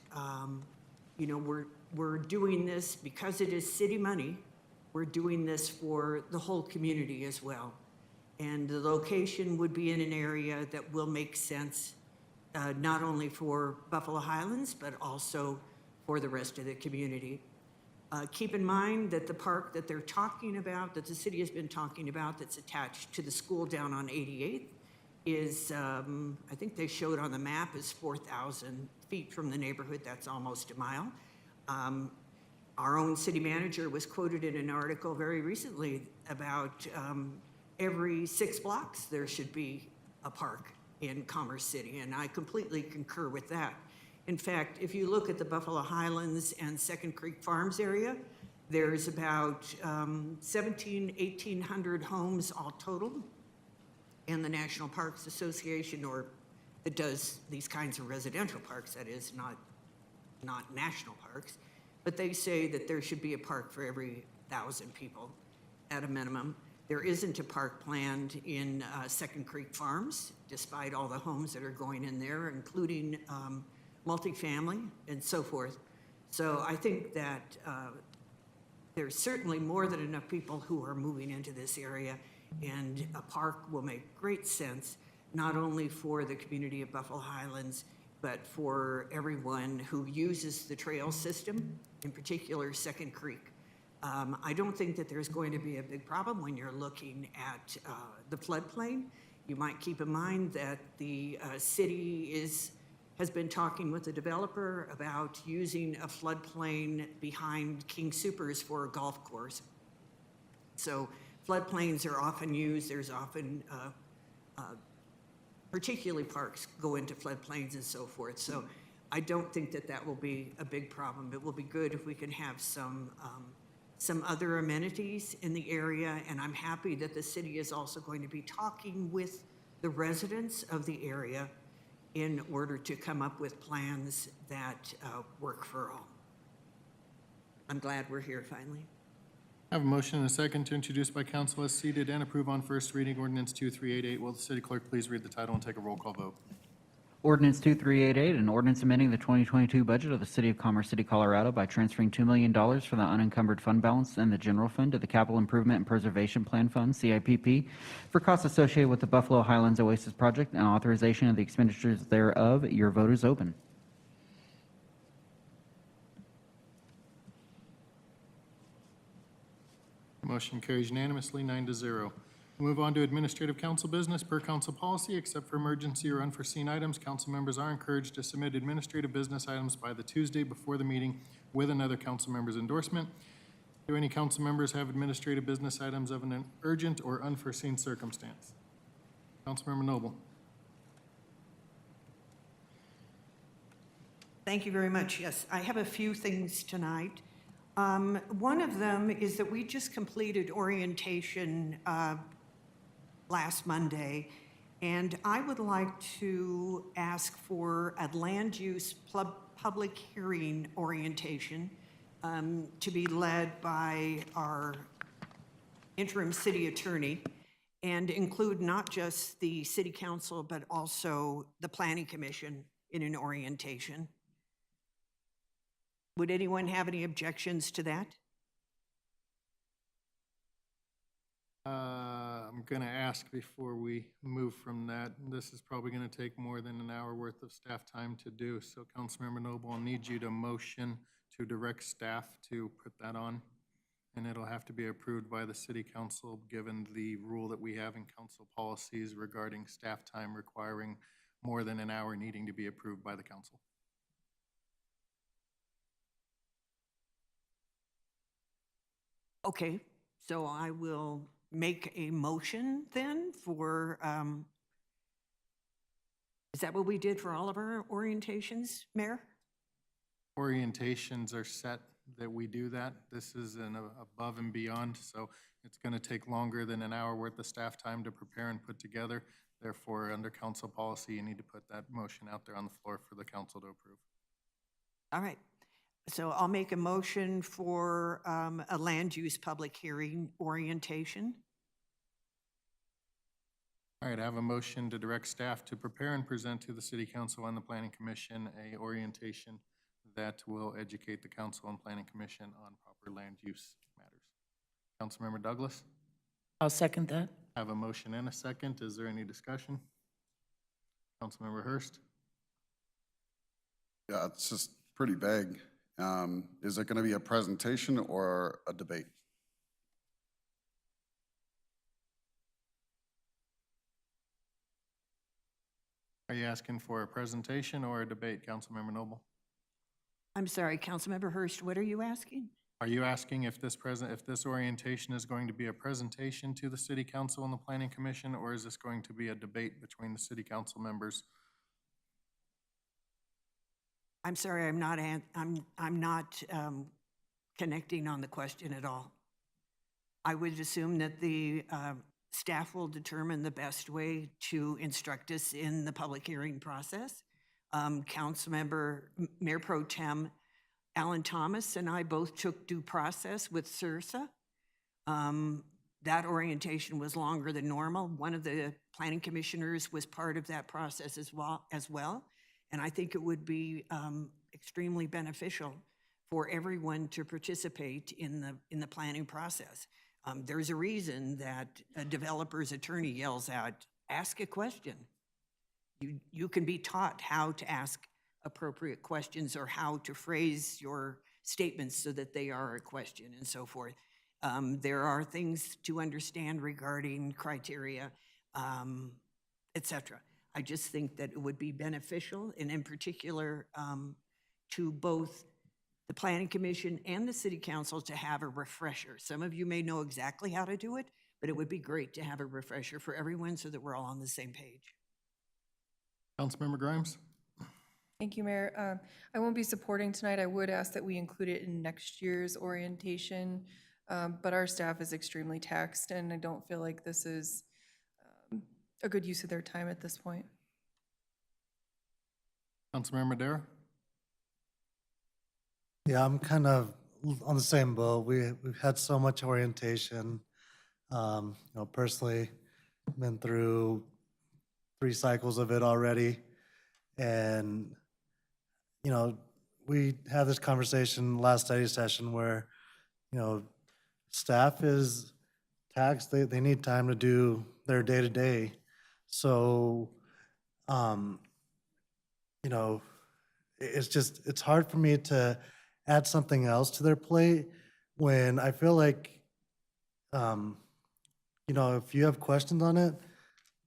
we're doing this because it is city money. We're doing this for the whole community as well. And the location would be in an area that will make sense, not only for Buffalo Highlands, but also for the rest of the community. Keep in mind that the park that they're talking about, that the city has been talking about, that's attached to the school down on 88th, is, I think they showed on the map, is 4,000 feet from the neighborhood. That's almost a mile. Our own city manager was quoted in an article very recently about every 6 blocks, there should be a park in Commerce City, and I completely concur with that. In fact, if you look at the Buffalo Highlands and Second Creek Farms area, there's about 1,800 homes all total. And the National Parks Association, or that does these kinds of residential parks, that is, not national parks, but they say that there should be a park for every 1,000 people at a minimum. There isn't a park planned in Second Creek Farms, despite all the homes that are going in there, including multifamily and so forth. So I think that there's certainly more than enough people who are moving into this area, and a park will make great sense, not only for the community of Buffalo Highlands, but for everyone who uses the trail system, in particular Second Creek. I don't think that there's going to be a big problem when you're looking at the floodplain. You might keep in mind that the city has been talking with the developer about using a floodplain behind King Soopers for a golf course. So floodplains are often used. There's often, particularly parks go into floodplains and so forth. So I don't think that that will be a big problem. It will be good if we can have some other amenities in the area, and I'm happy that the city is also going to be talking with the residents of the area in order to come up with plans that work for all. I'm glad we're here finally. I have a motion and a second to introduce by council as seated and approve on first reading ordinance 2388. Will the city clerk please read the title and take a roll call vote? Ordinance 2388, an ordinance amending the 2022 budget of the City of Commerce City, Colorado by transferring $2 million from the unencumbered fund balance in the general fund to the Capital Improvement and Preservation Plan Fund, CIPP, for costs associated with the Buffalo Highlands Oasis project and authorization of the expenditures thereof. Your vote is open. Motion carries unanimously, 9-0. Move on to administrative council business. Per council policy, except for emergency or unforeseen items, council members are encouraged to submit administrative business items by the Tuesday before the meeting with another council member's endorsement. Do any council members have administrative business items of an urgent or unforeseen circumstance? Councilmember Noble. Thank you very much. Yes, I have a few things tonight. One of them is that we just completed orientation last Monday, and I would like to ask for a land use public hearing orientation to be led by our interim city attorney and include not just the city council, but also the planning commission in an orientation. Would anyone have any objections to that? I'm going to ask before we move from that. This is probably going to take more than an hour worth of staff time to do. So Councilmember Noble, I'll need you to motion to direct staff to put that on. And it'll have to be approved by the city council, given the rule that we have in council policies regarding staff time requiring more than an hour needing to be approved by the council. Okay, so I will make a motion then for, is that what we did for all of our orientations, Mayor? Orientations are set that we do that. This is an above and beyond, so it's going to take longer than an hour worth of staff time to prepare and put together. Therefore, under council policy, you need to put that motion out there on the floor for the council to approve. All right. So I'll make a motion for a land use public hearing orientation. All right, I have a motion to direct staff to prepare and present to the city council and the planning commission a orientation that will educate the council and planning commission on proper land use matters. Councilmember Douglas? I'll second that. I have a motion and a second. Is there any discussion? Councilmember Hurst? Yeah, it's just pretty vague. Is it going to be a presentation or a debate? Are you asking for a presentation or a debate, Councilmember Noble? I'm sorry, Councilmember Hurst, what are you asking? Are you asking if this orientation is going to be a presentation to the city council and the planning commission, or is this going to be a debate between the city council members? I'm sorry, I'm not connecting on the question at all. I would assume that the staff will determine the best way to instruct us in the public hearing process. Councilmember, Mayor Pro Tem Alan Thomas and I both took due process with SRSA. That orientation was longer than normal. One of the planning commissioners was part of that process as well. And I think it would be extremely beneficial for everyone to participate in the planning process. There's a reason that a developer's attorney yells out, "Ask a question." You can be taught how to ask appropriate questions or how to phrase your statements so that they are a question and so forth. There are things to understand regarding criteria, et cetera. I just think that it would be beneficial, and in particular to both the Planning Commission and the City Council, to have a refresher. Some of you may know exactly how to do it, but it would be great to have a refresher for everyone so that we're all on the same page. Councilmember Grimes? Thank you, Mayor. I won't be supporting tonight. I would ask that we include it in next year's orientation, but our staff is extremely taxed, and I don't feel like this is a good use of their time at this point. Councilmember Madera? Yeah, I'm kind of on the same boat. We've had so much orientation. Personally, been through 3 cycles of it already. And, we had this conversation last study session where, staff is taxed. They need time to do their day-to-day. So, it's hard for me to add something else to their plate when I feel like, if you have questions on it,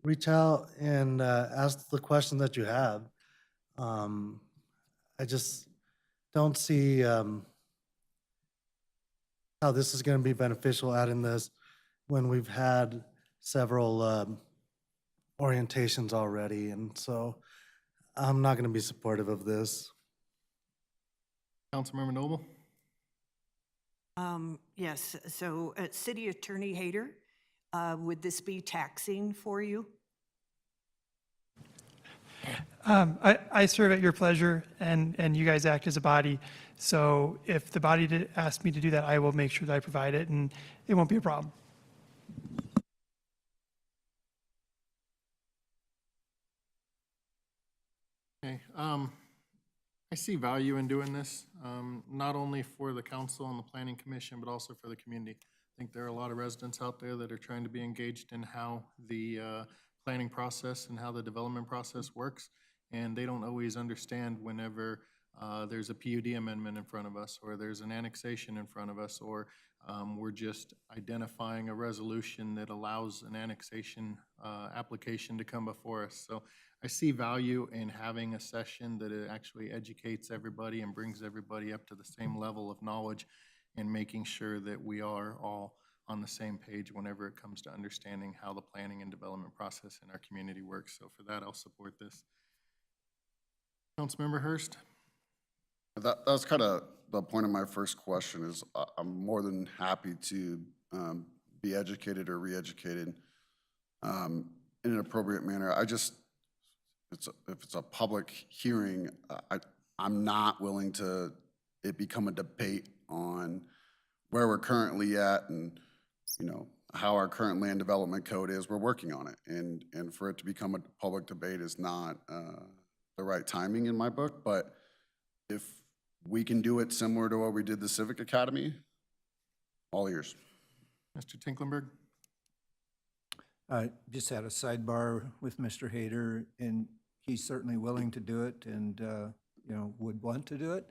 reach out and ask the question that you have. I just don't see how this is going to be beneficial adding this when we've had several orientations already, and so I'm not going to be supportive of this. Councilmember Noble? Yes, so City Attorney Hayter, would this be taxing for you? I serve at your pleasure, and you guys act as a body. So if the body asks me to do that, I will make sure that I provide it, and it won't be a problem. Okay, I see value in doing this, not only for the council and the planning commission, but also for the community. I think there are a lot of residents out there that are trying to be engaged in how the planning process and how the development process works, and they don't always understand whenever there's a PUD amendment in front of us, or there's an annexation in front of us, or we're just identifying a resolution that allows an annexation application to come before us. So I see value in having a session that it actually educates everybody and brings everybody up to the same level of knowledge, and making sure that we are all on the same page whenever it comes to understanding how the planning and development process in our community works. So for that, I'll support this. Councilmember Hurst? That's kind of the point of my first question is I'm more than happy to be educated or re-educated in an appropriate manner. If it's a public hearing, I'm not willing to it become a debate on where we're currently at and, how our current land development code is. We're working on it. And for it to become a public debate is not the right timing in my book. But if we can do it similar to what we did the Civic Academy, all ears. Mr. Tinklenberg? I just had a sidebar with Mr. Hayter, and he's certainly willing to do it and, would want to do it.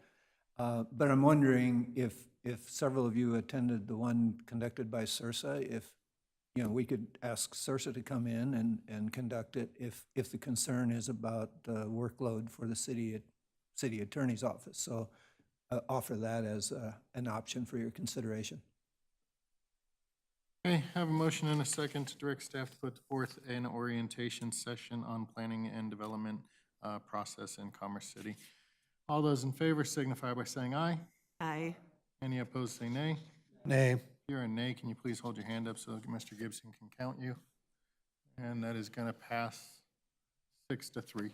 But I'm wondering if several of you attended the one conducted by CIRSA, if, we could ask CIRSA to come in and conduct it if the concern is about the workload for the city attorney's office. So offer that as an option for your consideration. Okay, have a motion and a second to direct staff to put forth an orientation session on planning and development process in Commerce City. All those in favor signify by saying aye. Aye. Any opposed, say nay. Nay. If you're a nay, can you please hold your hand up so that Mr. Gibson can count you? And that is going to pass 6-3.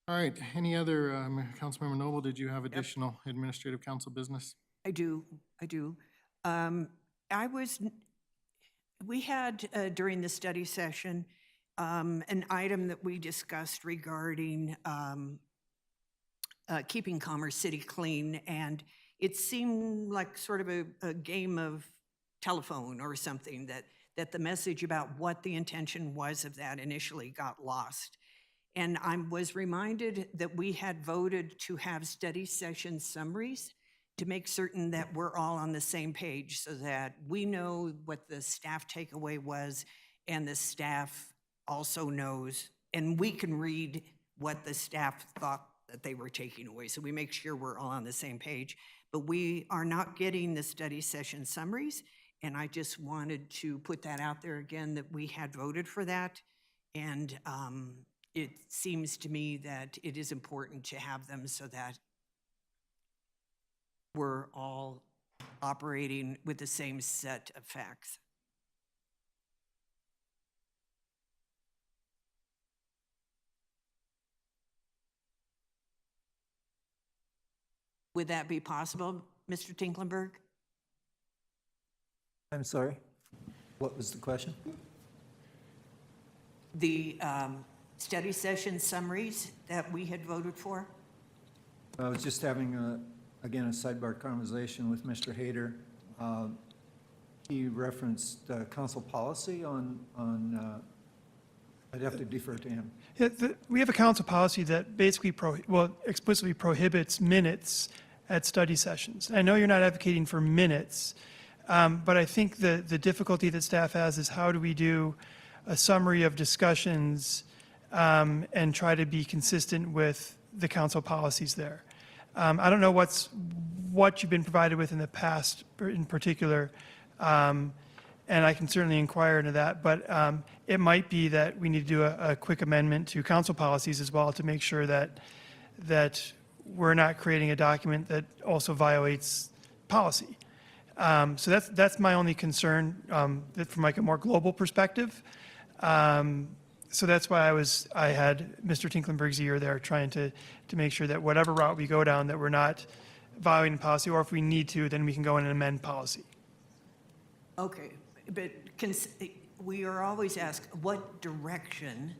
All right, any other, Councilmember Noble, did you have additional administrative council business? I do. We had, during the study session, an item that we discussed regarding keeping Commerce City clean, and it seemed like sort of a game of telephone or something, that the message about what the intention was of that initially got lost. And I was reminded that we had voted to have study session summaries to make certain that we're all on the same page so that we know what the staff takeaway was and the staff also knows, and we can read what the staff thought that they were taking away. So we make sure we're all on the same page. But we are not getting the study session summaries, and I just wanted to put that out there again, that we had voted for that. And it seems to me that it is important to have them so that we're all operating with the same set of facts. Would that be possible, Mr. Tinklenberg? I'm sorry, what was the question? The study session summaries that we had voted for? I was just having, again, a sidebar conversation with Mr. Hayter. He referenced council policy on I'd have to defer to him. Yeah, we have a council policy that basically explicitly prohibits minutes at study sessions. I know you're not advocating for minutes, but I think the difficulty that staff has is how do we do a summary of discussions and try to be consistent with the council policies there. I don't know what you've been provided with in the past in particular, and I can certainly inquire into that, but it might be that we need to do a quick amendment to council policies as well to make sure that we're not creating a document that also violates policy. So that's my only concern from like a more global perspective. So that's why I had Mr. Tinklenberg's ear there trying to make sure that whatever route we go down, that we're not violating policy, or if we need to, then we can go in and amend policy. Okay, but we are always asked, what direction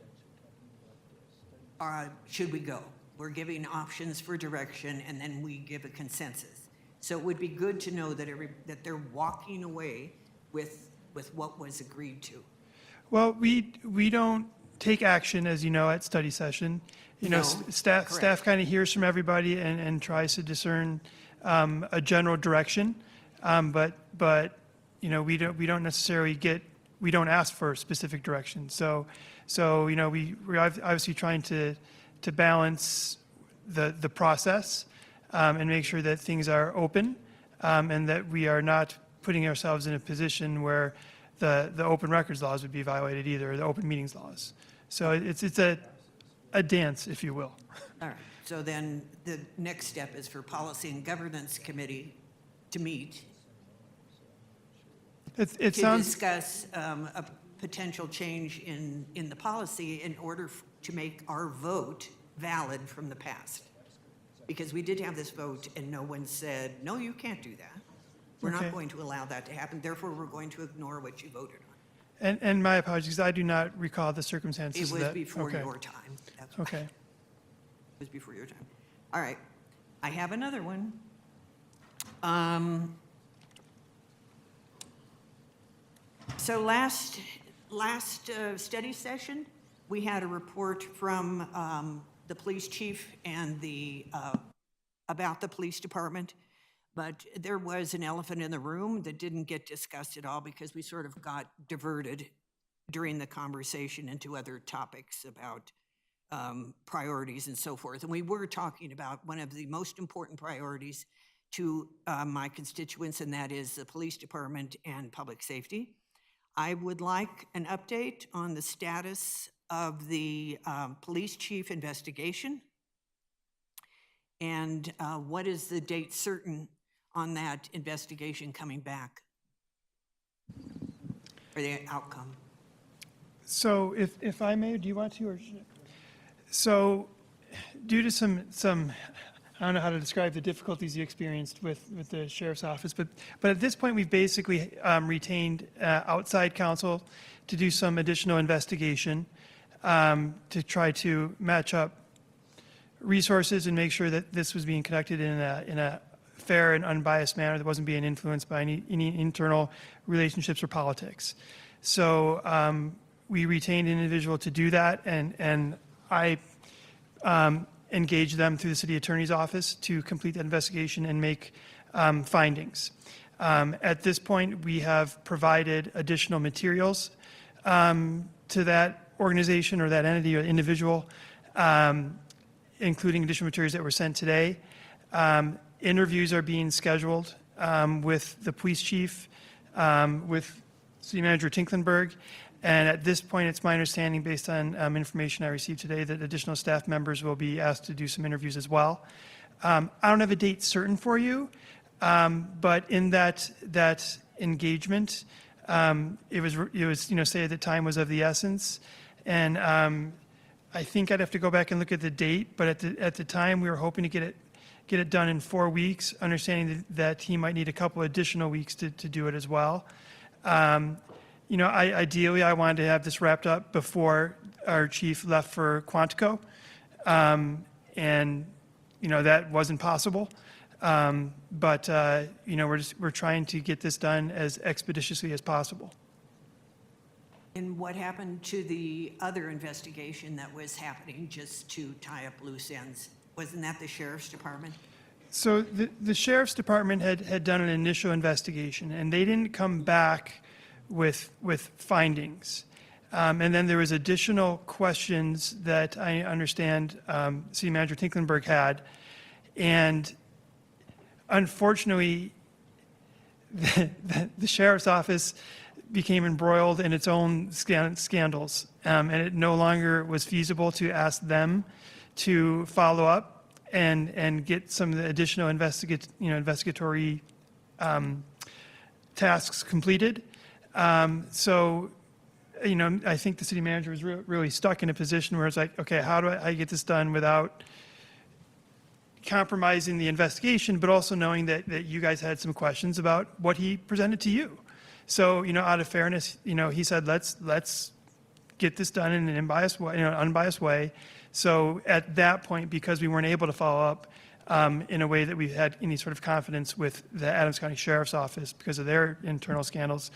should we go? We're giving options for direction, and then we give a consensus. So it would be good to know that they're walking away with what was agreed to. Well, we don't take action, as you know, at study session. No, Staff kind of hears from everybody and tries to discern a general direction. But we don't necessarily we don't ask for specific direction. So we're obviously trying to balance the process and make sure that things are open and that we are not putting ourselves in a position where the open records laws would be violated either, or the open meetings laws. So it's a dance, if you will. All right, so then the next step is for Policy and Governance Committee to meet To discuss a potential change in the policy in order to make our vote valid from the past. Because we did have this vote and no one said, no, you can't do that. We're not going to allow that to happen, therefore we're going to ignore what you voted on. And my apologies, I do not recall the circumstances It of was that. before Okay. your time. That's why. Okay. It was before your time. All right, I have another one. So last study session, we had a report from the police chief and the about the police department, but there was an elephant in the room that didn't get discussed at all because we sort of got diverted during the conversation into other topics about priorities and so forth. And we were talking about one of the most important priorities to my constituents, and that is the police department and public safety. I would like an update on the status of the police chief investigation. And what is the date certain on that investigation coming back? Or the outcome? So if I may, do you want to, or? So due to some, I don't know how to describe the difficulties you experienced with the sheriff's office, but at this point, we've basically retained outside counsel to do some additional investigation to try to match up resources and make sure that this was being conducted in a fair and unbiased manner that wasn't being influenced by any internal relationships or politics. So we retained an individual to do that, and I engaged them through the city attorney's office to complete that investigation and make findings. At this point, we have provided additional materials to that organization or that entity or individual, including additional materials that were sent today. Interviews are being scheduled with the police chief, with City Manager Tinklenberg, and at this point, it's my understanding, based on information I received today, that additional staff members will be asked to do some interviews as well. I don't have a date certain for you, but in that engagement, it was say the time was of the essence, and I think I'd have to go back and look at the date, but at the time, we were hoping to get it done in 4 weeks, understanding that he might need a couple additional weeks to do it as well. Ideally, I wanted to have this wrapped up before our chief left for Quantico, and that wasn't possible. But we're trying to get this done as expeditiously as possible. And what happened to the other investigation that was happening just to tie up loose ends? Wasn't that the sheriff's department? So the sheriff's department had done an initial investigation, and they didn't come back with findings. And then there was additional questions that I understand City Manager Tinklenberg had. And unfortunately, the sheriff's office became embroiled in its own scandals. And it no longer was feasible to ask them to follow up and get some of the additional investigatory tasks completed. So, I think the city manager was really stuck in a position where it's like, okay, how do I get this done without compromising the investigation, but also knowing that you guys had some questions about what he presented to you. So, out of fairness, he said, let's get this done in an unbiased way. So at that point, because we weren't able to follow up in a way that we had any sort of confidence with the Adams County Sheriff's Office because of their internal scandals,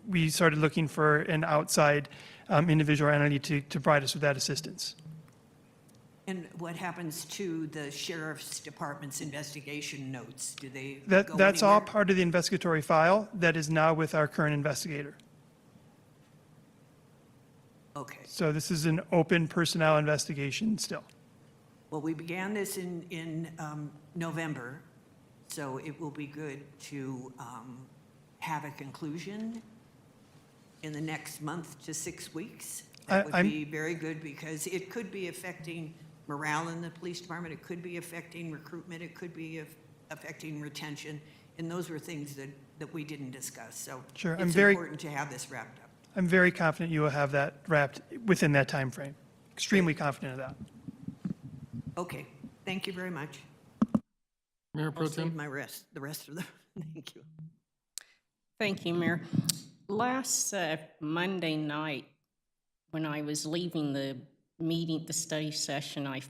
we started looking for an outside individual entity to provide us with that assistance. And what happens to the sheriff's department's investigation notes? Do they go That's all anywhere? part of the investigatory file that is now with our current investigator. Okay. So this is an open personnel investigation still. Well, we began this in November, so it will be good to have a conclusion in the next month to 6 weeks. That would be very good, because it could be affecting morale in the police department, it could be affecting recruitment, it could be affecting retention, and those were things that we didn't discuss. So Sure, it's important to have this wrapped up. I'm very confident you will have that wrapped within that time frame. Extremely confident of that. Okay, thank you very much. Mayor Pro I'll save Tem? the rest of the, thank you. Thank you, Mayor. Last Monday night, when I was leaving the meeting, the study session, I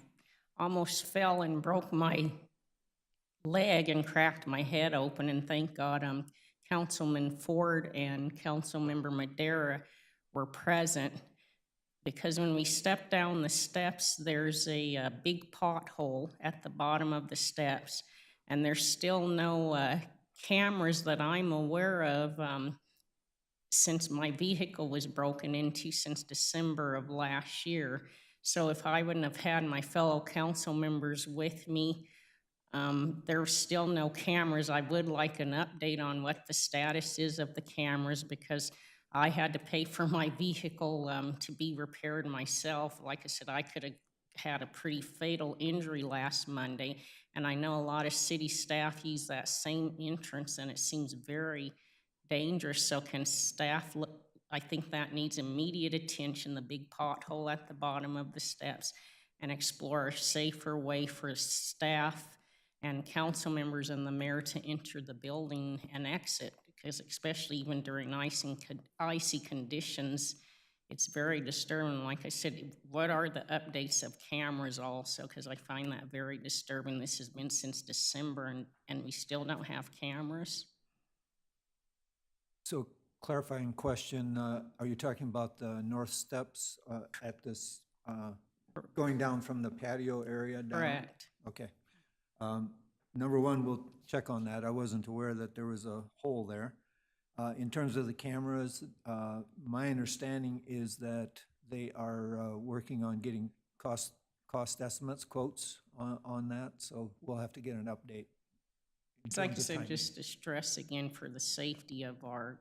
almost fell and broke my leg and cracked my head open, and thank God Councilman Ford and Councilmember Madera were present. because when we step down the steps, there's a big pothole at the bottom of the steps, and there's still no cameras that I'm aware of since my vehicle was broken into since December of last year. So if I wouldn't have had my fellow council members with me, there's still no cameras. I would like an update on what the status is of the cameras, because I had to pay for my vehicle to be repaired myself. Like I said, I could have had a pretty fatal injury last Monday, and I know a lot of city staff use that same entrance, and it seems very dangerous. So can staff look? I think that needs immediate attention, the big pothole at the bottom of the steps, and explore a safer way for staff and council members and the mayor to enter the building and exit, because especially even during icy conditions, it's very disturbing. Like I said, what are the updates of cameras also? Because I find that very disturbing. This has been since December, and we still don't have cameras. So clarifying question, are you talking about the north steps at this, going down from the patio area down? Correct. Okay. Number one, we'll check on that. I wasn't aware that there was a hole there. In terms of the cameras, my understanding is that they are working on getting cost estimates, quotes on that, so we'll have to get an update. It's like I said, just to stress again for the safety of our,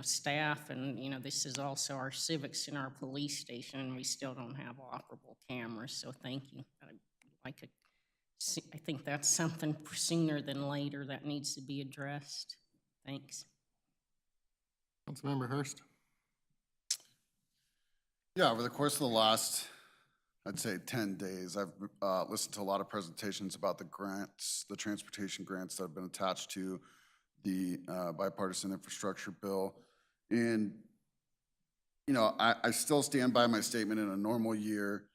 staff, and, this is also our civic center, our police station, and we still don't have operable cameras, so thank you. I think that's something sooner than later that needs to be addressed. Thanks. Councilmember Hurst. Yeah, over the course of the last, I'd say 10 days, I've listened to a lot of presentations about the grants, the transportation grants that have been attached to the bipartisan infrastructure bill. And, I still stand by my statement in a normal year,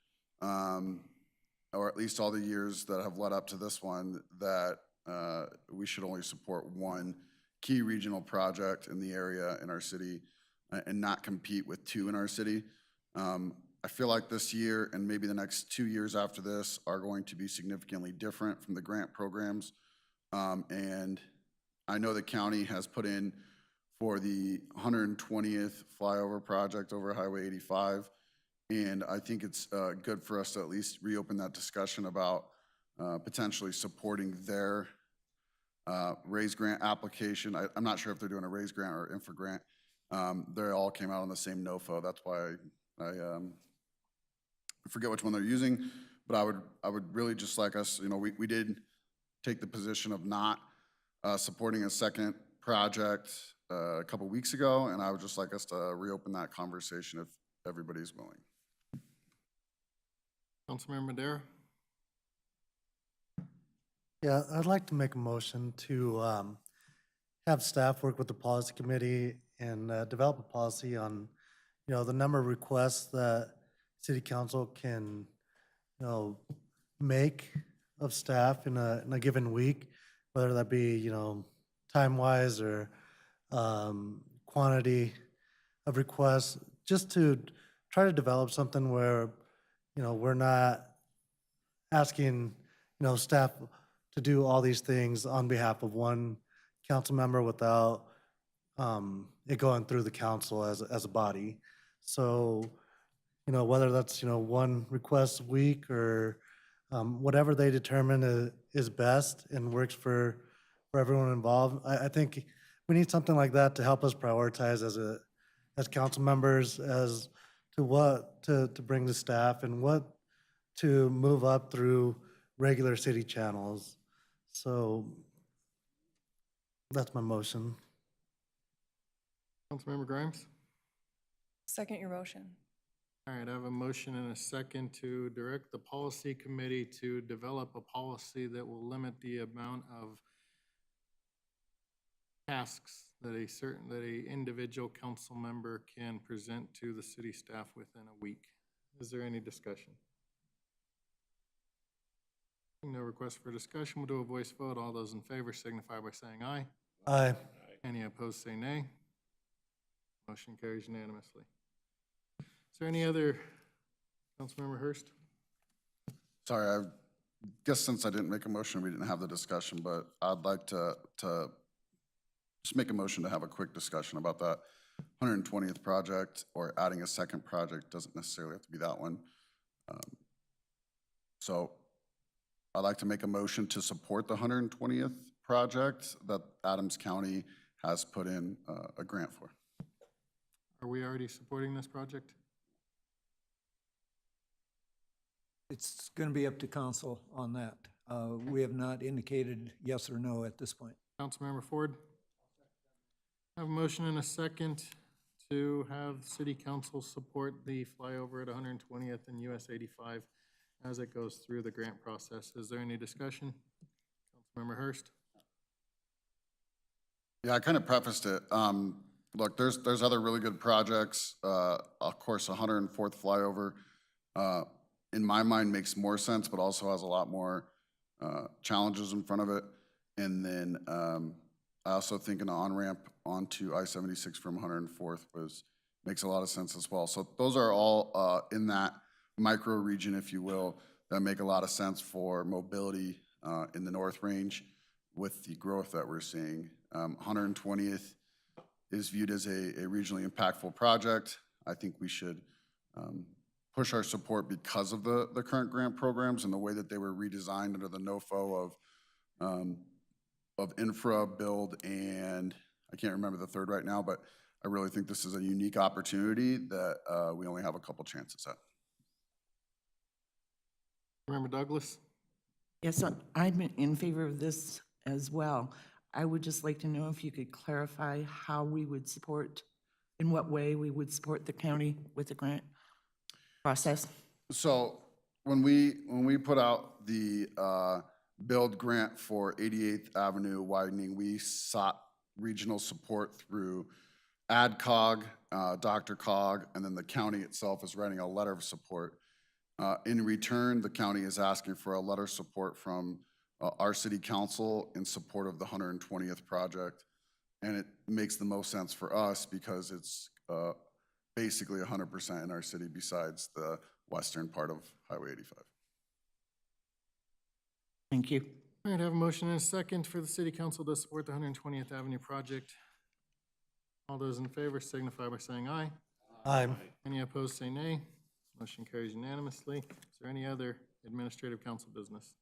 or at least all the years that have led up to this one, that we should only support one key regional project in the area in our city and not compete with two in our city. I feel like this year and maybe the next 2 years after this are going to be significantly different from the grant programs. And I know the county has put in for the 120th flyover project over Highway 85. And I think it's good for us to at least reopen that discussion about potentially supporting their raise grant application. I'm not sure if they're doing a raise grant or infra grant. They all came out on the same NOFO. That's why I forget which one they're using, but I would really just like us, we did take the position of not supporting a second project a couple weeks ago, and I would just like us to reopen that conversation if everybody's willing. Councilmember Madera. Yeah, I'd like to make a motion to have staff work with the policy committee and develop a policy on, the number of requests that city council can, make of staff in a given week, whether that be, time-wise or quantity of requests, just to try to develop something where, we're not asking, staff to do all these things on behalf of one council member without it going through the council as a body. So, whether that's, one request a week or whatever they determine is best and works for everyone involved. I think we need something like that to help us prioritize as council members as to what to bring to staff and what to move up through regular city channels. So that's my motion. Councilmember Grimes. Second your motion. All right, I have a motion and a second to direct the policy committee to develop a policy that will limit the amount of tasks that a individual council member can present to the city staff within a week. Is there any discussion? No request for discussion. We'll do a voice vote. All those in favor signify by saying aye. Aye. Any opposed say nay. Motion carries unanimously. Is there any other, Councilmember Hurst? Sorry, I guess since I didn't make a motion, we didn't have the discussion, but I'd like to just make a motion to have a quick discussion about that 120th project, or adding a second project, doesn't necessarily have to be that one. So I'd like to make a motion to support the 120th project that Adams County has put in a grant for. Are we already supporting this project? It's going to be up to council on that. We have not indicated yes or no at this point. Councilmember Ford? I have a motion and a second to have city council support the flyover at 120th and US 85 as it goes through the grant process. Is there any discussion? Councilmember Hurst? Yeah, I kind of prefaced it. Look, there's other really good projects. Of course, 104th flyover, in my mind, makes more sense, but also has a lot more challenges in front of it. And then I also think an on-ramp onto I-76 from 104th makes a lot of sense as well. So those are all in that micro region, if you will, that make a lot of sense for mobility in the North Range with the growth that we're seeing. 120th is viewed as a regionally impactful project. I think we should push our support because of the current grant programs and the way that they were redesigned under the NOFO of infra, build, and I can't remember the third right now, but I really think this is a unique opportunity that we only have a couple chances at. Member Douglas? Yes, I'm in favor of this as well. I would just like to know if you could clarify how we would support, in what way we would support the county with the grant process. So when we put out the build grant for 88th Avenue widening, we sought regional support through ADCOG, Dr. Cog, and then the county itself is writing a letter of support. In return, the county is asking for a letter of support from our city council in support of the 120th project. And it makes the most sense for us because it's basically 100% in our city besides the western part of Highway 85. Thank you. All right, I have a motion and a second for the city council to support the 120th Avenue project. All those in favor signify by saying aye. Aye. Any opposed, say nay. Motion carries unanimously. Is there any other administrative council business?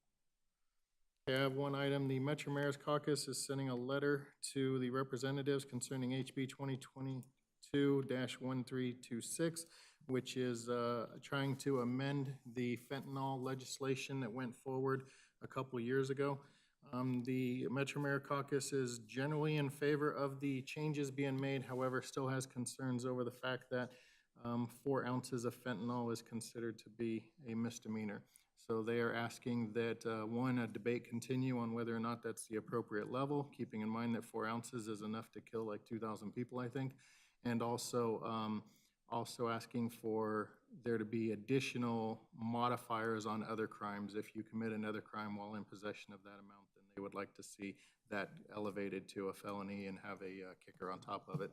Okay, I have one item. The Metro Mayor's Caucus is sending a letter to the representatives concerning HB 2022-1326, which is trying to amend the fentanyl legislation that went forward a couple years ago. The Metro Mayor Caucus is generally in favor of the changes being made, however, still has concerns over the fact that 4 ounces of fentanyl is considered to be a misdemeanor. So they are asking that, one, a debate continue on whether or not that's the appropriate level, keeping in mind that 4 ounces is enough to kill like 2,000 people, I think. And also, also asking for there to be additional modifiers on other crimes. If you commit another crime while in possession of that amount, then they would like to see that elevated to a felony and have a kicker on top of it.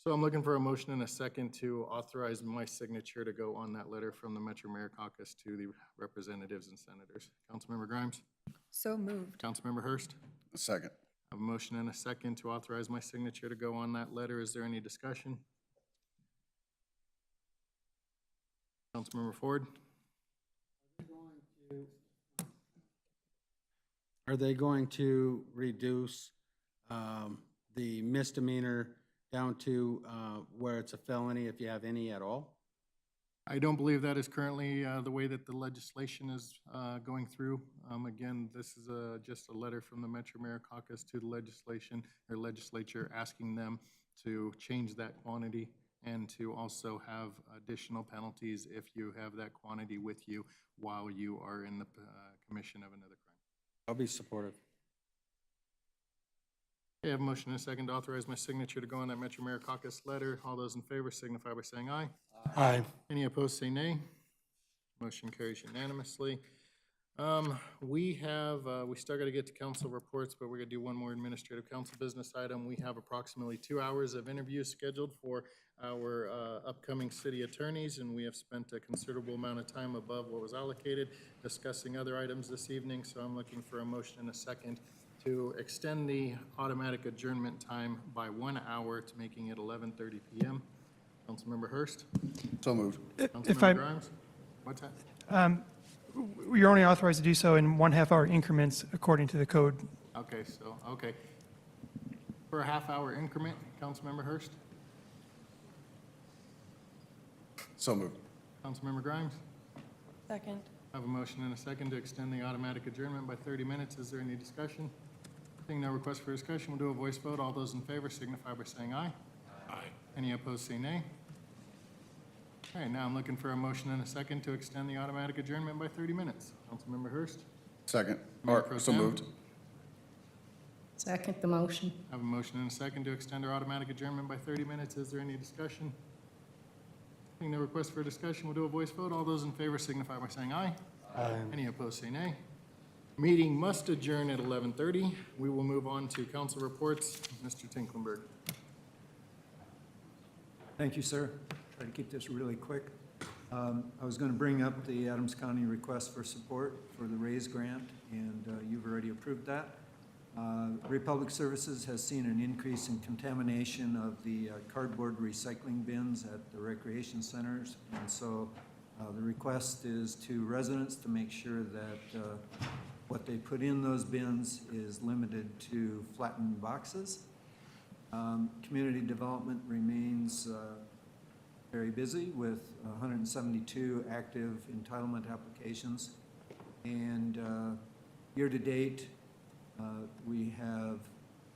So I'm looking for a motion and a second to authorize my signature to go on that letter from the Metro Mayor Caucus to the representatives and senators. Councilmember Grimes? So moved. Councilmember Hurst? A second. I have a motion and a second to authorize my signature to go on that letter. Is there any discussion? Councilmember Ford? Are they going to reduce the misdemeanor down to where it's a felony if you have any at all? I don't believe that is currently the way that the legislation is going through. Again, this is just a letter from the Metro Mayor Caucus to the legislation or legislature asking them to change that quantity and to also have additional penalties if you have that quantity with you while you are in the commission of another crime. I'll be supportive. Okay, I have a motion and a second to authorize my signature to go on that Metro Mayor Caucus letter. All those in favor signify by saying aye. Aye. Any opposed, say nay. Motion carries unanimously. We have, we still got to get to council reports, but we're going to do one more administrative council business item. We have approximately 2 hours of interviews scheduled for our upcoming city attorneys, and we have spent a considerable amount of time above what was allocated discussing other items this evening, so I'm looking for a motion in a second to extend the automatic adjournment time by 1 hour to making it 11:30 PM. Councilmember Hurst? So moved. Councilmember Grimes? What's that? You're only authorized to do so in 1/2 hour increments according to the code. Okay, so, okay. For a half-hour increment, Councilmember Hurst? So moved. Councilmember Grimes? Second. I have a motion and a second to extend the automatic adjournment by 30 minutes. Is there any discussion? Seeing no request for discussion, we'll do a voice vote. All those in favor signify by saying aye. Aye. Any opposed, say nay. Okay, now I'm looking for a motion and a second to extend the automatic adjournment by 30 minutes. Councilmember Hurst? Second. Mayor Pro So Tem? moved. Second the motion. I have a motion and a second to extend our automatic adjournment by 30 minutes. Is there any discussion? Seeing no request for discussion, we'll do a voice vote. All those in favor signify by saying aye. Aye. Any opposed, say nay. Meeting must adjourn at 11:30. We will move on to council reports. Mr. Tinklenberg. Thank you, sir. Try to keep this really quick. I was going to bring up the Adams County request for support for the RAISE grant, and you've already approved that. Republic Services has seen an increase in contamination of the cardboard recycling bins at the recreation centers, and so the request is to residents to make sure that what they put in those bins is limited to flattened boxes. Community development remains very busy with 172 active entitlement applications. And year-to-date, we have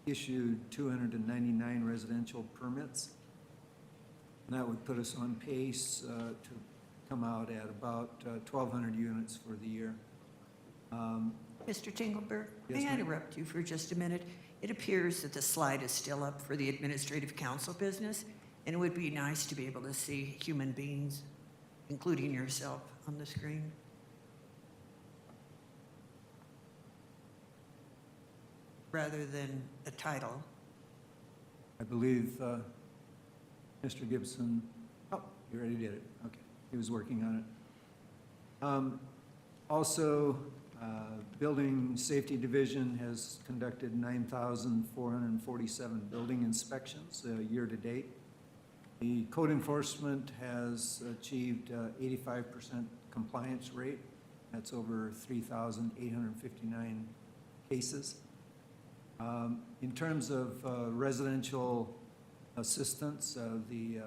issued 299 residential permits. And that would put us on pace to come out at about 1,200 units for the year. Mr. Tingelberg, Yes, may I ma'am. interrupt you for just a minute? It appears that the slide is still up for the administrative council business, and it would be nice to be able to see human beings, including yourself, on the screen. Rather than a title. I believe Mr. Gibson, oh, he already did it. Okay, he was working on it. Also, Building Safety Division has conducted 9,447 building inspections year-to-date. The code enforcement has achieved 85% compliance rate. That's over 3,859 cases. In terms of residential assistance, the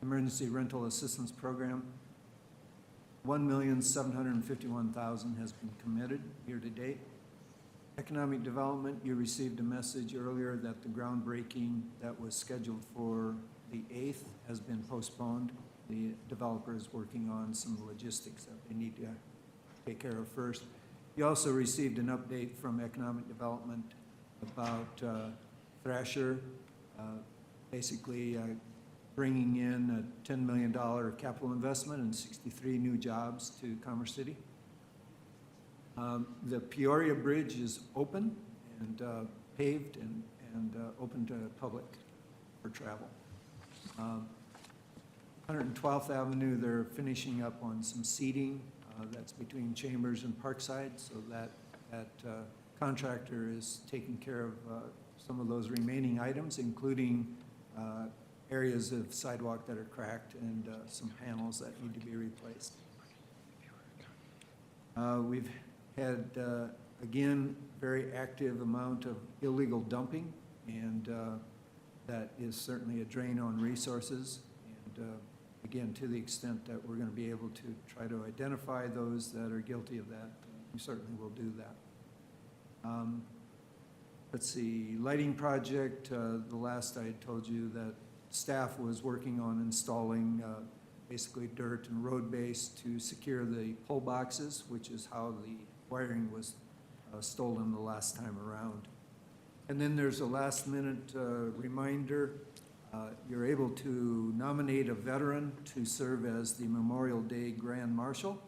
Emergency Rental Assistance Program, $1,751,000 has been committed year-to-date. Economic Development, you received a message earlier that the groundbreaking that was scheduled for the 8th has been postponed. The developer is working on some logistics that they need to take care of first. You also received an update from Economic Development about Thrasher, basically bringing in a $10 million capital investment and 63 new jobs to Commerce City. The Peoria Bridge is open and paved and open to public for travel. 112th Avenue, they're finishing up on some seating. That's between Chambers and Parkside, so that contractor is taking care of some of those remaining items, including areas of sidewalk that are cracked and some panels that need to be replaced. We've had, again, very active amount of illegal dumping, and that is certainly a drain on resources. And again, to the extent that we're going to be able to try to identify those that are guilty of that, we certainly will do that. Let's see, lighting project, the last I had told you that staff was working on installing basically dirt and road base to secure the pole boxes, which is how the wiring was stolen the last time around. And then there's a last minute reminder. You're able to nominate a veteran to serve as the Memorial Day Grand Marshal.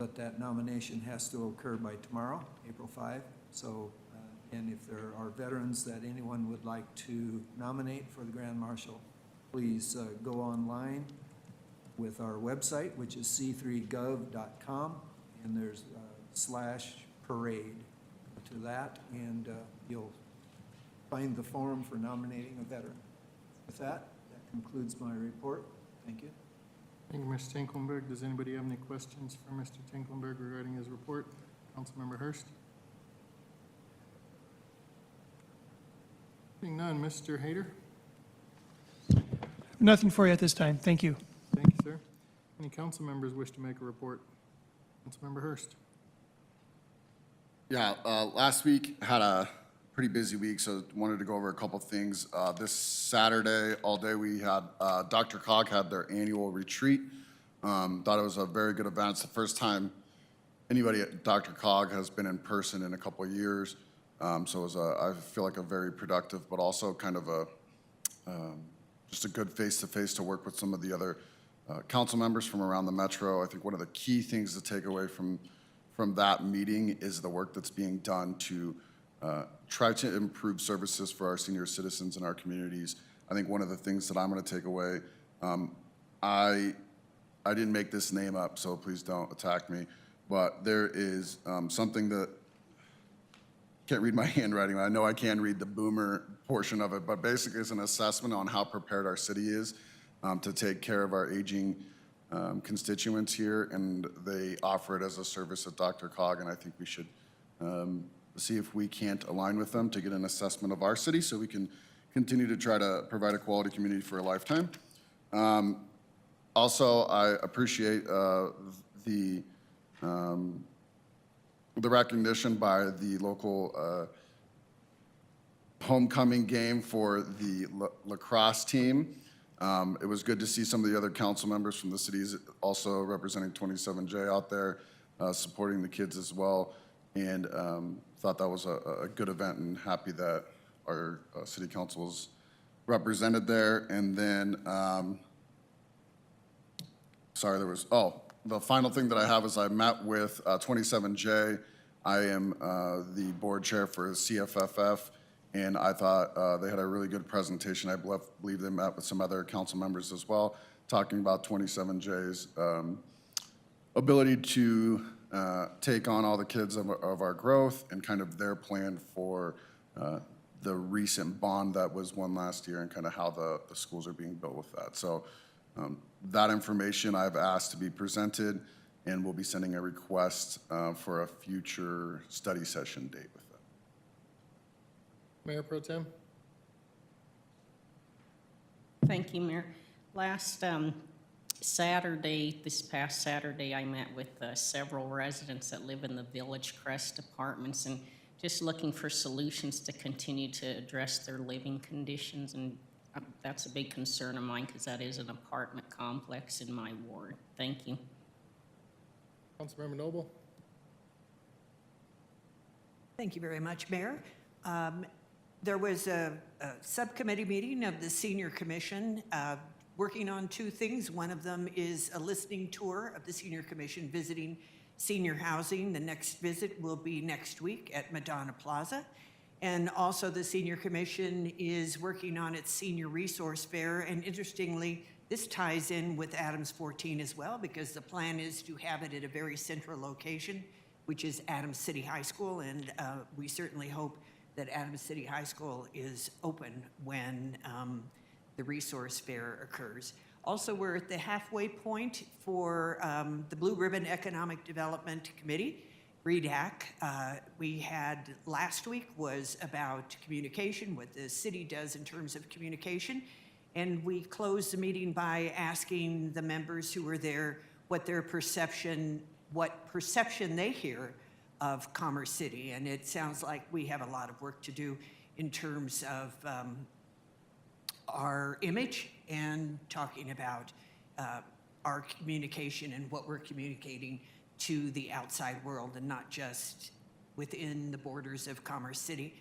but that nomination has to occur by tomorrow, April 5. So, and if there are veterans that anyone would like to nominate for the Grand Marshal, please go online with our website, which is c3gov.com, and there's /parade to that, and you'll find the form for nominating a veteran. With that concludes my report. Thank you. Thank you, Mr. Tinklenberg. Does anybody have any questions for Mr. Tinklenberg regarding his report? Councilmember Hurst? Seeing none, Mr. Hayter? Nothing for you at this time. Thank you. Thank you, sir. Any council members wish to make a report? Councilmember Hurst? Yeah, last week had a pretty busy week, so wanted to go over a couple things. This Saturday, all day, we had, DRCOG had their annual retreat. Thought it was a very good event. It's the first time anybody at DRCOG has been in person in a couple of years. So it was I feel like a very productive, but also kind of a, just a good face-to-face to work with some of the other council members from around the metro. I think one of the key things to take away from that meeting is the work that's being done to try to improve services for our senior citizens in our communities. I think one of the things that I'm going to take away, I didn't make this name up, so please don't attack me, but there is something that, can't read my handwriting, I know I can read the boomer portion of it, but basically it's an assessment on how prepared our city is to take care of our aging constituents here, and they offer it as a service at DRCOG, and I think we should see if we can't align with them to get an assessment of our city so we can continue to try to provide a quality community for a lifetime. Also, I appreciate the recognition by the local homecoming game for the lacrosse team. It was good to see some of the other council members from the cities also representing 27J out there supporting the kids as well, and thought that was a good event, and happy that our city council was represented there. And then, sorry, there was, the final thing that I have is I met with 27J. I am the board chair for CFFF, and I thought they had a really good presentation. I believe they met with some other council members as well, talking about 27J's ability to take on all the kids of our growth and kind of their plan for the recent bond that was won last year and kind of how the schools are being built with that. So that information I've asked to be presented, and we'll be sending a request for a future study session date with that. Mayor Pro Tem? Thank you, Mayor. Last Saturday, this past Saturday, I met with several residents that live in the Village Crest apartments, and just looking for solutions to continue to address their living conditions. And that's a big concern of mine because that is an apartment complex in my ward. Thank you. Councilmember Noble? Thank you very much, Mayor. There was a subcommittee meeting of the Senior Commission working on two things. One of them is a listening tour of the Senior Commission visiting senior housing. The next visit will be next week at Madonna Plaza. And also the Senior Commission is working on its Senior Resource Fair. And interestingly, this ties in with Adams 14 as well, because the plan is to have it at a very central location, which is Adams City High School. And we certainly hope that Adams City High School is open when the resource fair occurs. Also, we're at the halfway point for the Blue Ribbon Economic Development Committee, REDAC. We had last week was about communication, what the city does in terms of communication. And we closed the meeting by asking the members who were there what perception they hear of Commerce City. And it sounds like we have a lot of work to do in terms of our image and talking about our communication and what we're communicating to the outside world and not just within the borders of Commerce City.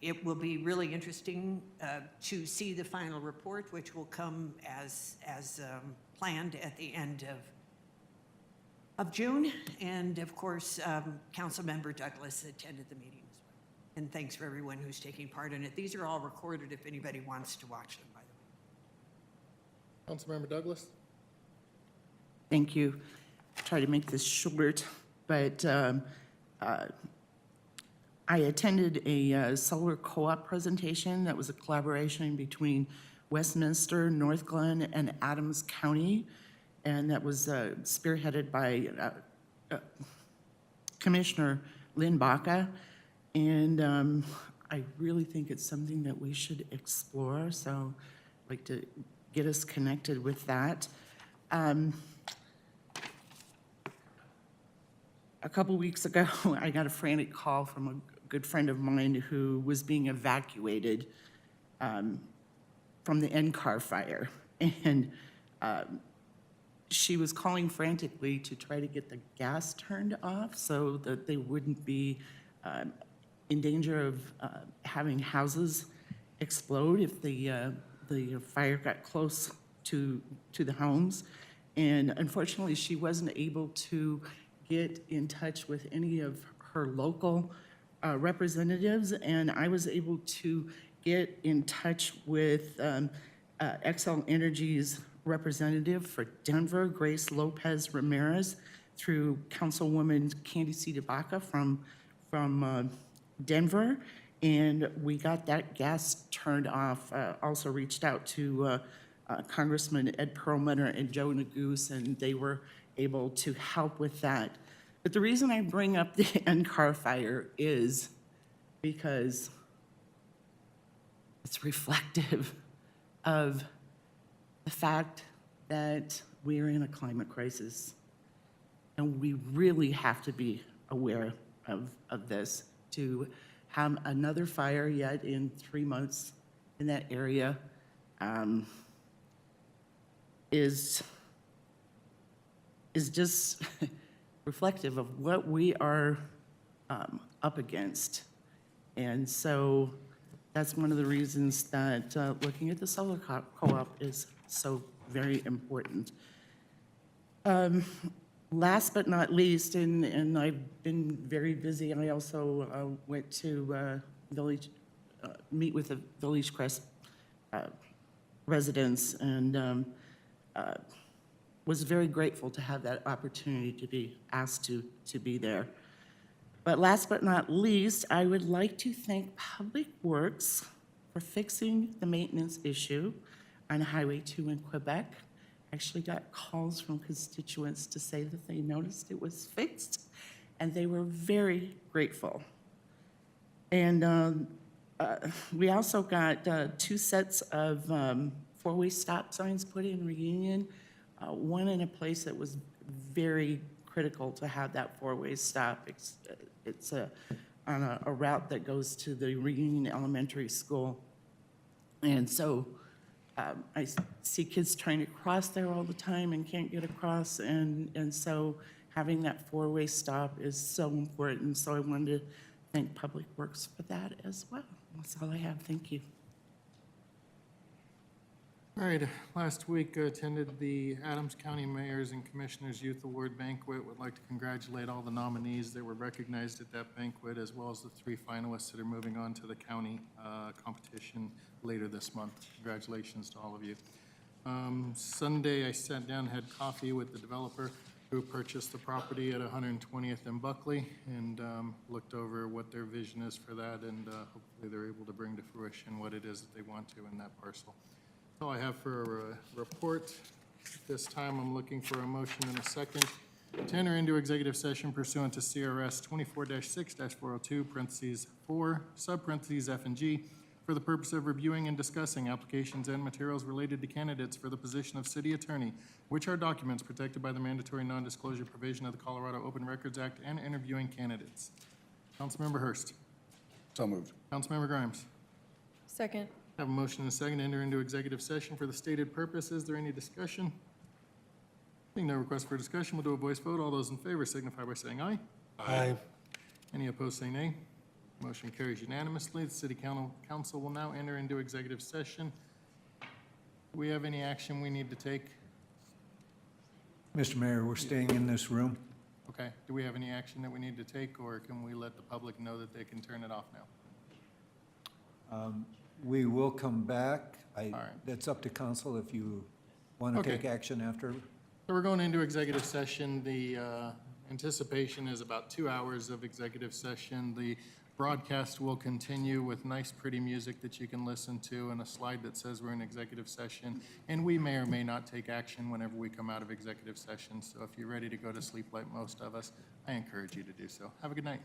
It will be really interesting to see the final report, which will come as planned at the end of of June. And of course, Councilmember Douglas attended the meeting as well. And thanks for everyone who's taking part in it. These are all recorded if anybody wants to watch them, by the way. Councilmember Douglas? Thank you. Try to make this short, but I attended a solar co-op presentation that was a collaboration between Westminster, North Glen, and Adams County, and that was spearheaded by Commissioner Lynn Baca. And I really think it's something that we should explore, so I'd like to get us connected with that. A couple weeks ago, I got a frantic call from a good friend of mine who was being evacuated from the NCAR fire. And she was calling frantically to try to get the gas turned off so that they wouldn't be in danger of having houses explode if the fire got close to the homes. And unfortunately, she wasn't able to get in touch with any of her local representatives, and I was able to get in touch with Xcel Energy's representative for Denver, Grace Lopez Ramirez, through Councilwoman Candy C. DeBaca from Denver, and we got that gas turned off. Also reached out to Congressman Ed Perlmutter and Joe Neguse, and they were able to help with that. But the reason I bring up the NCAR fire is because it's reflective of the fact that we are in a climate crisis. And we really have to be aware of this. To have another fire yet in 3 months in that area is just reflective of what we are up against. And so that's one of the reasons that looking at the solar co-op is so very important. Last but not least, and I've been very busy, I also went to meet with the Village Crest residents, and was very grateful to have that opportunity to be asked to be there. But last but not least, I would like to thank Public Works for fixing the maintenance issue on Highway 2 in Quebec. Actually got calls from constituents to say that they noticed it was fixed, and they were very grateful. And we also got 2 sets of 4-way stop signs put in Reunion, one in a place that was very critical to have that 4-way stop. It's on a route that goes to the Reunion Elementary School. And so I see kids trying to cross there all the time and can't get across, and so having that 4-way stop is so important. So I wanted to thank Public Works for that as well. That's all I have. Thank you. All right, last week attended the Adams County Mayors and Commissioners Youth Award Banquet. Would like to congratulate all the nominees that were recognized at that banquet, as well as the 3 finalists that are moving on to the county competition later this month. Congratulations to all of you. Sunday, I sat down, had coffee with the developer who purchased the property at 120th and Buckley, and looked over what their vision is for that, and hopefully they're able to bring to fruition what it is that they want to in that parcel. That's all I have for a report. At this time, I'm looking for a motion and a second to enter into executive session pursuant to CRS 24-6-402, parentheses 4, sub-parentheses F and G, for the purpose of reviewing and discussing applications and materials related to candidates for the position of city attorney, which are documents protected by the mandatory non-disclosure provision of the Colorado Open Records Act, and interviewing candidates. Councilmember Hurst. So moved. Councilmember Grimes. Second. Have a motion and a second to enter into executive session for the stated purpose. Is there any discussion? Seeing no request for discussion, we'll do a voice vote. All those in favor signify by saying aye. Aye. Any opposed, say nay. Motion carries unanimously. The City Council will now enter into executive session. Do we have any action we need to take? Mr. Mayor, we're staying in this room. Okay, do we have any action that we need to take, or can we let the public know that they can turn it off now? We will come back. right. That's up to council if you want to Okay. take action after. So we're going into executive session. The anticipation is about 2 hours of executive session. The broadcast will continue with nice, pretty music that you can listen to and a slide that says we're in executive session. And we may or may not take action whenever we come out of executive session. So if you're ready to go to sleep like most of us, I encourage you to do so. Have a good night.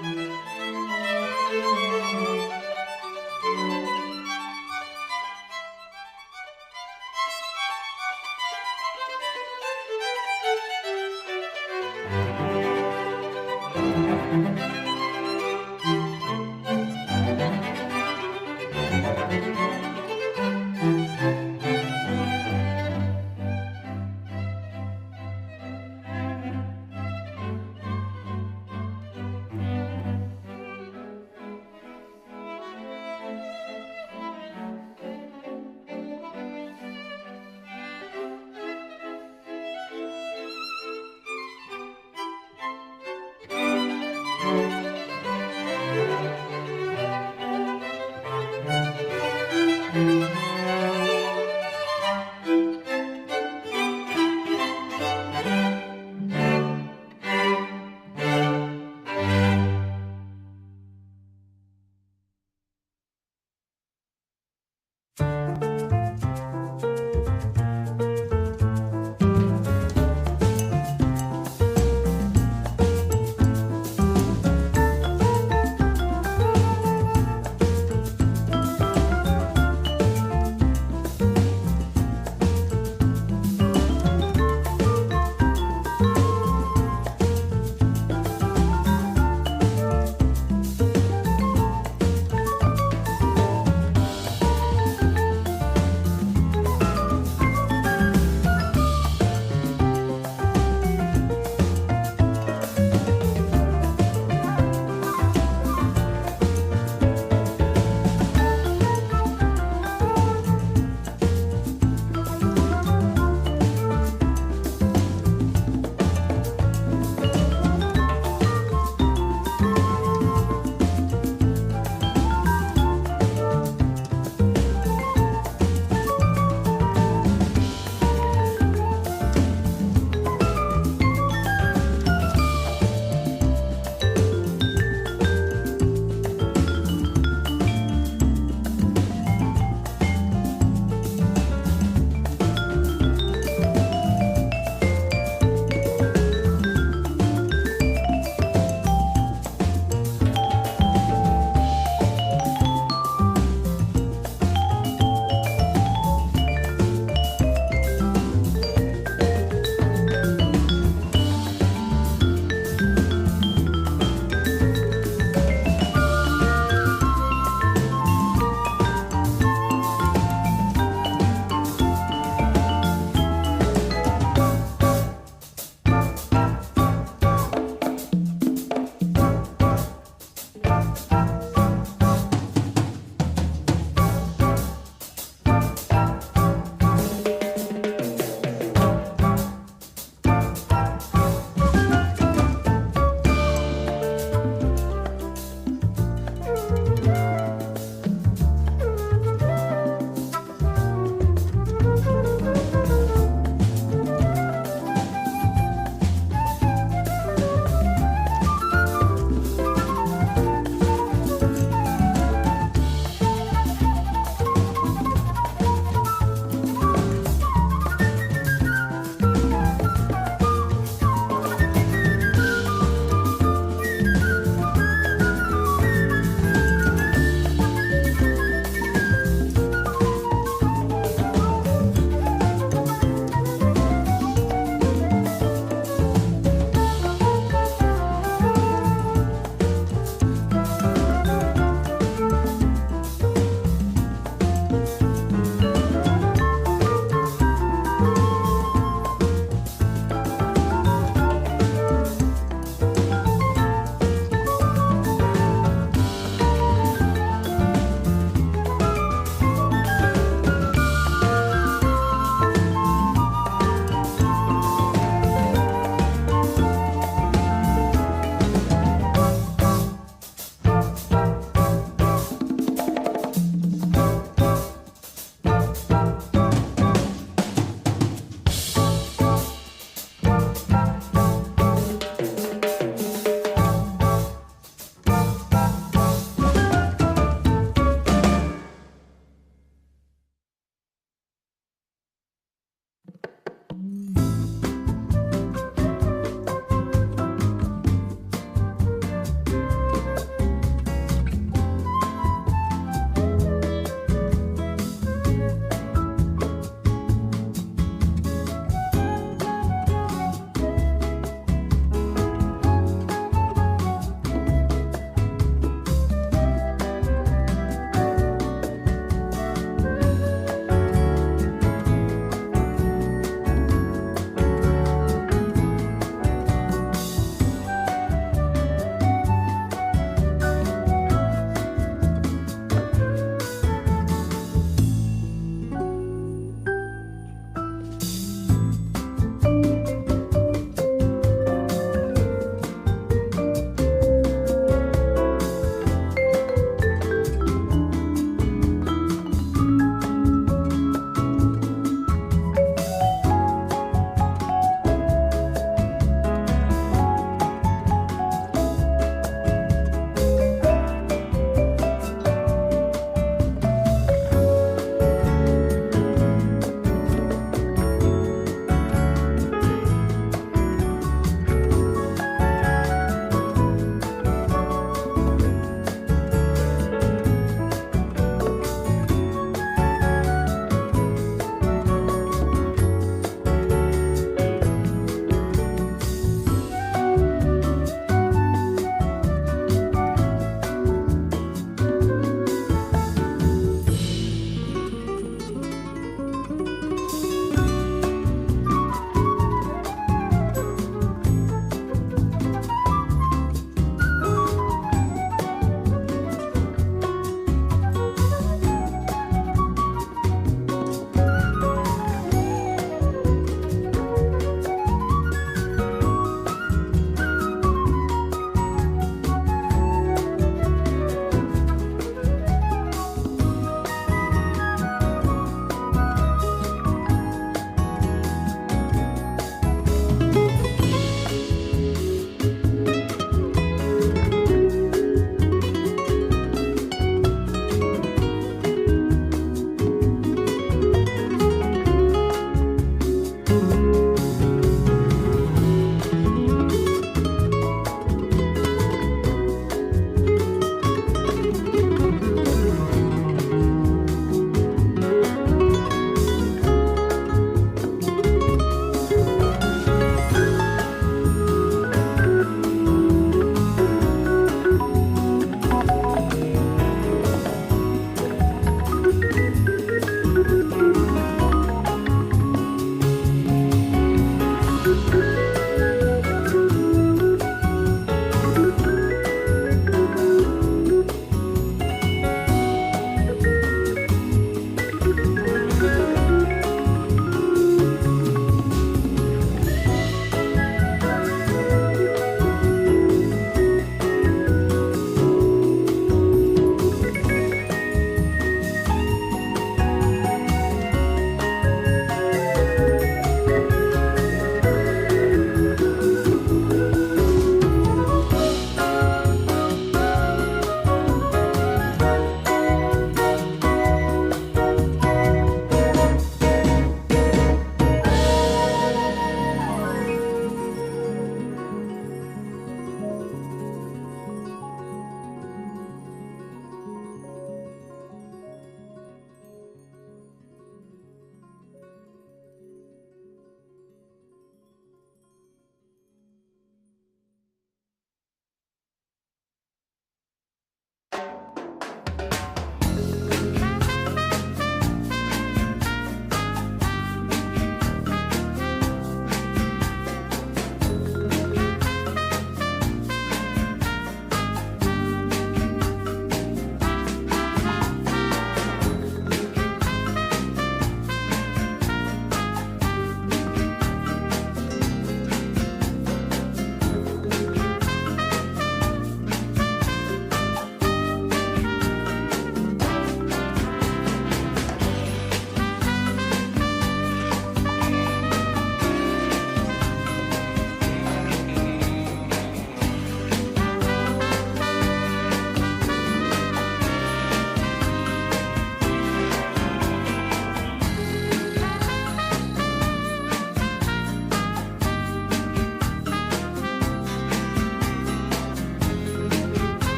Thank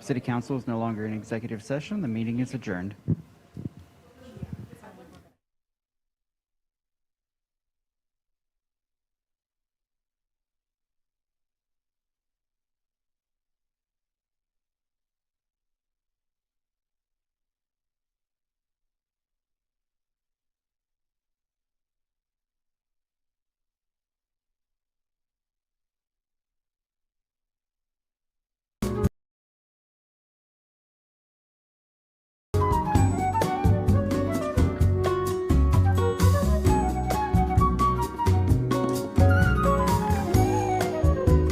City Council is no longer in executive session. The meeting is adjourned.